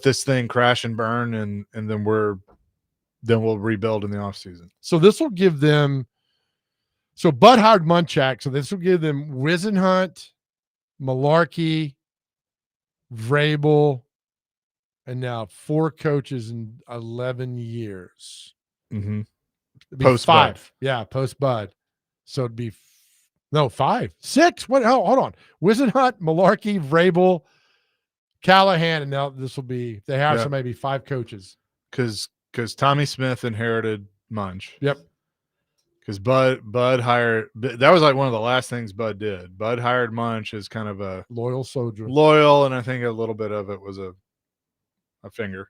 this thing crash and burn and then we'll rebuild in the offseason. So this will give them Bud hired Munchak, so this will give them Wisenhunt, Malarkey, Vrabel, and now 4 coaches in 11 years. Mm-hmm. Post 5. Yeah, post Bud. So it'd be No, 5. 6? What? Oh, hold on. Wisenhunt, Malarkey, Vrabel, Callahan, and now this will be, they have Yep. so maybe 5 coaches. Because Tommy Smith inherited Munch. Yep. Because Bud hired, that was like one of the last things Bud did. Bud hired Munch as kind of a loyal soldier. Loyal, and I think a little bit of it was a finger.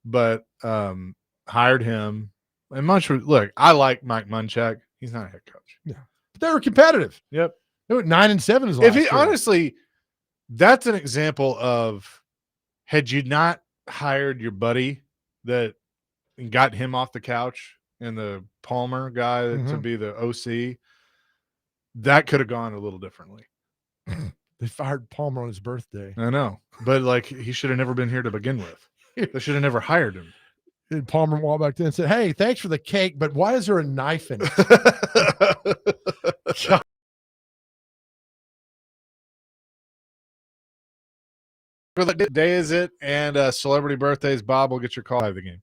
But hired him. And Munch, look, I like Mike Munchak. He's not a head coach. Yeah. But they were competitive. Yep. They went 9-7 his last If he year. honestly, that's an example of, had you not hired your buddy that and got him off the couch and the Palmer guy to be the OC, that could have gone a little differently. They fired Palmer on his birthday. I know, but like he should have never been here to begin with. They should have never hired him. And Palmer walked back then and said, "Hey, thanks for the cake, but why is there a knife in it?" What day is it? And celebrity birthdays. Bob will get your call out of the game.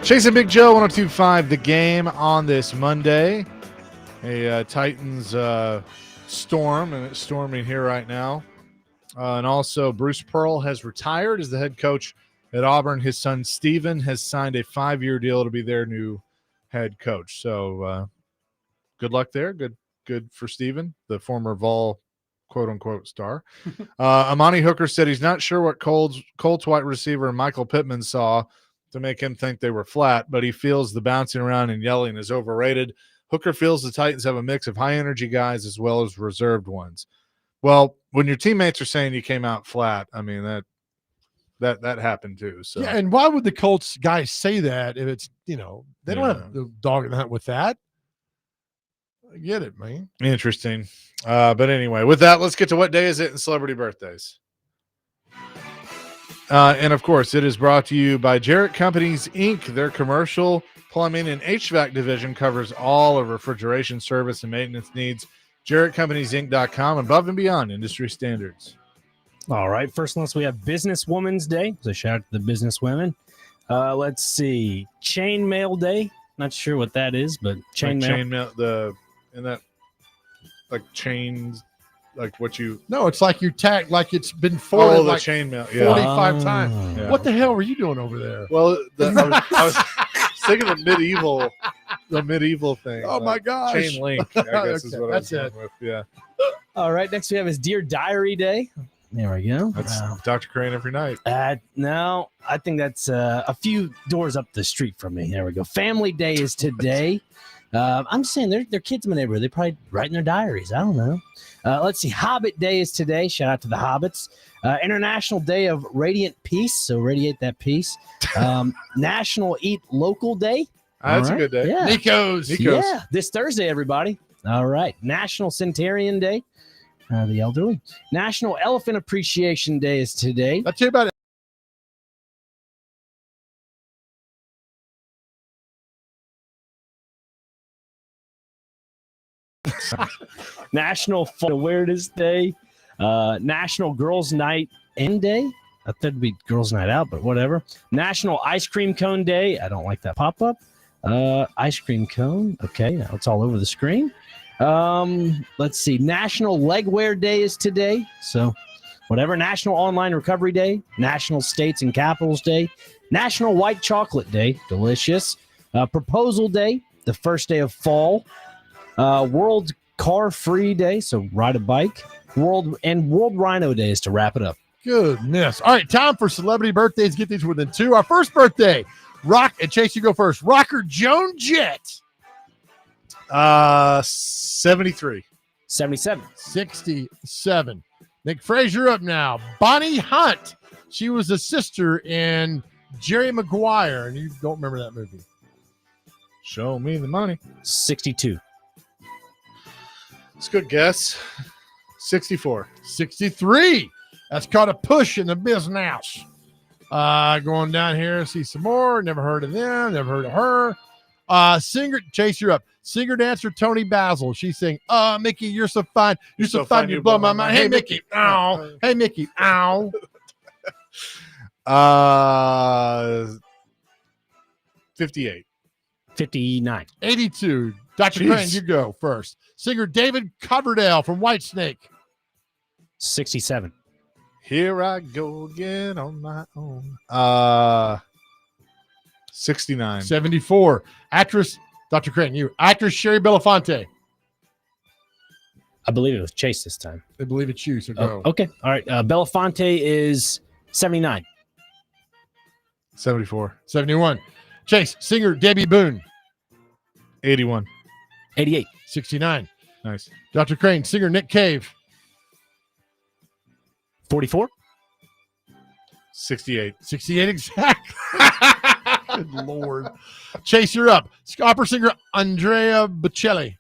Chasing Big Joe, 102.5 The Game on this Monday. A Titans storm, and it's storming here right now. And also, Bruce Pearl has retired as the head coach at Auburn. His son, Steven, has signed a 5-year deal to be their new head coach. So good luck there. Good for Steven, the former Vol quote-unquote star. Amani Hooker said he's not sure what Colts wide receiver Michael Pittman saw to make him think they were flat, but he feels the bouncing around and yelling is overrated. Hooker feels the Titans have a mix of high-energy guys as well as reserved ones. Well, when your teammates are saying you came out flat, I mean, that happened too. So Yeah, and why would the Colts guys say that if it's, they don't have the dog in the hunt with that? I get it, man. Interesting. But anyway, with that, let's get to what day is it in celebrity birthdays. And, of course, it is brought to you by Jarrett Companies, Inc. Their commercial, plumbing, and HVAC division covers all of refrigeration service and maintenance needs. JarrettCompaniesInc.com, above and beyond industry standards. All right. First on us, we have Businesswoman's Day. So shout out to the businesswomen. Let's see. Chainmail Day. Not sure what that is, but chainmail. Like chains, like what you. No, it's like you tagged, like it's been folded the like chainmail. 45 times. Yeah. What the hell were you doing over there? Well, I was thinking of the medieval thing. Oh, my gosh. Chain link, I guess is what that's I was going with. Yeah. All right. Next we have is Dear Diary Day. There we go. That's Dr. Crane every night. No, I think that's a few doors up the street from me. There we go. Family Day is today. I'm just saying they're kids in my neighborhood. They probably write in their diaries. I don't know. Let's see. Hobbit Day is today. Shout out to the Hobbits. International Day of Radiant Peace. So radiate that peace. National Eat Local Day. That's a good day. Yeah. Nico's. Yeah. This Thursday, everybody. All right. National Centenarian Day. The elderly. National Elephant Appreciation Day is today. Let's hear about it. National Fun Awareness Day. National Girls Night In Day. I thought it'd be Girls Night Out, but whatever. National Ice Cream Cone Day. I don't like that pop-up. Ice cream cone. Okay, now it's all over the screen. Let's see. National Legwear Day is today. So whatever. National Online Recovery Day. National States and Capitals Day. National White Chocolate Day. Delicious. Proposal Day. The first day of fall. World Car Free Day. So ride a bike. World Rhino Days to wrap it up. Goodness. All right, time for celebrity birthdays. Get these within two. Our first birthday. And Chase, you go first. Rocker Joan Jett. 73. 77. 67. Nick Frazier up now. Bonnie Hunt. She was a sister in Jerry Maguire, and you don't remember that movie. Show me the money. 62. It's a good guess. 64. 63. That's called a push in the business. Going down here, see some more. Never heard of them. Never heard of her. Singer, Chase, you're up. Singer dancer Tony Basil. She's saying, Mickey, you're so fine. You're so fine. You blow my mind. Hey, Mickey. Ow. Hey, Mickey. Ow. 58. 59. 82. Dr. Crane, you go first. Singer David Coverdale from Whitesnake. 67. Here I go again on my own. 69. 74. Actress, Dr. Crane, you. Actress Sherry Belafonte. I believe it was Chase this time. I believe it's you, so go. Okay. All right. Belafonte is 79. 74. 71. Chase, singer Debbie Boone. 81. 88. 69. Nice. Dr. Crane, singer Nick Cave. 44. 68. 68 exactly. Good Lord. Chase, you're up. Opera singer Andrea Bocelli.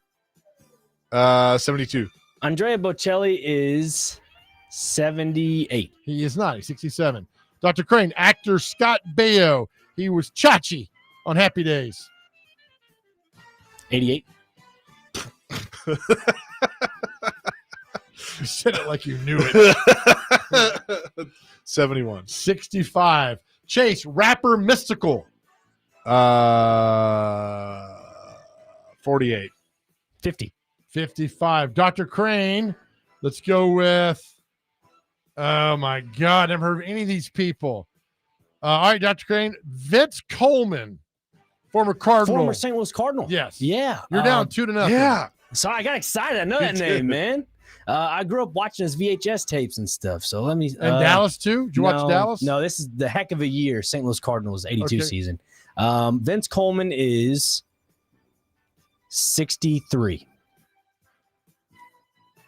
72. Andrea Bocelli is 78. He is not. He's 67. Dr. Crane, actor Scott Baio. He was Chachi on Happy Days. 88. You said it like you knew it. 71. 65. Chase, rapper Mystical. 48. 50. 55. Dr. Crane, let's go with, oh my God, never heard of any of these people. All right, Dr. Crane, Vince Coleman, former Cardinal. Former St. Louis Cardinal. Yes. Yeah. You're down 2-0. Yeah. So I got excited. I know that name, man. I grew up watching his VHS tapes and stuff. So let me. And Dallas, too? Did you watch Dallas? No, this is the heck of a year. St. Louis Cardinals, 82 Okay. season. Vince Coleman is 63.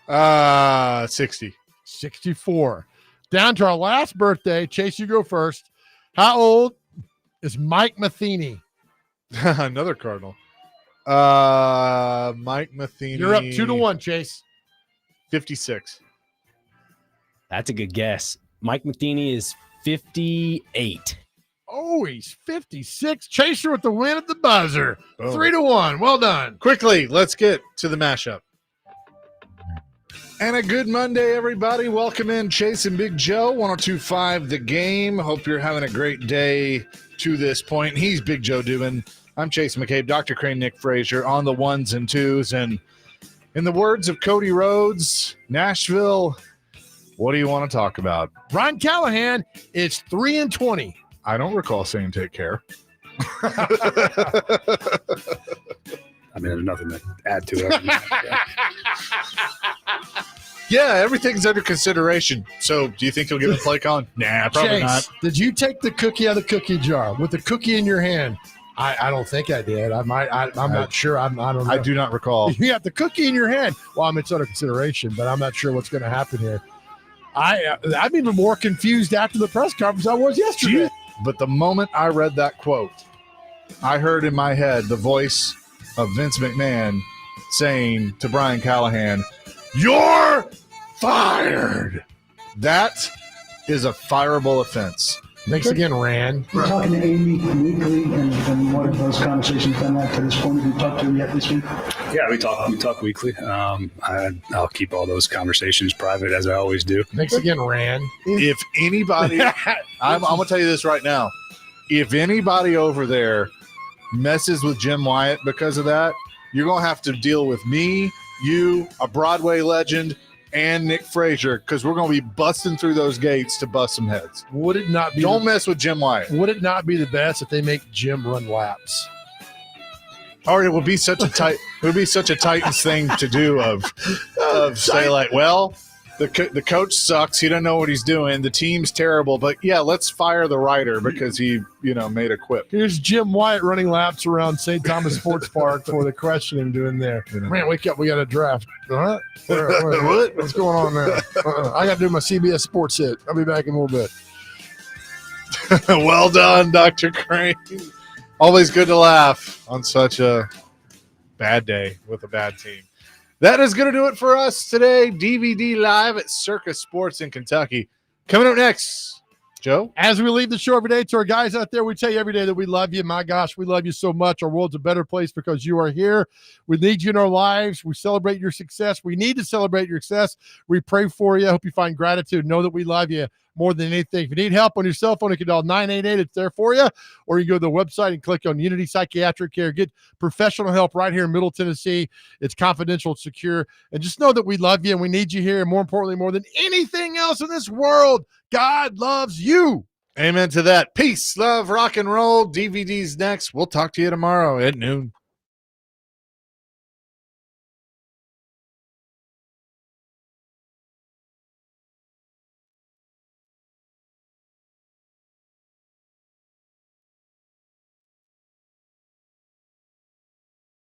60. 64. Down to our last birthday. Chase, you go first. How old is Mike Matheny? Another Cardinal. Mike Matheny. You're up 2-1, Chase. 56. That's a good guess. Mike Matheny is 58. Oh, he's 56. Chaser with the win at the buzzer. Boom. 3-1. Well done. Quickly, let's get to the mashup. And a good Monday, everybody. Welcome in Chase and Big Joe, 102.5 The Game. Hope you're having a great day to this point. He's Big Joe Dubin. I'm Chase McCabe, Dr. Crane, Nick Frazier on the ones and twos. And in the words of Cody Rhodes, Nashville, what do you want to talk about? Brian Callahan is 3-20. I don't recall saying take care. I mean, there's nothing to add to it. Yeah, everything's under consideration. So do you think he'll get a play on? Nah, probably Chase, not. did you take the cookie out of the cookie jar with the cookie in your hand? I don't think I did. I'm not sure. I don't know. I do not recall. You got the cookie in your hand. Well, I mean, it's under consideration, but I'm not sure what's going to happen here. I'm even more confused after the press conference I was yesterday. But the moment I read that quote, I heard in my head the voice of Vince McMahon saying to Brian Callahan, "You're fired." That is a fireable offense. Thanks again, Rand. You're talking to Amy weekly, and what have those conversations been like to this point? Have you talked to her yet this week? Yeah, we talk weekly. I'll keep all those conversations private as I always do. Thanks again, Rand. If anybody, I'm going to tell you this right now. If anybody over there messes with Jim Wyatt because of that, you're going to have to deal with me, you, a Broadway legend, and Nick Frazier, because we're going to be busting through those gates to bust some heads. Would it not be? Don't mess with Jim Wyatt. Would it not be the best if they make Jim run laps? Or it would be such a tight. It would be such a Titans thing to do of say like, well, the coach sucks. He doesn't know what he's doing. The team's terrible. But yeah, let's fire the writer because he made a quip. Here's Jim Wyatt running laps around St. Thomas Sports Park for the question him doing there. Man, wake up! We got a draft. What? What's going on there? I got to do my CBS Sports hit. I'll be back in a little bit. Well done, Dr. Crane. Always good to laugh on such a bad day with a bad team. That is going to do it for us today. DVD live at Circus Sports in Kentucky. Coming up next, Joe. As we leave the show every day, to our guys out there, we tell you every day that we love you. My gosh, we love you so much. Our world's a better place because you are here. We need you in our lives. We celebrate your success. We need to celebrate your success. We pray for you. I hope you find gratitude. Know that we love you more than anything. If you need help on your cell phone, you can dial 988. It's there for you. Or you go to the website and click on Unity Psychiatric Care. Get professional help right here in Middle Tennessee. It's confidential, it's secure. And just know that we love you and we need you here. And more importantly, more than anything else in this world, God loves you. Amen to that. Peace, love, rock and roll. DVD's next. We'll talk to you tomorrow at noon.